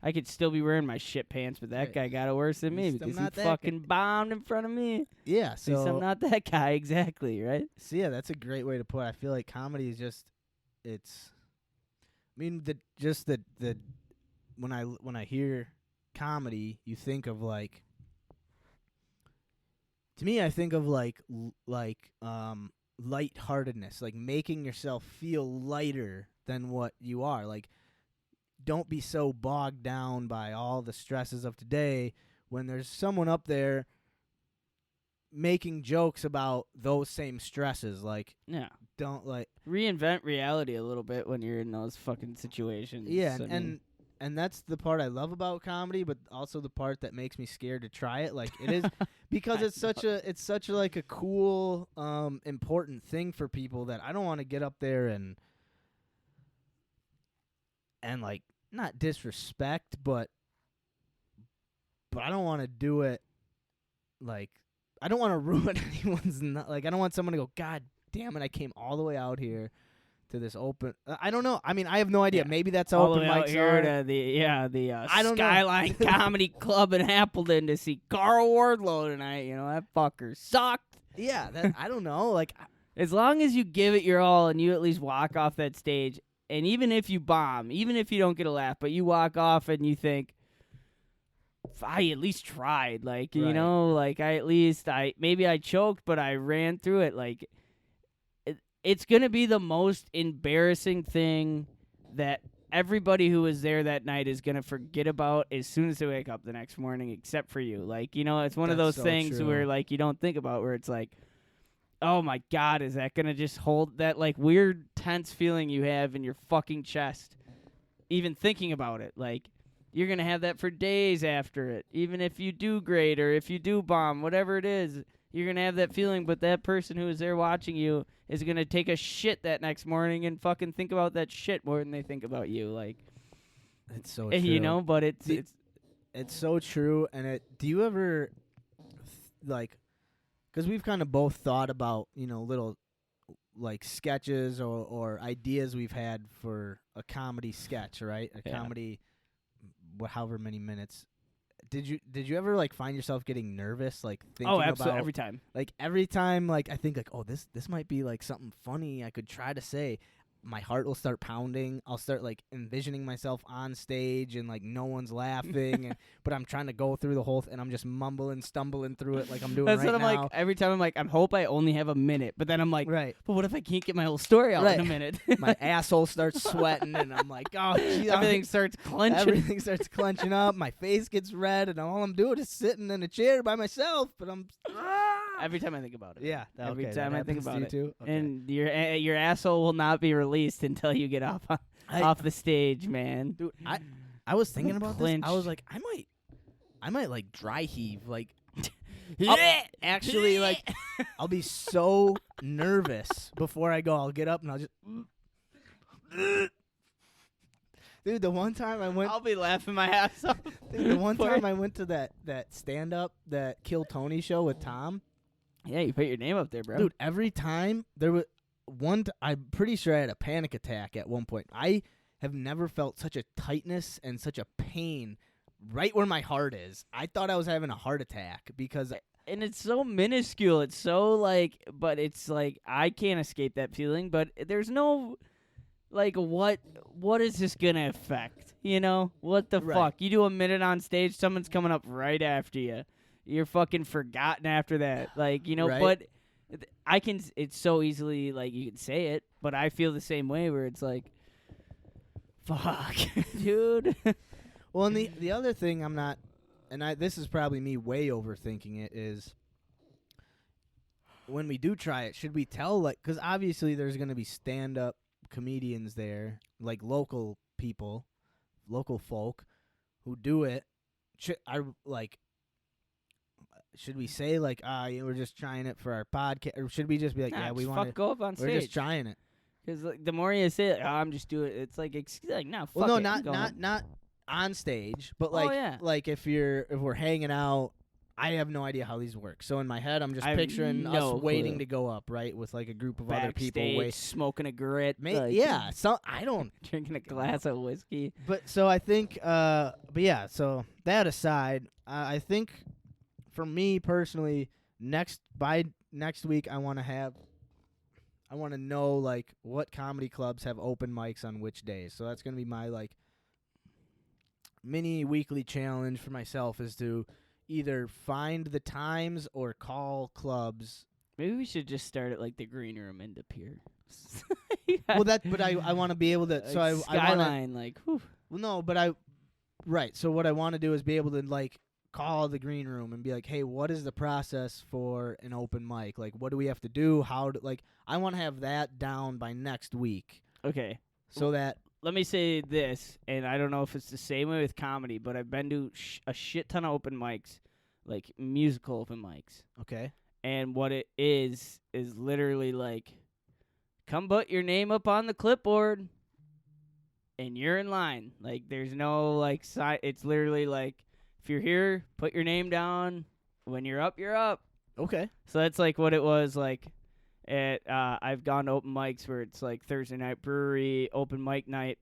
could still be wearing my shit pants, but that guy got it worse than me At least I'm because he not that fucking bombed in front of me. Yeah, At least I'm not that guy, exactly, right? So yeah, that's a great way to put it. I feel like comedy is just, when I hear comedy, you think of, like, to me, I think of lightheartedness, like making yourself feel lighter than what you are. Like, don't be so bogged down by all the stresses of today when there's someone up there making jokes about those same stresses. Like, Yeah. don't, like, Reinvent reality a little bit when you're in those fucking situations. yeah, I mean, and that's the part I love about comedy, but also the part that makes me scared to try it. Like, it is because it's such a like a cool, important thing for people that I don't want to get up there and like, not disrespect, but I don't want to do it, like, I don't want to ruin anyone's like, I don't want someone to go, God damn it, I came all the way out here to this open. I don't know. I mean, I have no idea. Yeah. Maybe that's all open the way out mics here are. to the I don't know. Skyline Comedy Club in Appleton to see Carl Wardlow tonight. You know, that fucker sucked. Yeah, I don't know. Like, As long as you give it your all and you at least walk off that stage, and even if you bomb, even if you don't get a laugh, but you walk off and you think, I at least tried. Like, you Right. know, like maybe I choked, but I ran through it. Like, it's going to be the most embarrassing thing that everybody who was there that night is going to forget about as soon as they wake up the next morning, except for you. Like, you know, it's one of That's those so things true. where, like, you don't think about, where it's like, oh my God, is that going to just hold that, like, weird, tense feeling you have in your fucking chest, even thinking about it? Like, you're going to have that for days after it, even if you do great or if you do bomb, whatever it is. You're going to have that feeling, but that person who is there watching you is going to take a shit that next morning and fucking think about that shit more than they think about you. Like, it's so true. you know, but it's so true. And do you ever, like, because we've kind of both thought about, little, like, sketches or ideas we've had for a comedy sketch, right? A Yeah. comedy, however many minutes. did you ever like find yourself getting nervous, like thinking Oh, absolutely, about every time. like every time like I think like, oh, this might be like something funny I could try to say. My heart will start pounding. I'll start like envisioning myself on stage and like no one's laughing, but I'm trying to go through the whole and I'm just mumbling, stumbling through it like I'm doing That's right what I'm now. like. Every time I'm like, I hope I only have a minute. But then I'm like, Right. but what if I can't get my whole story out in a minute? My asshole starts sweating, and I'm like, oh, geez, Everything starts clenching. everything starts clenching up. My face gets red, and all I'm doing is sitting in a chair by myself. But I'm Every time I think about it. yeah. Every Okay, time that I think happens to about you it. too? Okay. And your asshole will not be released until you get off the stage, man. Dude, I was thinking about this. I clenched. was like, I might like dry heave, like Yeah. actually, like I'll be so nervous before I go. I'll get up and I'll just. Dude, the one time I went, I'll be laughing my ass off. dude, the one time I went to that stand up, that Kill Tony show with Tom. Yeah, you put your name up there, bro. Dude, every time there was I'm pretty sure I had a panic attack at one point. I have never felt such a tightness and such a pain right where my heart is. I thought I was having a heart attack because And it's so minuscule. It's so like, but it's like I can't escape that feeling. But there's no, like, what is this gonna affect? You know, what the Right. fuck? You do a minute on stage, someone's coming up right after you. You're fucking forgotten after that. Like, you know, Right. but I can. It's so easily like you can say it, but I feel the same way where it's like, fuck, dude. well, and the other thing I'm not, and this is probably me way overthinking it, is when we do try it, should we tell, like, because obviously there's going to be stand-up comedians there, like local people, local folk who do it. Should we say like, we're just trying it for our podcast, or should we just be like, Nah, yeah, we just want fuck go up on we're stage. just trying it? Because like, the more you say, like, oh, I'm just doing it, it's like, no, fuck Well, no, it, I'm going. not on stage, but Oh, like, yeah. like if we're hanging out, I have no idea how these work. So in my head, I'm just I have picturing no us waiting clue. to go up, right, with like a group of other people. Backstage, smoking a grit. like, Yeah, so I don't. drinking a glass of whiskey. But so I think, but yeah. So that aside, I think for me personally, by next week, I want to know like what comedy clubs have open mics on which days. So that's gonna be my like mini weekly challenge for myself, is to either find the times or call clubs. Maybe we should just start at like the green room in De Pere. Well, but I want to be able to. Like So I want to. Skyline, like, whew. Well, no, but right. So what I want to do is be able to like call the green room and be like, hey, what is the process for an open mic? Like, what do we have to do? I want to have that down by next week, Okay. so that Let me say this, and I don't know if it's the same way with comedy, but I've been to a shit ton of open mics, like musical open mics. okay. And what it is literally like, come put your name up on the clipboard, and you're in line. Like, there's no, like, it's literally like, if you're here, put your name down. When you're up, you're up. Okay. So that's like what it was like at I've gone to open mics where it's like Thursday night brewery, open mic night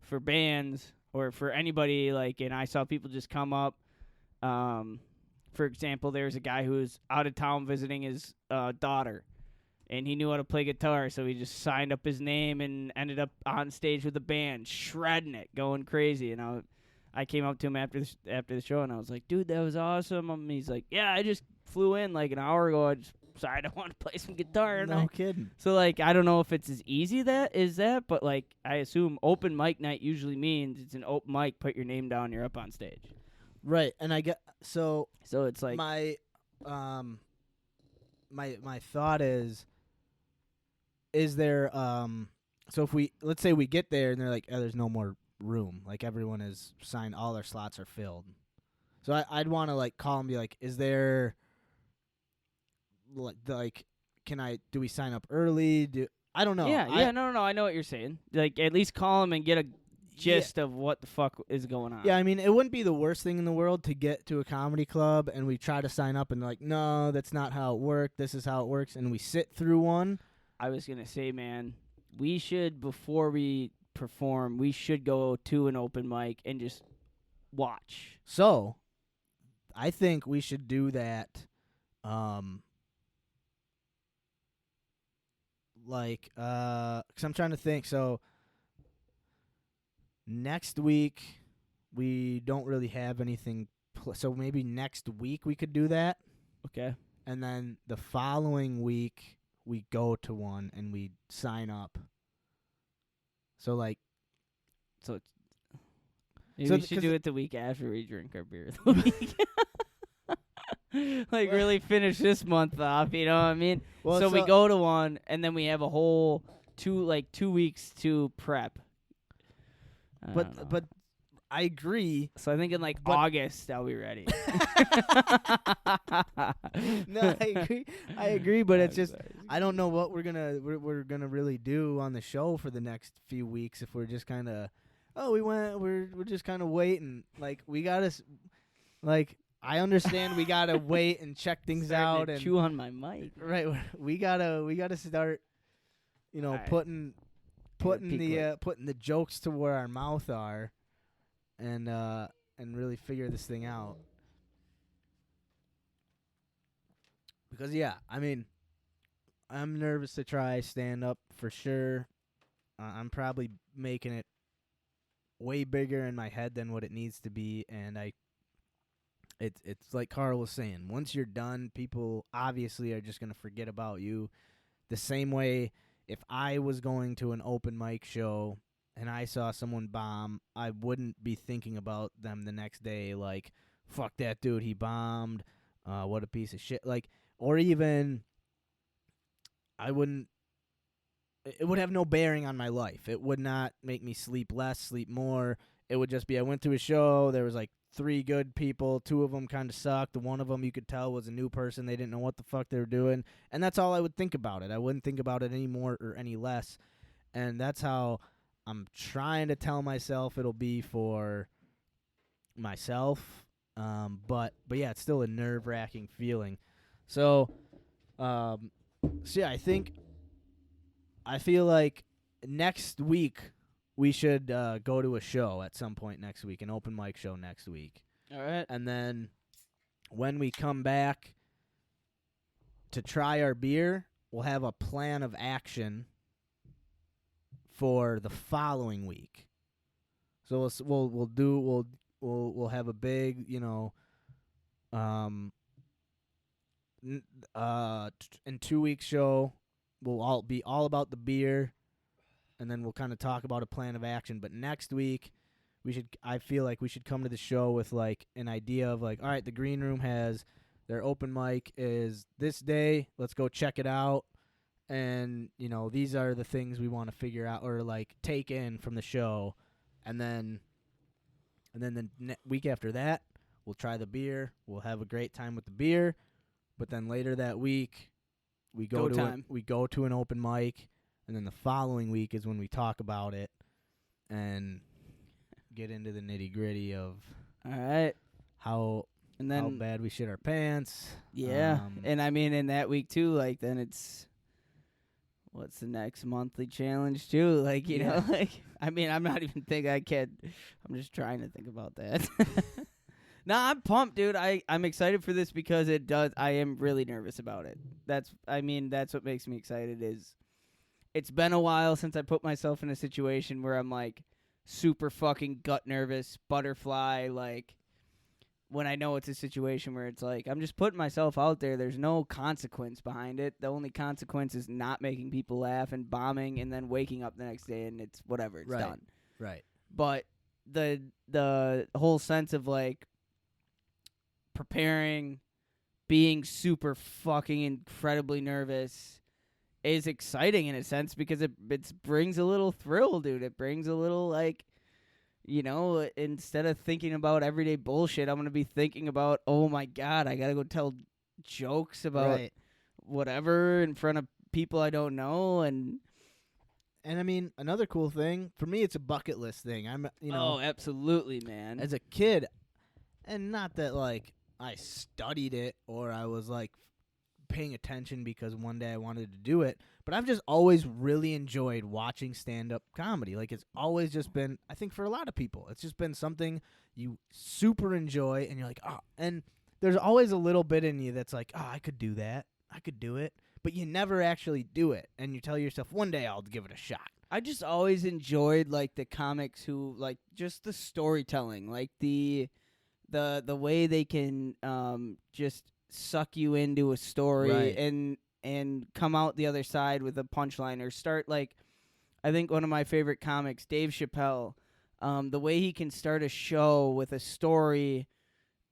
for bands or for anybody, like, and I saw people just come up. For example, there's a guy who was out of town visiting his daughter, and he knew how to play guitar, so he just signed up his name and ended up on stage with the band, shredding it, going crazy. And I came up to him after the show, and I was like, dude, that was awesome. He's like, yeah, I just flew in like an hour ago. I just decided I want to play some guitar. And No kidding. so, like, I don't know if it's as easy that, but, like, I assume open mic night usually means it's an open mic, put your name down, you're up on stage. Right, and I get so it's like, my my thought is there so if let's say we get there and they're like, oh, there's no more room, like everyone is signed, all their slots are filled, so I'd want to like call and be like, is there like do we sign up early? I don't know. No, I know what you're saying. Like, at least call them and get a gist of what the fuck is going on. Yeah, I mean, it wouldn't be the worst thing in the world to get to a comedy club and we try to sign up and they're like, no, that's not how it worked. This is how it works, and we sit through one. I was gonna say, man, we should, before we perform, we should go to an open mic and just watch. So, I think we should do that. Like, 'cause I'm trying to think. So next week we don't really have anything. So maybe next week we could do that, Okay. and then the following week we go to one and we sign up. So like, So it's, maybe So we th- should 'cause do it the week after we drink our beer. The week. Like really finish this month off, you know what I mean? well, so we go to one, and then we have a whole 2 weeks to prep. I don't know. But I agree. So I think in like but- August I'll be ready. No, I agree, but it's just I don't know what we're gonna really do on the show for the next few weeks if we're just kind of we're just kind of waiting. Like we gotta like I understand we gotta wait and check things Starting out to and chew on my mic. right we gotta start Alright. putting peek putting the jokes to where our mouth are and really figure this thing out. Because yeah, I mean, I'm nervous to try stand up for sure. I'm probably making it way bigger in my head than what it needs to be, and it's like Carl was saying. Once you're done, people obviously are just gonna forget about you. The same way, if I was going to an open mic show and I saw someone bomb, I wouldn't be thinking about them the next day like, fuck that dude, he bombed. What a piece of shit. Like, or even it would have no bearing on my life. It would not make me sleep less, sleep more. It would just be I went to a show, there was like 3 good people, 2 of them kind of sucked. The one of them you could tell was a new person. They didn't know what the fuck they were doing. And that's all I would think about it. I wouldn't think about it any more or any less. And that's how I'm trying to tell myself it'll be for myself. But yeah, it's still a nerve-wracking feeling. So yeah, I feel like next week we should go to a show at some point next week, an open mic show next week. All right. And then when we come back to try our beer, we'll have a plan of action for the following week. So we'll have a big, in 2 weeks show. We'll all be all about the beer, and then we'll kind of talk about a plan of action. But next week, I feel like we should come to the show with like an idea of like, all right, the Green Room has their open mic is this day. Let's go check it out. And, these are the things we want to figure out or like take in from the show. And then the week after that, we'll try the beer. We'll have a great time with the beer. But then later that week, we go to an open mic, and then the following week is when we talk about it and get into the nitty-gritty of All right. how And then bad we shit our pants. yeah, and I mean in that week too, like then it's what's the next monthly challenge too? Like, you know, like I mean I'm not even thinking I'm just trying to think about that. Nah, I'm pumped, dude. I'm excited for this because I am really nervous about it. That's what makes me excited is it's been a while since I put myself in a situation where I'm like super fucking gut nervous, butterfly, like when I know it's a situation where it's like I'm just putting myself out there. There's no consequence behind it. The only consequence is not making people laugh and bombing and then waking up the next day and it's whatever, it's done. Right. But the whole sense of like preparing, being super fucking incredibly nervous is exciting in a sense because it brings a little thrill, dude. It brings a little like, instead of thinking about everyday bullshit, I'm going to be thinking about, oh my God, I got to go tell jokes about whatever in front of people I don't know. And I mean, another cool thing, for me, it's a bucket list thing. oh, absolutely, man. As a kid, and not that, like, I studied it or I was, like, paying attention because one day I wanted to do it, but I've just always really enjoyed watching stand-up comedy. Like, it's always just been, I think for a lot of people, it's just been something you super enjoy, and you're like, oh. And, I don't know, I don't know, there's always a little bit in you that's like, oh, I could do that. I could do it. But you never actually do it. And you tell yourself, one day I'll give it a shot. I just always enjoyed like the comics who like just the storytelling, like the way they can just suck you into a story Right. and come out the other side with a punchline or start like I think one of my favorite comics, Dave Chappelle, the way he can start a show with a story,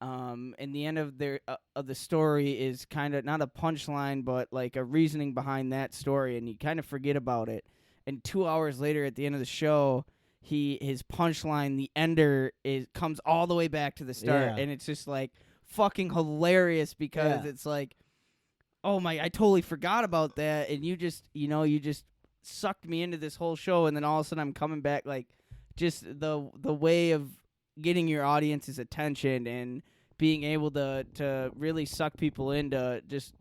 and the end of the story is kind of not a punchline, but like a reasoning behind that story, and you kind of forget about it. And 2 hours later, at the end of the show, his punchline, the ender, comes all the way back to the start, Yeah. and it's just like fucking hilarious because it's like, oh my, I totally forgot about that, and you just sucked me into this whole show, and then all of a sudden I'm coming back, like just the way of getting your audience's attention and being able to really suck people into just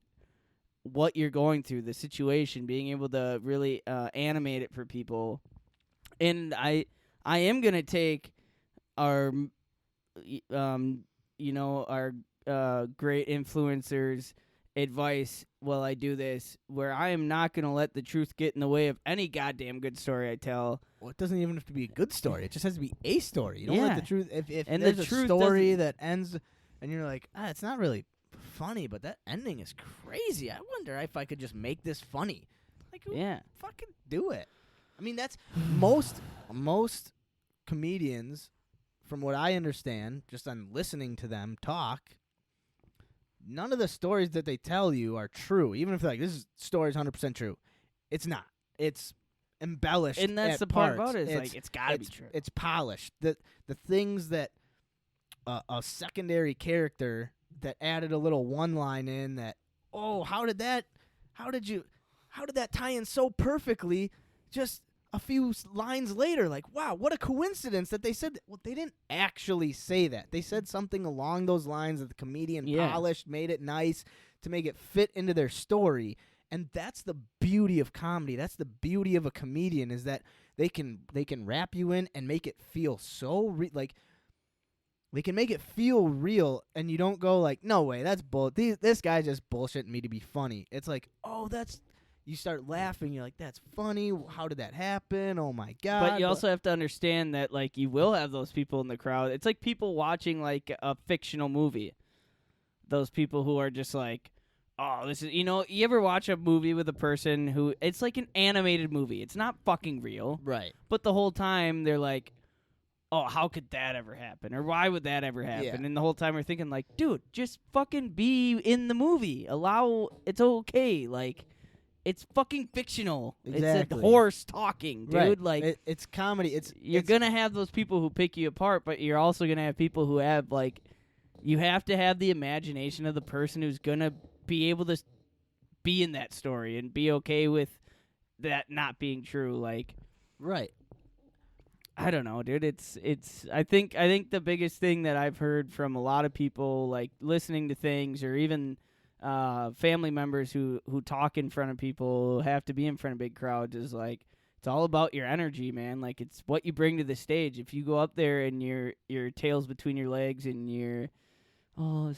what you're going through, the situation, being able to really animate it for people. And I am gonna take our our great influencers advice while I do this, where I am not gonna let the truth get in the way of any goddamn good story I tell. Well, it doesn't even have to be a good story. It just has to be a story. You don't let Yeah. the truth. If And there's the a truth story doesn't- that ends, and you're like, it's not really funny, but that ending is crazy. I wonder if I could just make this funny. Like, Yeah. fucking do it. I mean, that's most comedians, from what I understand, just on listening to them talk. None of the stories that they tell you are true. Even if they're like, this story is 100% true. It's not. It's embellished. And that's at the part parts. about it. It's like, it's gotta be true. It's polished. The things that a secondary character that added a little one line in that, how did that tie in so perfectly just a few lines later? Like, wow, what a coincidence that they said that. Well, they didn't actually say that. They said something along those lines that the comedian polished, made it nice to make it fit into their story. And that's the beauty of comedy. That's the beauty of a comedian, is that they can wrap you in and make it feel so they can make it feel real, and you don't go like, no way, that's bull. This guy's just bullshitting me to be funny. It's like, you start laughing. You're like, that's funny. How did that happen? Oh my god! But you also have to understand that like you will have those people in the crowd. It's like people watching like a fictional movie. Those people who are just like, oh, this is, you ever watch a movie with a person who, it's like an animated movie. It's not fucking real. right. But the whole time they're like, oh, how could that ever happen? Or why would that ever happen? Yeah. And the whole time we're thinking like, dude, just fucking be in the movie. It's okay. Like, it's fucking fictional. It's Exactly. a horse talking, dude. Right. Like, it's comedy. you're gonna have those people who pick you apart, but you're also gonna have people who have like, you have to have the imagination of the person who's gonna be able to be in that story and be okay with that not being true. Like, right. I don't know, dude. I think the biggest thing that I've heard from a lot of people, like listening to things, or even family members who talk in front of people, who have to be in front of big crowds, is like, it's all about your energy, man. Like, it's what you bring to the stage. If you go up there and your tail's between your legs and you're, my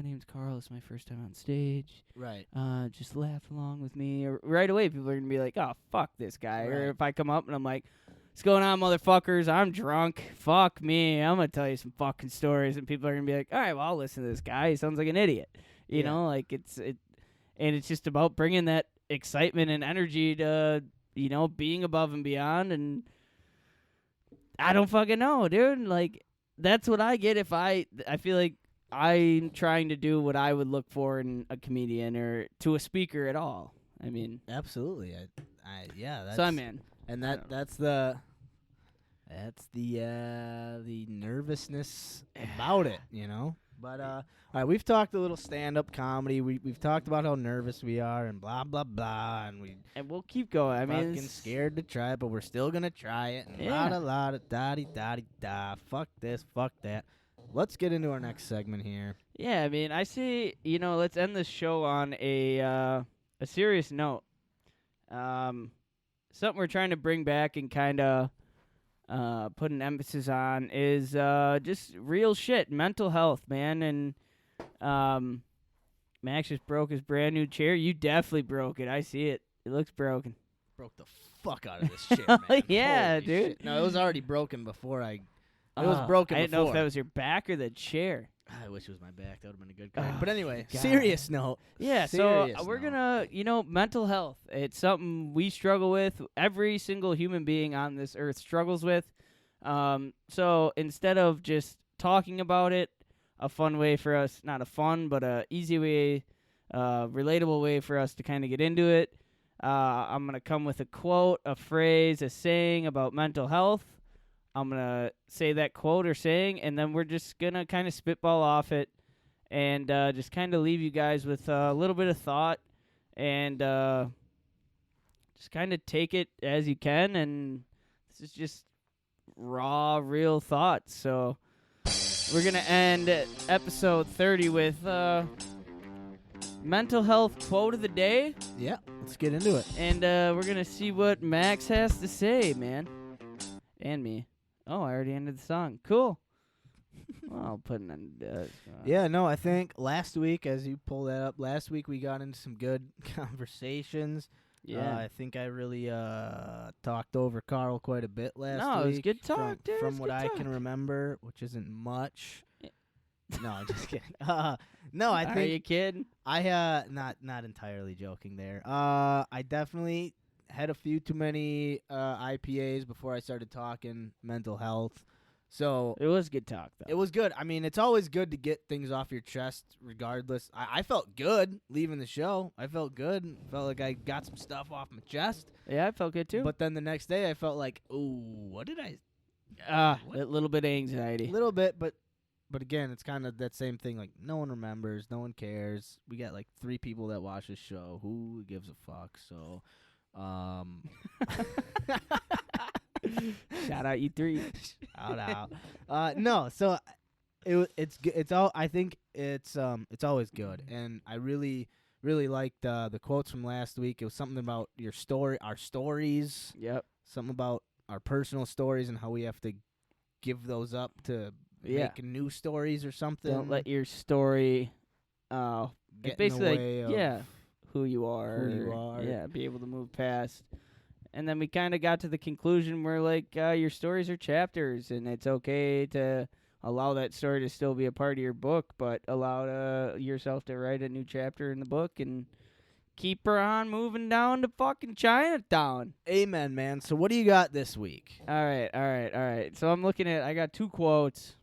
name's Kärel. It's my first time on stage. Right. Just laugh along with me. Or right away, people are gonna be like, oh, fuck this guy. Right. Or if I come up and I'm like, what's going on, motherfuckers? I'm drunk. Fuck me. I'm gonna tell you some fucking stories, and people are gonna be like, all right, well, I'll listen to this guy. He sounds like an idiot. You know, like and it's just about bringing that excitement and energy to, being above and beyond. And I don't fucking know, dude. Like, that's what I get if I feel like I'm trying to do what I would look for in a comedian or to a speaker at all. I mean, Absolutely. That's, so I'm in. And I don't that's the nervousness about it, But all right, we've talked a little stand-up comedy. We've talked about how nervous we are and blah blah blah, and And we'll keep going. I mean, fucking scared to try it, but we're still gonna try it. And Yeah. la da da da da. Fuck this, fuck that. Let's get into our next segment here. yeah. I mean, I say, let's end this show on a serious note. Something we're trying to bring back and kind of put an emphasis on is just real shit, mental health, man. And Max just broke his brand new chair. You definitely broke it. I see it. It looks broken. Broke the fuck out of this chair, man. Yeah, Holy dude. shit. No, it was already broken before I. It was broken I didn't know if before. that was your back or the chair. I wish it was my back. That would have been a good card. Oh, But anyway, God. serious note. Yeah, Serious so we're note. gonna, mental health. It's something we struggle with. Every single human being on this earth struggles with. So instead of just talking about it, a fun way for us, not a fun, but a easy way, relatable way for us to kind of get into it. I'm gonna come with a quote, a phrase, a saying about mental health. I'm going to say that quote or saying, and then we're just going to kind of spitball off it and just kind of leave you guys with a little bit of thought and just kind of take it as you can. And this is just raw, real thoughts. So we're going to end episode 30 with mental health quote of the day. Yeah, let's get into it. And we're going to see what Max has to say, man. And me. Oh, I already ended the song. Cool. Well, I'll put it on. Yeah, no, I think last week, as you pull that up, last week we got into some good conversations. Yeah. I think I really talked over Kärel quite a bit last week. No, it was good talk, dude. It was From what good I can talk. remember, which isn't much. Yeah. No, I'm just kidding. No, I Are think you kidding? I not entirely joking there. I definitely had a few too many IPAs before I started talking mental health. So It was good talk, though. it was good. I mean, it's always good to get things off your chest regardless. I felt good leaving the show. I felt good. Felt like I got some stuff off my chest. Yeah, I felt good, too. But then the next day I felt like, ooh, what did I... a what? little bit of anxiety. A little bit, but again, it's kind of that same thing. Like, no one remembers. No one cares. We got like 3 people that watch this show. Who gives a fuck? So... Shout out you 3. Shout out. No, so it's all. I think it's always good, and I really liked the quotes from last week. It was something about our stories, Yep. something about our personal stories and how we have to give those up to Yeah. make new stories or something. Don't let your story get in basically, the way of yeah, who you are. who you are. Yeah, be able to move past. And then we kind of got to the conclusion where, like, your stories are chapters, and it's okay to allow that story to still be a part of your book, but allow yourself to write a new chapter in the book and keep her on moving down to fucking Chinatown. Amen, man. So what do you got this week? All right. So I'm looking at, I got 2 quotes,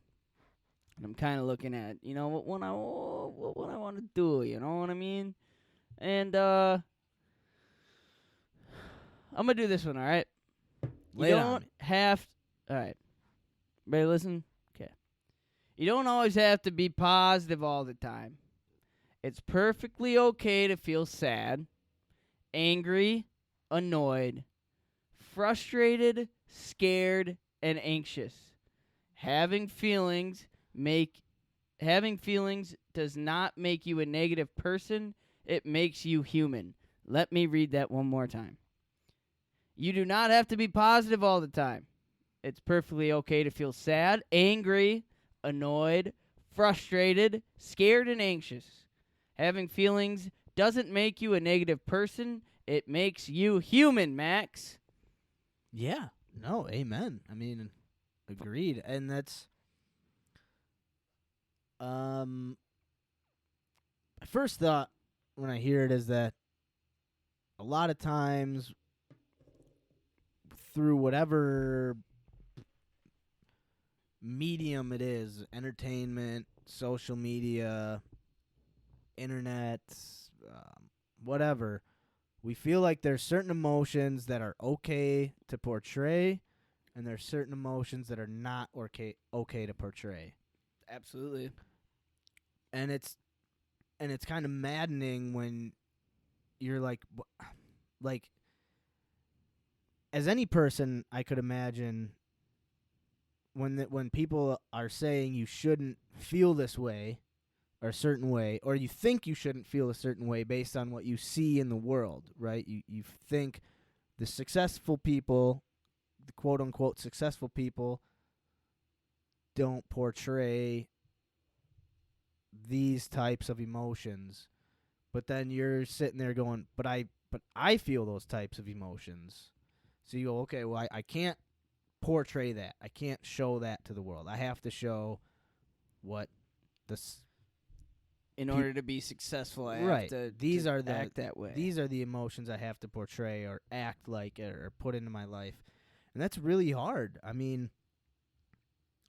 and I'm kind of looking at, what one I want to do, you know what I mean? And I'm going to do this one, all right? Lay You it on don't me. have, all right. Everybody listen? Okay. You don't always have to be positive all the time. It's perfectly okay to feel sad, angry, annoyed, frustrated, scared, and anxious. Having feelings does not make you a negative person. It makes you human. Let me read that one more time. You do not have to be positive all the time. It's perfectly okay to feel sad, angry, annoyed, frustrated, scared, and anxious. Having feelings doesn't make you a negative person. It makes you human, Max. Yeah. No, amen. I mean, agreed. And that's my first thought when I hear it is that a lot of times through whatever medium it is, entertainment, social media, internet, whatever, we feel like there's certain emotions that are okay to portray, and there's certain emotions that are not okay to portray. Absolutely. And it's kind of maddening when you're like as any person I could imagine when people are saying you shouldn't feel this way or a certain way, or you think you shouldn't feel a certain way based on what you see in the world, right? You think the successful people, the quote-unquote successful people, don't portray these types of emotions, but then you're sitting there going, but I feel those types of emotions. So you go, okay, well, I can't portray that. I can't show that to the world. I have to show what this. In order to be successful, I Right. have to These are the act that way. These are the emotions I have to portray or act like or put into my life. And that's really hard. I mean,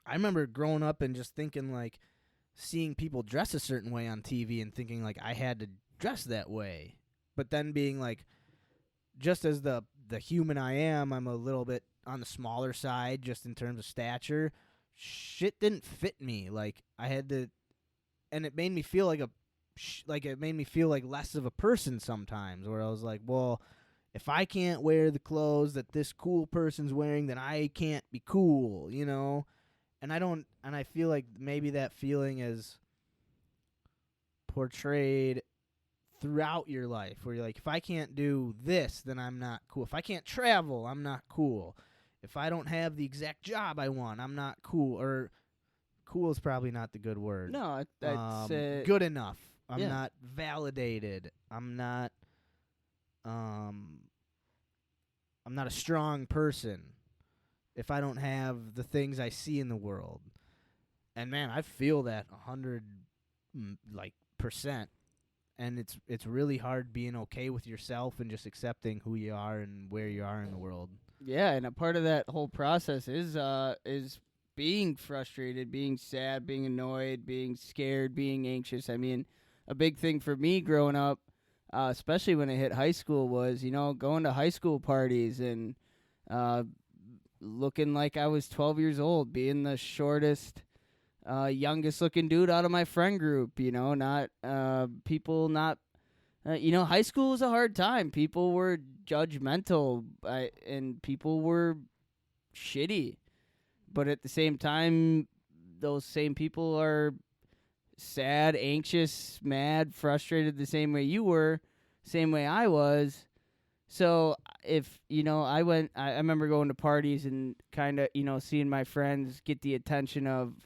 I remember growing up and just thinking like seeing people dress a certain way on TV and thinking like I had to dress that way. But then being like, just as the human I am, I'm a little bit on the smaller side just in terms of stature. Shit didn't fit me. Like I had to, and it made me feel like it made me feel like less of a person sometimes, where I was like, well, if I can't wear the clothes that this cool person's wearing, then I can't be cool, you know? And I feel like maybe that feeling is portrayed throughout your life, where you're like, if I can't do this, then I'm not cool. If I can't travel, I'm not cool. If I don't have the exact job I want, I'm not cool. Or cool is probably not the good word. No, that's good enough. I'm yeah. not validated. I'm not a strong person if I don't have the things I see in the world. And man, I feel that 100% and it's really hard being okay with yourself and just accepting who you are and where you are in the world. Yeah, and a part of that whole process is being frustrated, being sad, being annoyed, being scared, being anxious. I mean, a big thing for me growing up, especially when I hit high school, was, going to high school parties and looking like I was 12 years old, being the shortest, youngest looking dude out of my friend group, not people not. High school was a hard time. People were judgmental, and people were shitty. But at the same time, those same people are sad, anxious, mad, frustrated the same way you were, same way I was. So if, I remember going to parties and kind of, seeing my friends get the attention of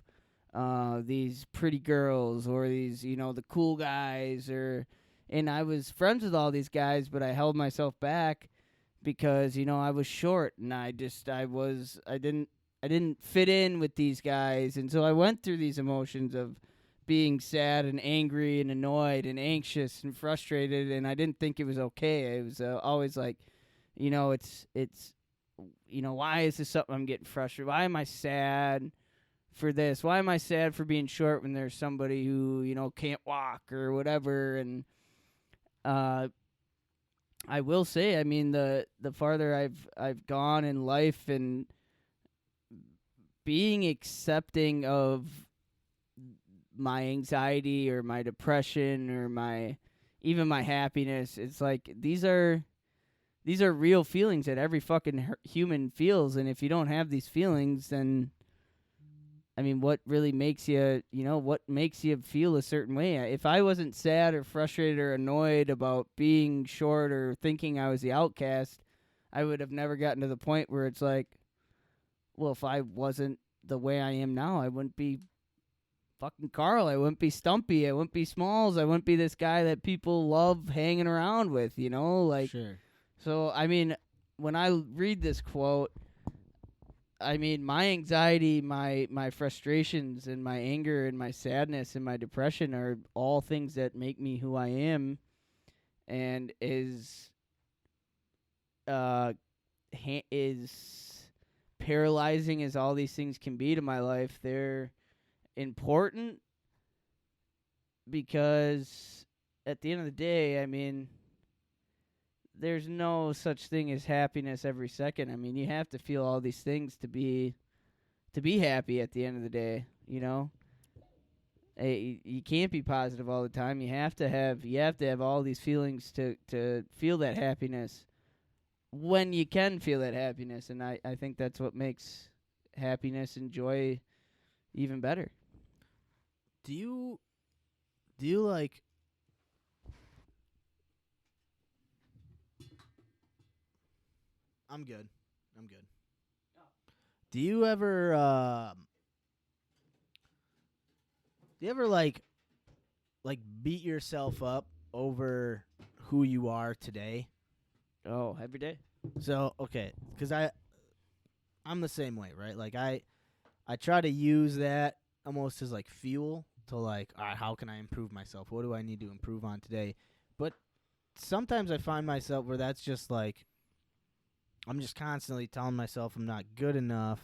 these pretty girls or these, the cool guys, and I was friends with all these guys, but I held myself back because, I was short and I didn't fit in with these guys. And so I went through these emotions of being sad and angry and annoyed and anxious and frustrated, and I didn't think it was okay. It was always like, it's why is this something I'm getting frustrated? Why am I sad for this? Why am I sad for being short when there's somebody who, can't walk or whatever? And I will say, I mean, the farther I've gone in life and being accepting of my anxiety or my depression or even my happiness, it's like these are real feelings that every fucking human feels, and if you don't have these feelings, then I mean, what really makes you, what makes you feel a certain way? If I wasn't sad or frustrated or annoyed about being short or thinking I was the outcast, I would have never gotten to the point where it's like, well, if I wasn't the way I am now, I wouldn't be fucking Kärel. I wouldn't be Stumpy. I wouldn't be Smalls. I wouldn't be this guy that people love hanging around with, Like, sure. So, I mean, when I read this quote, I mean, my anxiety, my frustrations, and my anger, and my sadness, and my depression are all things that make me who I am, and is paralyzing as all these things can be to my life. They're important because at the end of the day, I mean, there's no such thing as happiness every second. I mean, you have to feel all these things to be happy at the end of the day, You can't be positive all the time. You have to have all these feelings to feel that happiness when you can feel that happiness, and I think that's what makes happiness and joy even better. Do you like I'm good. Do you ever like like beat yourself up over who you are today. Oh, every day. So, okay, cuz I'm the same way, right? Like I try to use that almost as like fuel to like, all right, how can I improve myself? What do I need to improve on today? But sometimes I find myself where that's just like I'm just constantly telling myself I'm not good enough,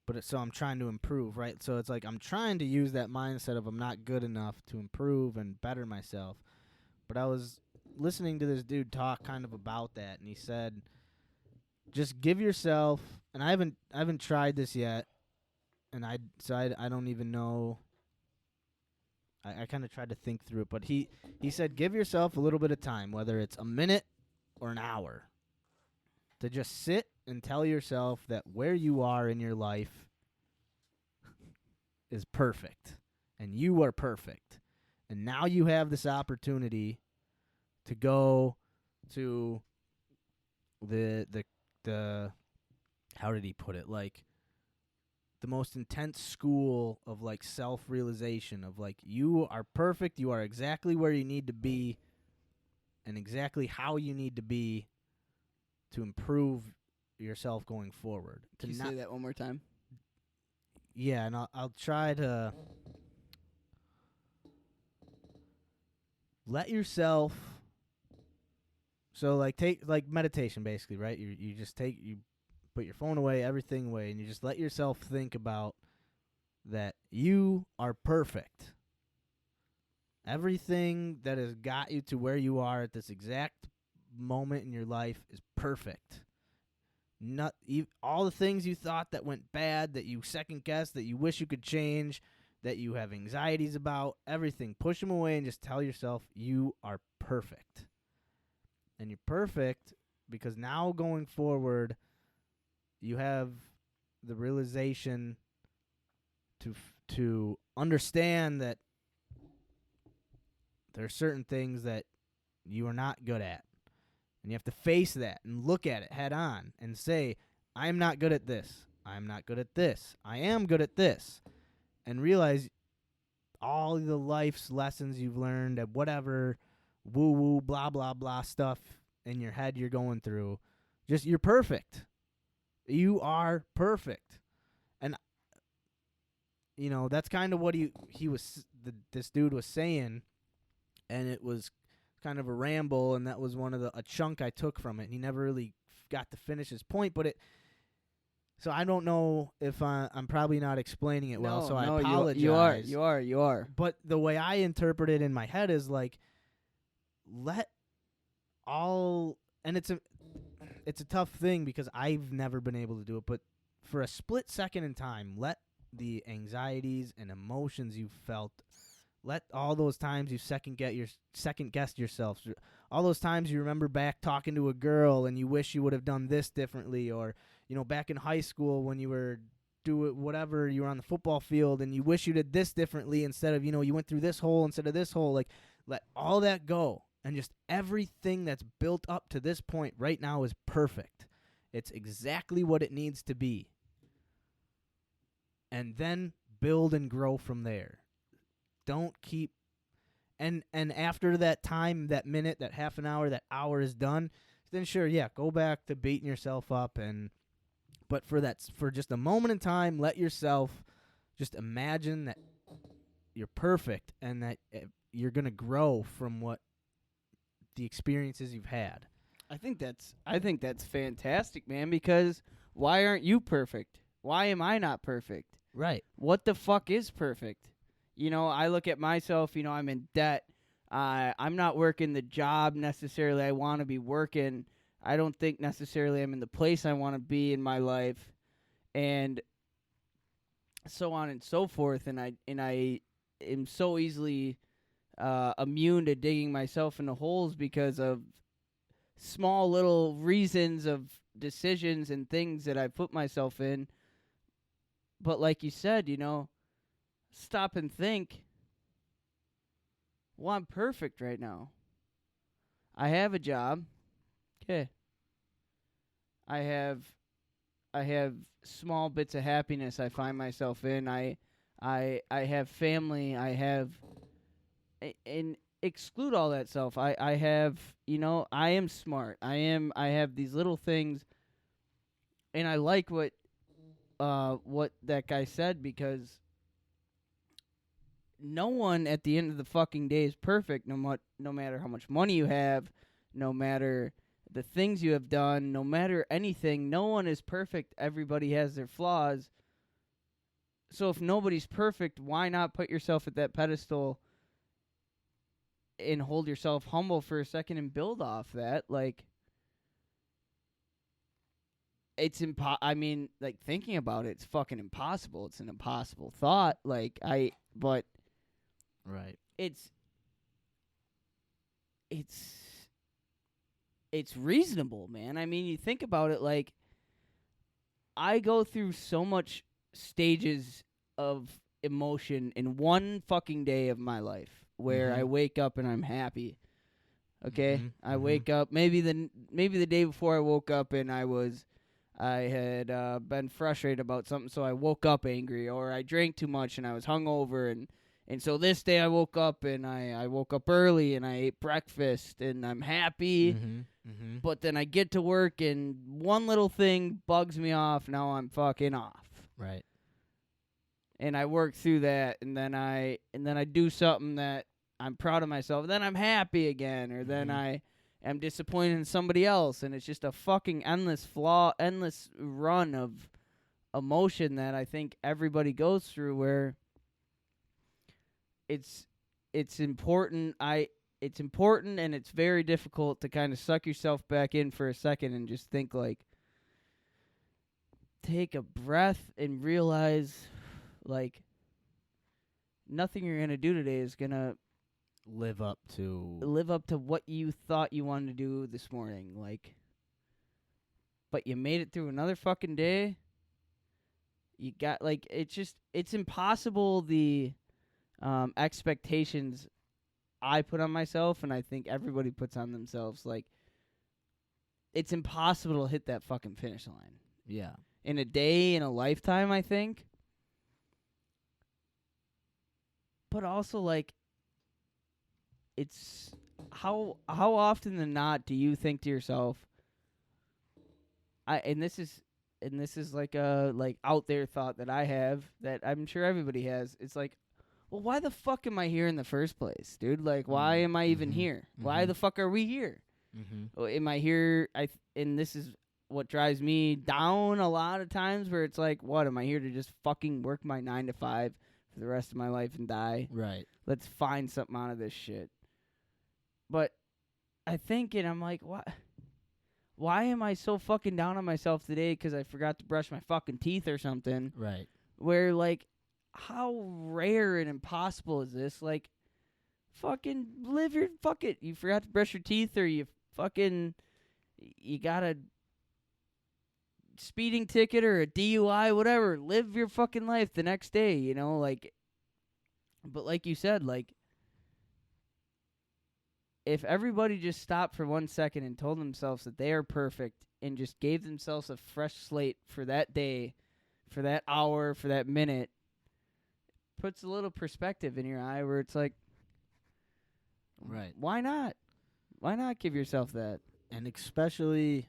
but so I'm trying to improve, right? So it's like I'm trying to use that mindset of I'm not good enough to improve and better myself. But I was listening to this dude talk kind of about that, and he said, just give yourself, and I haven't tried this yet, and I don't even know. I kind of tried to think through it, but he said give yourself a little bit of time, whether it's a minute or an hour, to just sit and tell yourself that where you are in your life is perfect, and you are perfect, and now you have this opportunity to go to the how did he put it, like the most intense school of like self-realization of like you are perfect, you are exactly where you need to be and exactly how you need to be to improve yourself going forward. Can you say that one more time? Yeah, and I'll try to let yourself. So like take like meditation basically, right? You just you put your phone away, everything away, and you just let yourself think about that you are perfect. Everything that has got you to where you are at this exact moment in your life is perfect. Not all the things you thought that went bad, that you second guessed, that you wish you could change, that you have anxieties about, everything, push them away and just tell yourself you are perfect. And you're perfect because now going forward, you have the realization to understand that there are certain things that you are not good at. And you have to face that and look at it head on and say, I'm not good at this. I'm not good at this. I am good at this. And realize all the life's lessons you've learned at whatever woo-woo, blah, blah, blah stuff in your head you're going through. Just, you're perfect. You are perfect. And, you know, that's kind of what this dude was saying. And it was kind of a ramble, and that was a chunk I took from it. He never really got to finish his point, so I don't know if I'm probably not explaining it well, so I apologize. You are. But the way I interpret it in my head is like, and it's a tough thing because I've never been able to do it, but for a split second in time, let the anxieties and emotions you felt, let all those times you second guessed yourself, all those times you remember back talking to a girl and you wish you would have done this differently, or back in high school when you were doing whatever, you were on the football field and you wish you did this differently instead of you went through this hole instead of this hole. Like, let all that go, and just everything that's built up to this point right now is perfect. It's exactly what it needs to be, and then build and grow from there. Don't keep and after that time, that minute, that half an hour, that hour is done, then sure, yeah, go back to beating yourself up, but for just a moment in time, let yourself just imagine that you're perfect and that you're going to grow from what the experiences you've had. I think that's fantastic, man, because why aren't you perfect? Why am I not perfect? Right. What the fuck is perfect? I look at myself, I'm in debt. I'm not working the job necessarily I want to be working. I don't think necessarily I'm in the place I want to be in my life, and so on and so forth. And I am so easily immune to digging myself into holes because of small little reasons of decisions and things that I put myself in. But like you said, stop and think, well, I'm perfect right now. I have a job. Okay. I have small bits of happiness I find myself in. I have family. I have and exclude all that self. I have, I am smart. I have these little things, and I like what that guy said, because no one at the end of the fucking day is perfect, no matter how much money you have, no matter the things you have done, no matter anything. No one is perfect. Everybody has their flaws. So if nobody's perfect, why not put yourself at that pedestal and hold yourself humble for a second and build off that? Like, it's I mean, like, thinking about it, it's fucking impossible. It's an impossible thought. Like, but Right. it's reasonable, man. I mean, you think about it, like, I go through so much stages of emotion in one fucking day of my life, where I wake up and I'm happy. Okay? I wake up, maybe the day before I woke up and I had been frustrated about something, so I woke up angry, or I drank too much and I was hungover, and so this day I woke up and I woke up early and I ate breakfast and I'm happy. But then I get to work and one little thing bugs me off. Now I'm fucking off. Right. And I work through that, and then I do something that I'm proud of myself. Then I'm happy again, or then I am disappointed in somebody else, and it's just a fucking endless run of emotion that I think everybody goes through, where it's important. It's important, and it's very difficult to kind of suck yourself back in for a second and just think, like, take a breath and realize, like, nothing you're gonna do today is gonna live up to what you thought you wanted to do this morning. Like, but you made it through another fucking day. You got, like, it's impossible, the expectations I put on myself, and I think everybody puts on themselves. Like, it's impossible to hit that fucking finish line. Yeah. In a day, in a lifetime, I think. But also, like, it's how often than not do you think to yourself, and this is like a out there thought that I have, that I'm sure everybody has. It's like, well, why the fuck am I here in the first place, dude? Like, why am I even here? Why the fuck are we here? Am I here? And this is what drives me down a lot of times, where it's like, what, am I here to just fucking work my 9 to 5 for the rest of my life and die? Right. Let's find something out of this shit. But I think, and I'm like, what? Why am I so fucking down on myself today because I forgot to brush my fucking teeth or something? Right. Where, like, how rare and impossible is this? Like, fucking live your fuck it. You forgot to brush your teeth, or you got a speeding ticket or a DUI, whatever. Live your fucking life the next day, like. But like you said, like, if everybody just stopped for 1 second and told themselves that they are perfect and just gave themselves a fresh slate for that day, for that hour, for that minute, puts a little perspective in your eye, where it's like, right, why not? Why not give yourself that? And especially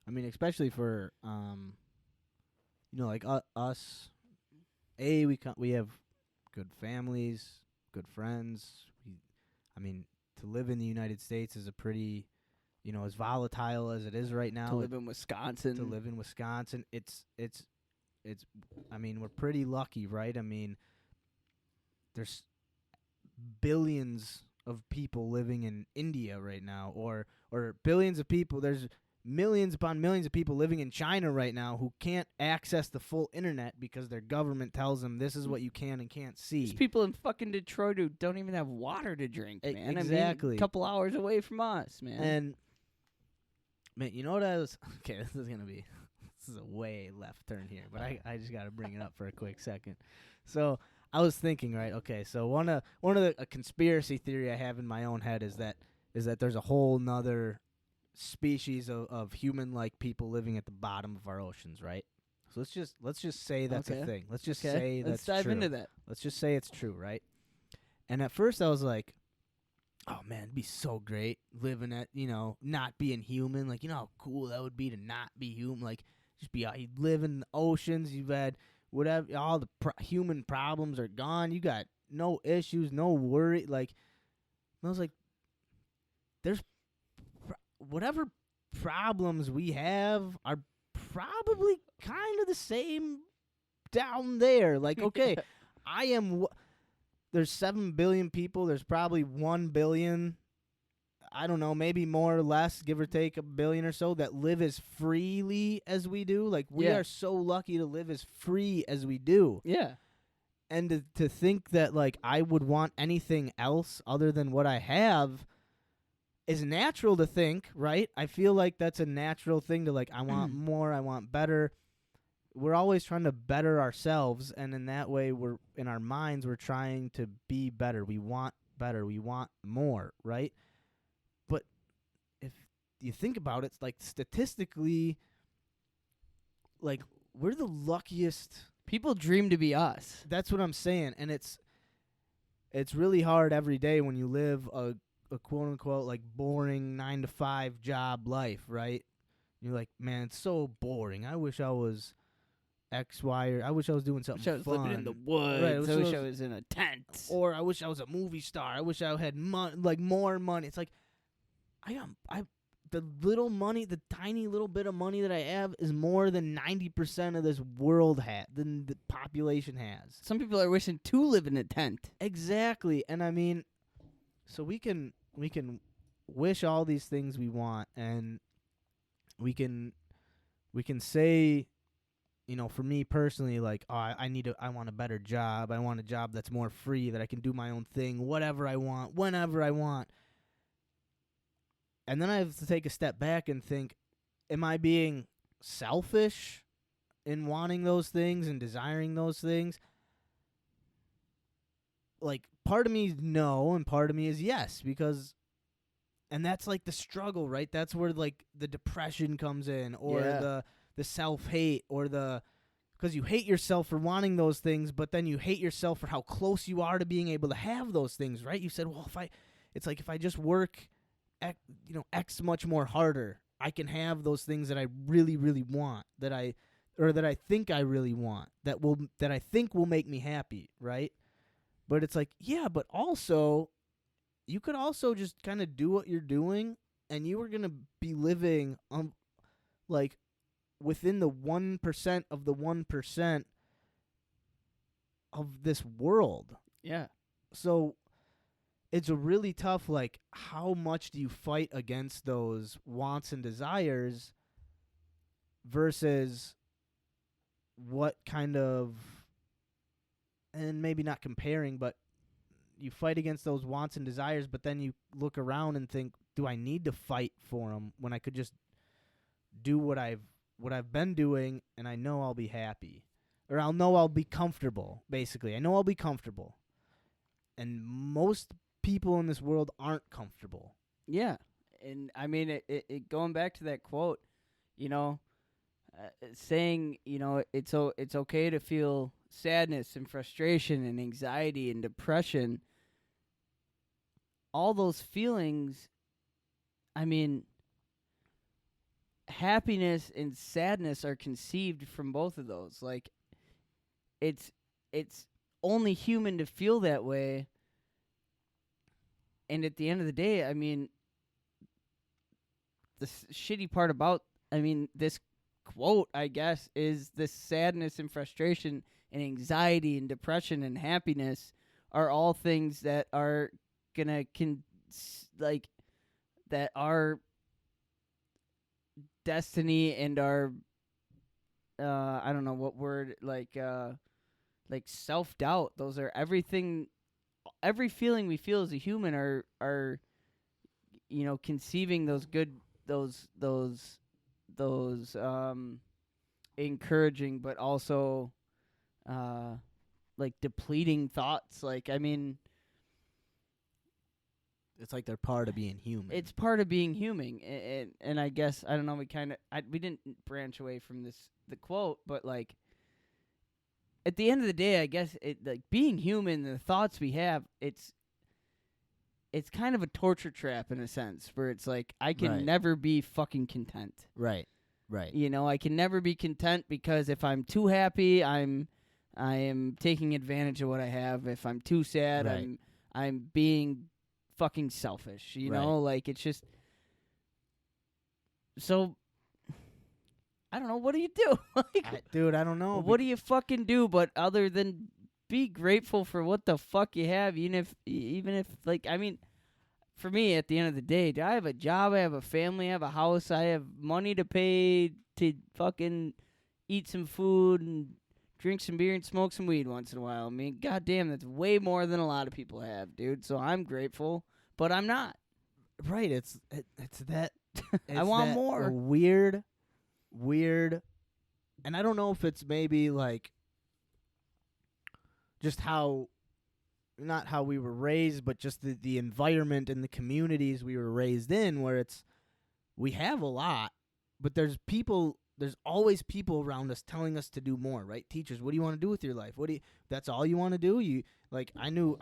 for like us. We have good families, good friends. To live in the United States is a pretty, as volatile as it is right now. To live in Wisconsin. It's we're pretty lucky, right? There's billions of people living in India right now, or billions of people. There's millions upon millions of people living in China right now who can't access the full internet because their government tells them this is what you can and can't see. There's people in fucking Detroit who don't even have water to drink, man. Exactly. A couple hours away from us, man. And, man, you know what I was... Okay, this is a way left turn here, but I just got to bring it up for a quick second. So, I was thinking, right, okay, so one of a conspiracy theory I have in my own head is that there's a whole nother species of human-like people living at the bottom of our oceans, right? So let's just say that's a thing. Let's just say that's true. Let's dive into that. Let's just say it's true, right? And at first I was like, oh man, it'd be so great living at, not being human. Like, how cool that would be to not be human. Like, just be out, you live in the oceans, you've had whatever, all the human problems are gone. You got no issues, no worry. Like, I was like, there's whatever problems we have are probably kind of the same down there. Like, okay, there's 7 billion people. There's probably 1 billion, I don't know, maybe more or less, give or take a billion or so, that live as freely as we do. Like, we are so lucky to live as free as we do. Yeah. And to think that, like, I would want anything else other than what I have is natural to think, right? I feel like that's a natural thing to, like, I want more, I want better. We're always trying to better ourselves, and in that way, we're in our minds, we're trying to be better. We want better. We want more, right? But if you think about it, it's like statistically, like, we're the luckiest. People dream to be us. That's what I'm saying, and it's really hard every day when you live a quote unquote like boring 9-to-5 job life, right? You're like, man, it's so boring. I wish I was X, Y, or I wish I was doing something I wish I was fun. living in the woods. Right, I wish I was in a tent. Or I wish I was a movie star. I wish I had more money. It's like, the little money, the tiny little bit of money that I have is more than 90% of this world than the population has. Some people are wishing to live in a tent. Exactly. And I mean, so we can wish all these things we want, and we can say, for me personally, like, oh, I want a better job. I want a job that's more free, that I can do my own thing, whatever I want, whenever I want. And then I have to take a step back and think, am I being selfish in wanting those things and desiring those things? Like, part of me is no, and part of me is yes, and that's like the struggle, right? That's where, like, the depression comes in, or the self-hate, or because you hate yourself for wanting those things, but then you hate yourself for how close you are to being able to have those things, right? You said, well, if I just work X much more harder, I can have those things that I really, really want, that I think I really want, that I think will make me happy, right? But it's like, yeah, but also, you could also just kind of do what you're doing, and you are going to be living like within the 1% of the 1% of this world. Yeah. So it's a really tough, like, how much do you fight against those wants and desires versus what kind of, and maybe not comparing, but you fight against those wants and desires, but then you look around and think, do I need to fight for them when I could just do what I've been doing, and I know I'll be happy, or I'll be comfortable, basically. I know I'll be comfortable. And most people in this world aren't comfortable. Yeah. And I mean, it going back to that quote, saying, it's okay to feel sadness and frustration and anxiety and depression. All those feelings, I mean, happiness and sadness are conceived from both of those. Like, it's only human to feel that way. And at the end of the day, I mean, the shitty part about, this quote, I guess, is this sadness and frustration and anxiety and depression and happiness are all things that are gonna that are destiny and our I don't know what word, like self-doubt. Those are everything. Every feeling we feel as a human are conceiving those good, those encouraging, but also like depleting thoughts. Like, I mean, it's like they're part of being human. It's part of being human, and I guess, I don't know, we didn't branch away from the quote, but like, at the end of the day, I guess like being human, the thoughts we have, it's kind of a torture trap in a sense, where it's like I can Right. never be fucking content. Right. You know, I can never be content because if I'm too happy, I am taking advantage of what I have. If I'm too sad, Right. I'm being fucking selfish. You know, like it's just so. I don't know. What do you do? Like, Dude, I don't know. what do you fucking do? But other than be grateful for what the fuck you have, even if like I mean, for me at the end of the day, I have a job, I have a family, I have a house, I have money to pay to fucking eat some food and drink some beer and smoke some weed once in a while. I mean, goddamn, that's way more than a lot of people have, dude. So I'm grateful, but I'm not. Right, it's that I want that more. Weird, and I don't know if it's maybe like just how, not how we were raised, but just the environment and the communities we were raised in, where we have a lot, but there's always people around us telling us to do more, right? Teachers, what do you want to do with your life? That's all you want to do? I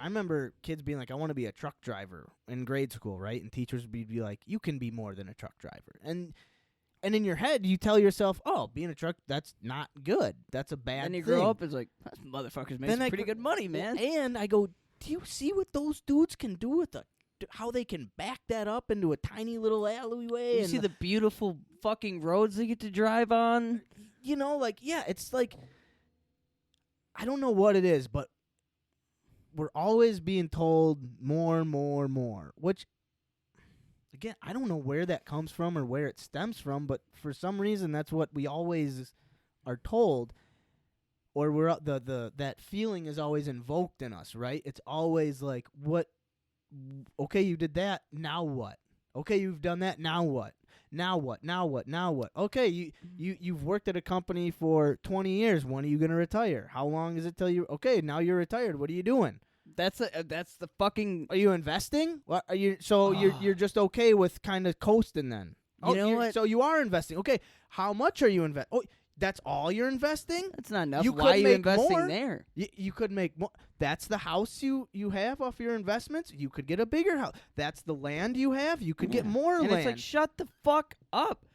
remember kids being like, I want to be a truck driver in grade school, right? And teachers would be like, you can be more than a truck driver. And in your head, you tell yourself, oh, being a truck, that's not good. That's a bad thing. Then you grow up, it's like, that motherfuckers make some pretty good money, man. And I go, do you see what those dudes can do with how they can back that up into a tiny little alleyway? You see the beautiful fucking roads they get to drive on? You know, like, yeah, it's like, I don't know what it is, but we're always being told more, which, again, I don't know where that comes from or where it stems from, but for some reason that's what we always are told, or we're that feeling is always invoked in us, right? It's always like, what? Okay, you did that. Now what? Okay, you've done that. Now what? Now what? Now what? Now what? Okay, you've worked at a company for 20 years. When are you gonna retire? How long is it till you? Okay, now you're retired. What are you doing? That's the fucking. Are you investing? What are you? So you're just okay with kind of coasting then? You know what? So you are investing. Okay, how much are you investing? Oh, that's all you're investing? That's not enough. You Why are could you make investing more. there? You could make more. That's the house you have off your investments. You could get a bigger house. That's the land you have. You could get more And land. it's like, shut the fuck up.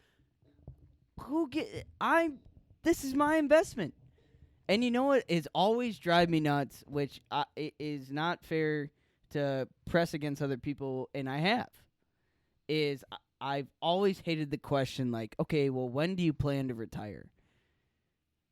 This is my investment. And you know what is always drive me nuts, which it is not fair to press against other people, and I have, is I've always hated the question like, okay, well, when do you plan to retire?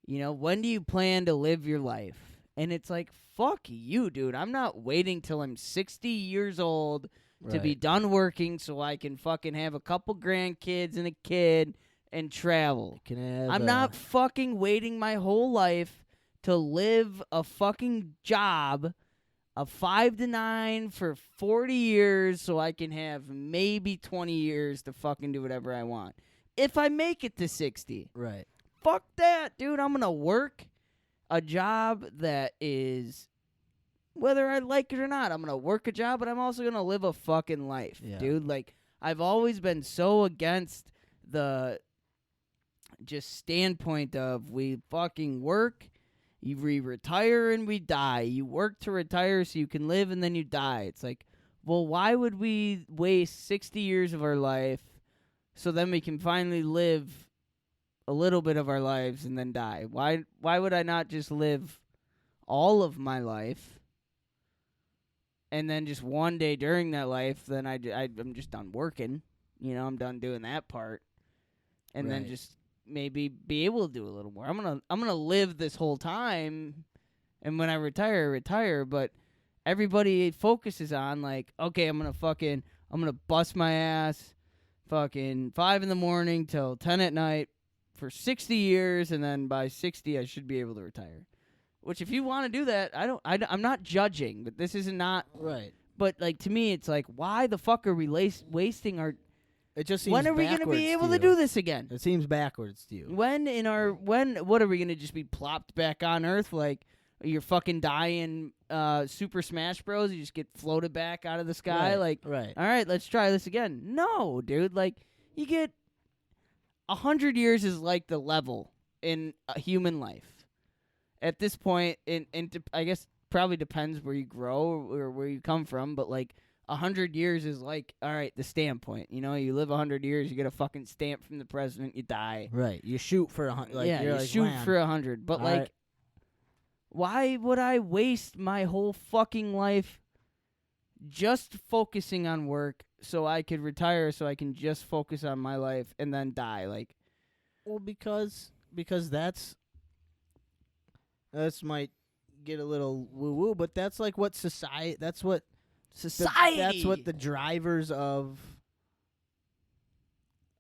You know, when do you plan to live your life? And it's like, fuck you, dude. I'm not waiting till I'm 60 years old to be done working so I can fucking have a couple grandkids and a kid and travel. I'm not fucking waiting my whole life to live a fucking job of 5 to 9 for 40 years so I can have maybe 20 years to fucking do whatever I want. If I make it to 60. Right. Fuck that, dude. I'm going to work a job that is, whether I like it or not, I'm going to work a job, but I'm also going to live a fucking life, dude. Like, I've always been so against the just standpoint of we fucking work, we retire, and we die. You work to retire so you can live, and then you die. It's like, well, why would we waste 60 years of our life so then we can finally live a little bit of our lives and then die? Why would I not just live all of my life and then just one day during that life, then I'm just done working. You know, I'm done doing that part. And then just maybe be able to do a little more. I'm gonna live this whole time, and when I retire, but everybody focuses on like, okay, I'm gonna bust my ass fucking 5 a.m. till 10 p.m. for 60 years, and then by 60 I should be able to retire. Which, if you want to do that, I'm not judging, but this is not right. But like, to me, it's like, why the fuck are we wasting our? It just seems when are we going to be able to do this again? It seems backwards to you. What are we going to just be plopped back on Earth like you're fucking dying Super Smash Bros? You just get floated back out of the sky all right, let's try this again. No, dude, like, you get 100 years is like the level in a human life. at this point, I guess probably depends where you grow or where you come from, but like 100 years is like, all right, the standpoint. You know, you live 100 years, you get a fucking stamp from the president, you die. Right. You shoot for 100. Like, yeah, you're you like, shoot man, for 100. But all like, right. why would I waste my whole fucking life just focusing on work so I could retire, so I can just focus on my life and then die? Like, Well, because this might get a little woo woo, but that's like what society. That's what society. that's what the drivers of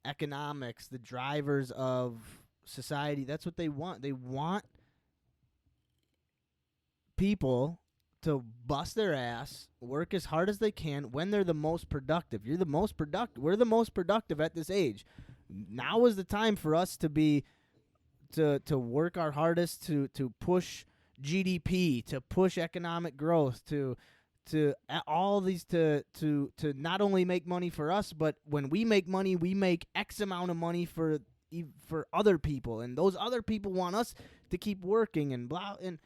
economics, the drivers of society. That's what they want. They want people to bust their ass, work as hard as they can when they're the most productive. You're the most productive. We're the most productive at this age. Now is the time for us to be to work our hardest to push GDP, to push economic growth, to all these to not only make money for us, but when we make money, we make X amount of money for other people, and those other people want us to keep working and blah and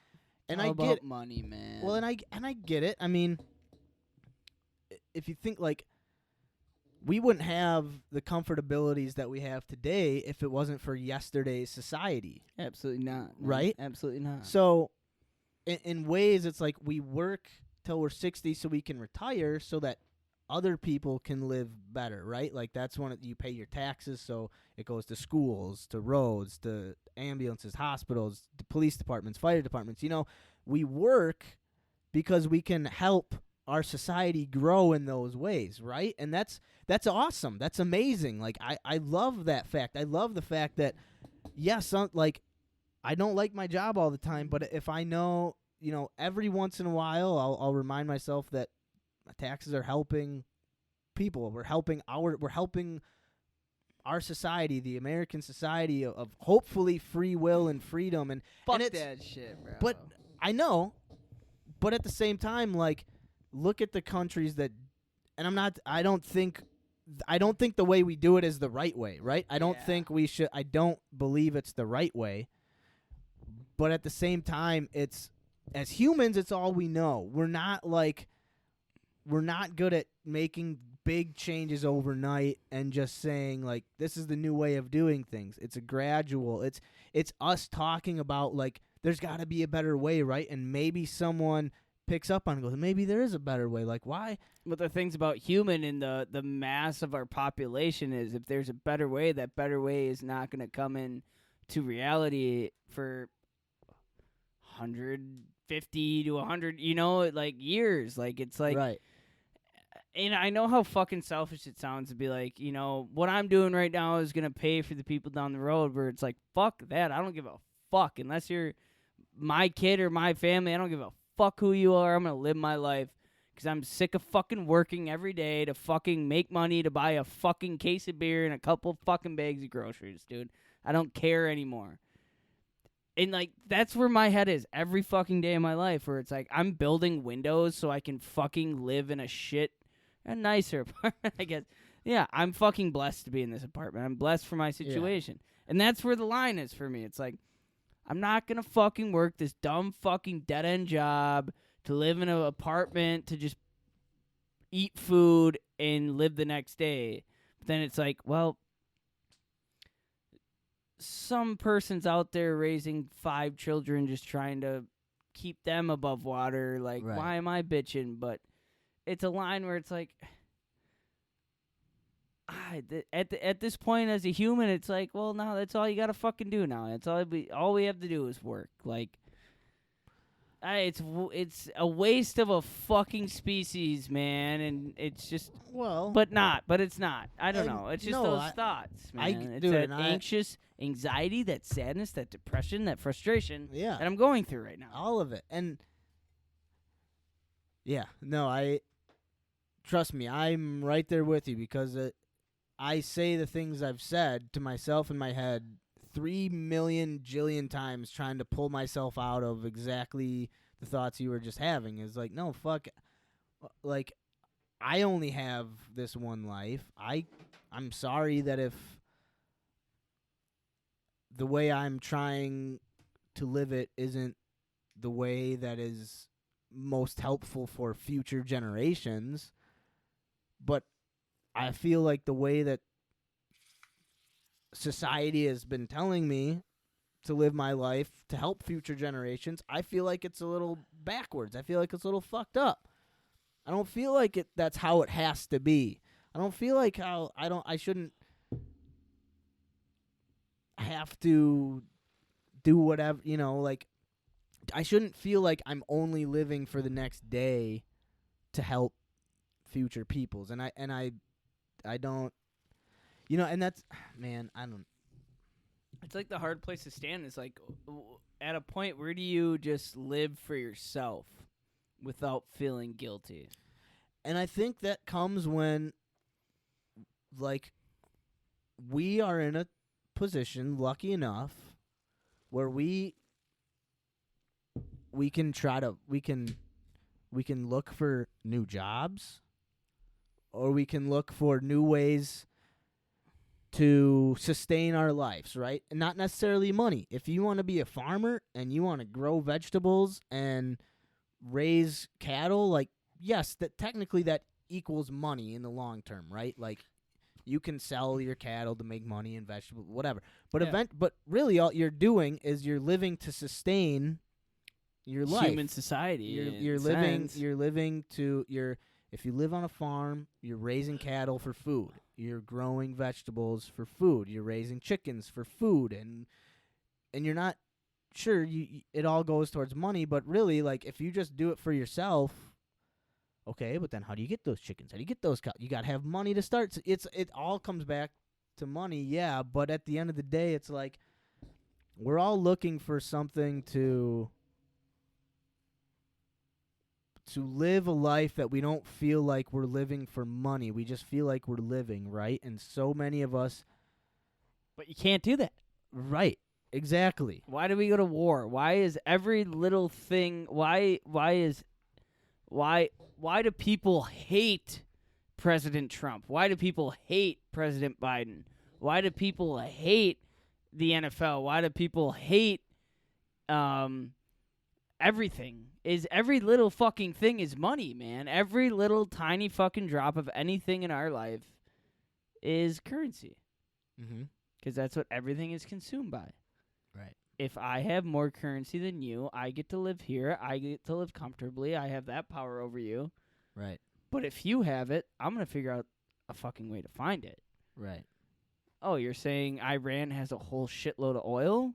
All I about get money, man. well, and I get it. I mean, if you think like we wouldn't have the comfortabilities that we have today if it wasn't for yesterday's society. Absolutely not. Man. Right? Absolutely not. So, in ways, it's like we work till we're 60 so we can retire so that other people can live better, right? Like that's when you pay your taxes, so it goes to schools, to roads, to ambulances, hospitals, to police departments, fire departments. You know, we work because we can help our society grow in those ways, right? And that's awesome. That's amazing. Like I love that fact. I love the fact that yes, like I don't like my job all the time, but if I know, you know, every once in a while I'll remind myself that taxes are helping people. We're helping our society, the American society of hopefully free will and freedom and Fuck it's, that shit, bro. But I know, but at the same time, like, look at the countries that, and I don't think the way we do it is the right way, right? I don't think we should. I don't believe it's the right way. But at the same time, it's as humans, it's all we know. We're not good at making big changes overnight and just saying like this is the new way of doing things. It's a gradual. It's us talking about like there's got to be a better way, right? And maybe someone picks up on it and goes, maybe there is a better way. Like why? But the things about human and the mass of our population is if there's a better way, that better way is not going to come in to reality for 150 to 100, you know, like years. Like it's like right. And I know how fucking selfish it sounds to be like, you know, what I'm doing right now is going to pay for the people down the road, where it's like, fuck that. I don't give a fuck. Unless you're my kid or my family, I don't give a fuck who you are. I'm going to live my life because I'm sick of fucking working every day to fucking make money to buy a fucking case of beer and a couple fucking bags of groceries, dude. I don't care anymore. And, like, that's where my head is every fucking day of my life, where it's like I'm building windows so I can fucking live in a nicer apartment, I guess. Yeah, I'm fucking blessed to be in this apartment. I'm blessed for my situation. Yeah. And that's where the line is for me. It's like, I'm not going to fucking work this dumb fucking dead-end job to live in an apartment to just eat food and live the next day. But then it's like, well, some person's out there raising 5 children just trying to keep them above water. Like, right. Why am I bitching? But it's a line where it's like, at this point as a human, it's like, well, now that's all you gotta fucking do now. That's all we have to do is work. Like, it's a waste of a fucking species, man, and it's just but it's not. I don't know. It's just those thoughts, man. It's that anxious anxiety, that sadness, that depression, that frustration that I'm going through right now. All of it, and trust me, I'm right there with you because I say the things I've said to myself in my head 3 million jillion times trying to pull myself out of exactly the thoughts you were just having. Is like, no, fuck, like, I only have this one life. I'm sorry that if the way I'm trying to live it isn't the way that is most helpful for future generations, but I feel like the way that society has been telling me to live my life to help future generations, I feel like it's a little backwards. I feel like it's a little fucked up. I don't feel like that's how it has to be. I don't feel like I shouldn't have to do whatever, like I shouldn't feel like I'm only living for the next day to help future peoples. And I don't, and that's, man, I don't. It's like the hard place to stand is like at a point where do you just live for yourself without feeling guilty? And I think that comes when, like, we are in a position, lucky enough, where we can look for new jobs, or we can look for new ways to sustain our lives, right? And not necessarily money. If you want to be a farmer and you want to grow vegetables and raise cattle, like, yes, that technically that equals money in the long term, right? Like, you can sell your cattle to make money and vegetables, whatever. But but really, all you're doing is you're living to sustain your life. Human society. You're living to your. If you live on a farm, you're raising cattle for food. You're growing vegetables for food. You're raising chickens for food, and you're not sure. It all goes towards money, but really, like, if you just do it for yourself. Okay, but then how do you get those chickens? How do you get those cows? You got to have money to start. So it all comes back to money, yeah, but at the end of the day, it's like we're all looking for something to live a life that we don't feel like we're living for money. We just feel like we're living, right? And so many of us. But you can't do that. Right, exactly. Why do we go to war? Why is every little thing, why do people hate President Trump? Why do people hate President Biden? Why do people hate the NFL? Why do people hate everything? Is every little fucking thing is money, man. Every little tiny fucking drop of anything in our life is currency. Mm-hmm. Because that's what everything is consumed by. Right. If I have more currency than you, I get to live here. I get to live comfortably. I have that power over you. Right. But if you have it, I'm going to figure out a fucking way to find it. Right. Oh, you're saying Iran has a whole shitload of oil?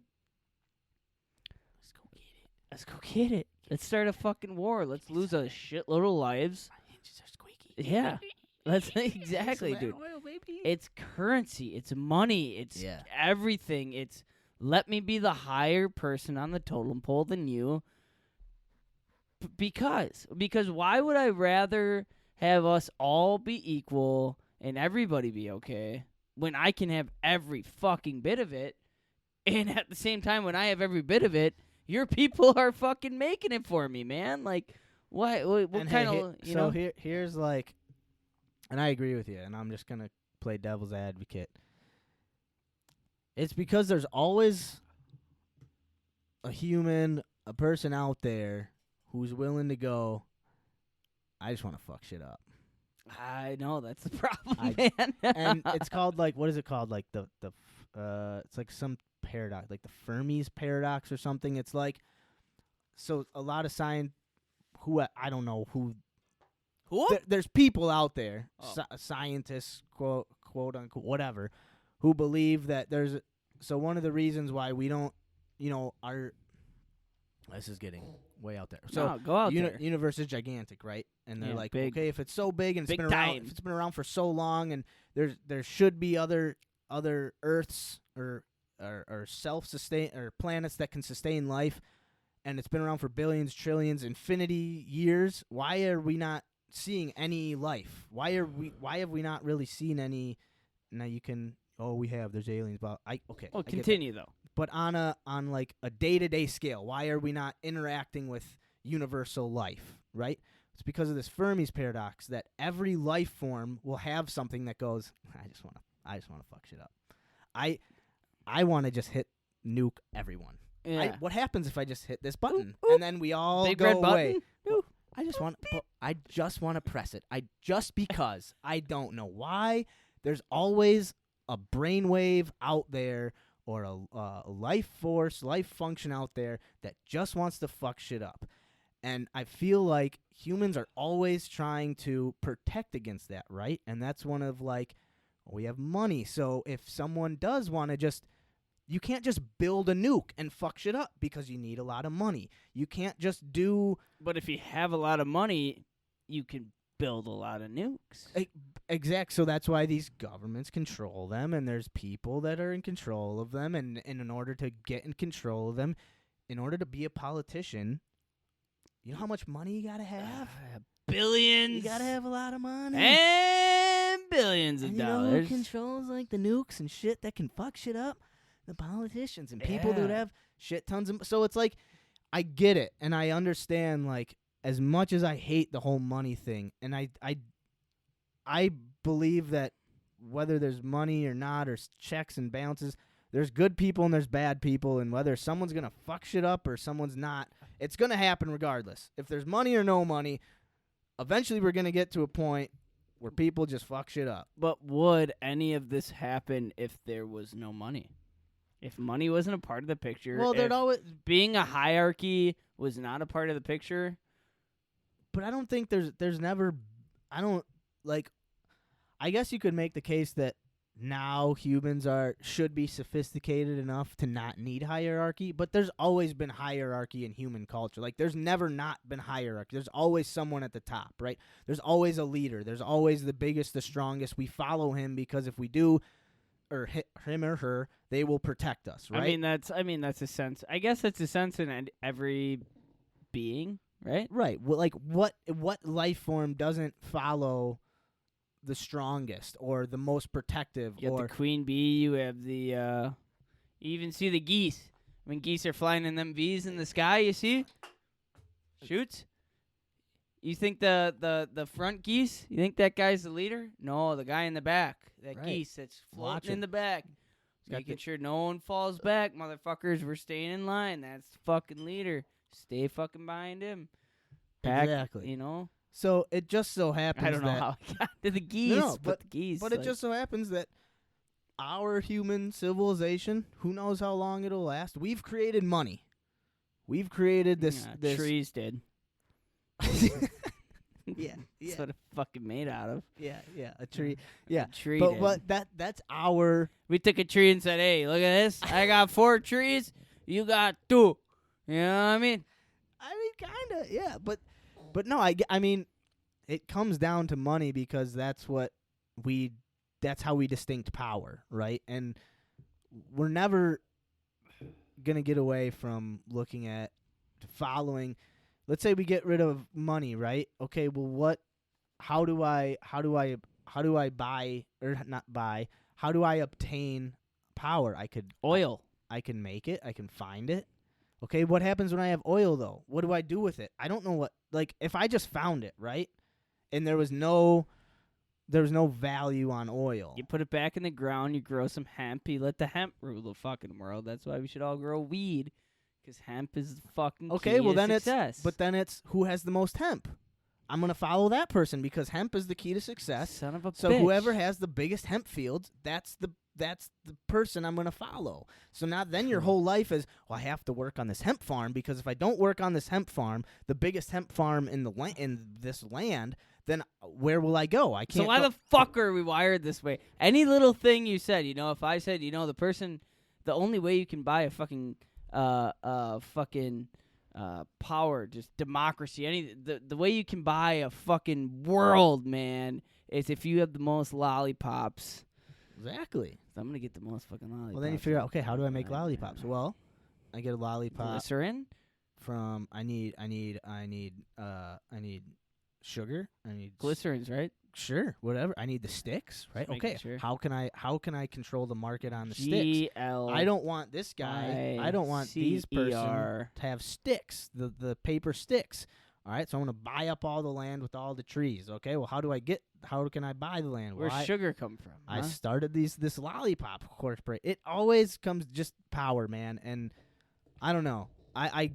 Let's go get it. Let's go get it. Let's start a fucking war. Let's lose a shitload of lives. My hinges are squeaky. Yeah. Let's exactly, dude. Oil, baby. It's currency. It's money. It's everything. It's let me be the higher person on the totem pole than you. Because why would I rather have us all be equal and everybody be okay when I can have every fucking bit of it, and at the same time when I have every bit of it, your people are fucking making it for me, man. Like, what kind of, you know? So here's like, and I agree with you, and I'm just going to play devil's advocate. It's because there's always a person out there who's willing to go, I just want to fuck shit up. I know, that's the problem, man. And it's called, like, what is it called? Like, it's like some paradox, like the Fermi's paradox or something. It's like, so a lot of I don't know who. There's people out there, scientists, quote unquote, whatever, who believe that so one of the reasons why we don't, this is getting way out there. So no, go out there. Universe is gigantic, right? And they're like, big. okay, if it's so big and Big if time. it's been around for so long, and there should be other Earths or self-sustain or planets that can sustain life, and it's been around for billions, trillions, infinity years. Why are we not seeing any life? Why have we not really seen any? Now you can. Oh, we have. There's aliens. But okay. Well, continue though. But on like a day-to-day scale, why are we not interacting with universal life? Right? It's because of this Fermi's paradox that every life form will have something that goes, I just want to fuck shit up. I want to just nuke everyone. Yeah. what happens if I just hit this button Oop. and then we all Big go red away? button. Well, I just want to press it. Because I don't know why. There's always a brainwave out there or a life force, life function out there that just wants to fuck shit up. And I feel like humans are always trying to protect against that, right? And that's one of like, we have money. So if someone does want to you can't just build a nuke and fuck shit up because you need a lot of money. You can't just do... But if you have a lot of money, you can build a lot of nukes. Exact. So that's why these governments control them, and there's people that are in control of them. And in order to get in control of them, in order to be a politician... You know how much money you gotta have? Billions. You gotta have a lot of money. And billions of and you dollars. know who controls like the nukes and shit that can fuck shit up? The politicians and people that Yeah. have shit tons of... So it's like, I get it, and I understand, like, as much as I hate the whole money thing, and I believe that whether there's money or not, or checks and balances, there's good people and there's bad people, and whether someone's going to fuck shit up or someone's not, it's going to happen regardless. If there's money or no money, eventually we're going to get to a point where people just fuck shit up. But would any of this happen if there was no money? If money wasn't a part of the picture, Well, there'd if always... being a hierarchy was not a part of the picture, But I don't think there's never... I don't... Like, I guess you could make the case that now humans should be sophisticated enough to not need hierarchy, but there's always been hierarchy in human culture. Like, there's never not been hierarchy. There's always someone at the top, right? There's always a leader. There's always the biggest, the strongest. We follow him because if we do, or him or her, they will protect us, right? I mean that's a sense. I guess that's a sense in every being, right? Right. Well, like, what life form doesn't follow the strongest or the most protective? You got or the queen bee. You have the. You even see the geese. When geese are flying in them V's in the sky, you see. Shoots. You think the front geese? You think that guy's the leader? No, the guy in the back. That Right. geese that's floating Watch in him. the back. got Making the- sure no one falls back, motherfuckers. We're staying in line. That's the fucking leader. Stay fucking behind him. Back, Exactly. You know. So it just so happens I don't know that, how I got to the geese, No, but the geese. but it just so happens that our human civilization, who knows how long it'll last, we've created money. We've created this. trees did. Yeah, That's what it's fucking made out of. yeah, a tree. Yeah, A tree but did. that's our. We took a tree and said, "Hey, look at this. I got 4 trees. You got 2." You know what I mean? Kind of, yeah, but no, I mean, it comes down to money because that's how we distinct power, right? And we're never gonna get away from looking at following. Let's say we get rid of money, right? Okay, well, how do I buy or not buy? How do I obtain power? Oil. I can make it. I can find it. Okay, what happens when I have oil, though? What do I do with it? I don't know what... Like, if I just found it, right? And there was no value on oil. You put it back in the ground. You grow some hemp. You let the hemp rule the fucking world. That's why we should all grow weed. Because hemp is the fucking Okay, key well, to then success. it's who has the most hemp. I'm going to follow that person because hemp is the key to success. Son of a So bitch. whoever has the biggest hemp fields, that's the person I'm going to follow. So now then your whole life is, well, I have to work on this hemp farm because if I don't work on this hemp farm, the biggest hemp farm in this land, then where will I go? I can't. So why the fuck are we wired this way? Any little thing you said, if I said, the only way you can buy a fucking power, just democracy, the way you can buy a fucking world, man, is if you have the most lollipops. Exactly. So I'm gonna get the most fucking lollipops. Well, then you figure out, okay, how do I make lollipops? Well, I get a lollipop Glycerin? from I need sugar. I need Glycerin's right. Sure, whatever. I need the sticks, right? Just making Okay. sure. How can I control the market on the sticks? GL. I don't want this guy. I don't want these person CER. to have sticks, the paper sticks. All right, so I'm going to buy up all the land with all the trees. Okay, well, how can I buy the land? Where's Well, sugar come from? I huh? started this lollipop corporate. It always comes just power, man, and I don't know. I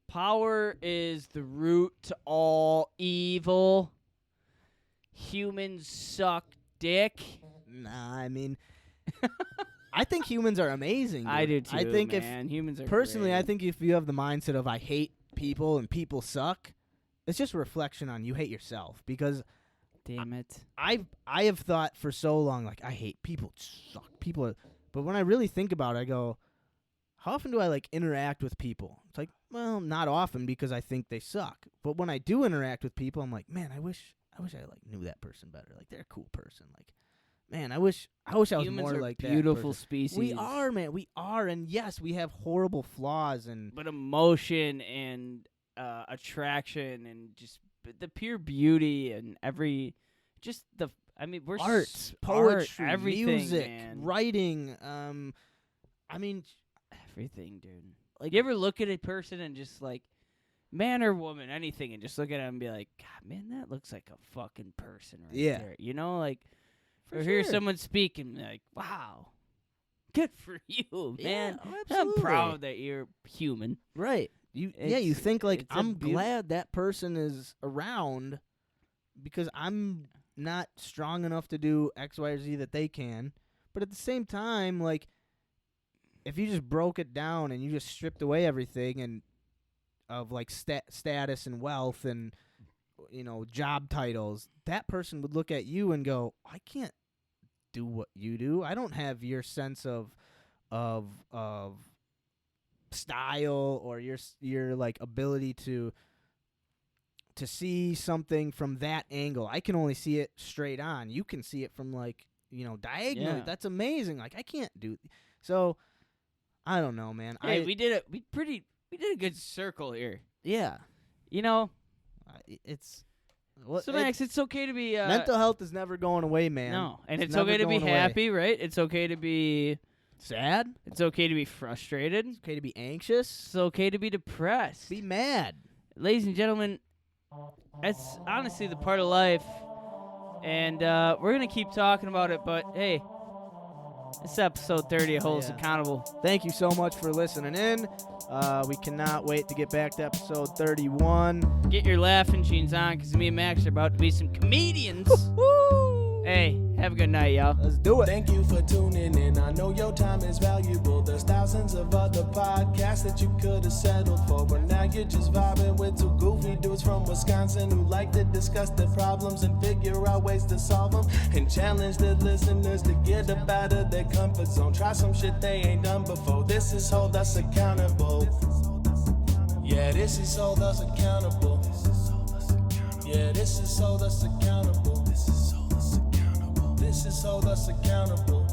Power is the root to all evil. Humans suck dick. Nah, I mean, I think humans are amazing. I do dude. too, I think man. Humans are personally, great. I think if you have the mindset of I hate people and people suck, it's just a reflection on you hate yourself. Because Damn it. I have thought for so long, like, I hate people suck. But when I really think about it, I go, how often do I like interact with people? It's like, well, not often because I think they suck. But when I do interact with people, I'm like, man, I wish I like knew that person better. Like, they're a cool person. Like, man, I wish I was Humans more are like that. beautiful person. species. We are, man. We are, and yes, we have horrible flaws and But emotion and attraction and just the pure beauty and we're arts, art, poetry, everything, music, man. writing. I mean, Everything, dude. Like, you ever look at a person and just like, man or woman, anything, and just look at it and be like, God, man, that looks like a fucking person right Yeah. there. You know, like, for or sure. hear someone speak and be like, wow, good for you, man. Yeah, I'm absolutely. proud that you're human. Right. You It's- think like it's a I'm beaut- glad that person is around because I'm not strong enough to do X, Y, or Z that they can. But at the same time, like, if you just broke it down and you just stripped away everything and of like status and wealth and job titles, that person would look at you and go, I can't do what you do. I don't have your sense of style or your like ability to see something from that angle. I can only see it straight on. You can see it from like, diagonally. Yeah. That's amazing. Like, I can't do so I don't know, man. Hey, we did a good circle here. Yeah. You know, It's well, so Max, it's okay to be mental health is never going away, man. No, and it's never okay to be going away. happy, right? It's okay to be Sad. It's okay to be frustrated. It's okay to be anxious. It's okay to be depressed. Be mad. Ladies and gentlemen, that's honestly the part of life. And we're going to keep talking about it, but hey, this episode 30 holds us Yeah. accountable. Thank you so much for listening in. We cannot wait to get back to episode 31. Get your laughing jeans on, because me and Max are about to be some comedians. Woo! Hey, have a good night, y'all. Let's do it. Thank you for tuning in. I know your time is valuable. There's thousands of other podcasts that you could have settled for, but now you're just vibing with two goofy dudes from Wisconsin who like to discuss their problems and figure out ways to solve them and challenge the listeners to get up out of their comfort zone. Try some shit they ain't done before. This is Hold Us Accountable. Yeah, this is Hold Us Accountable. Yeah, this is Hold Us Accountable. This is Hold Us Accountable.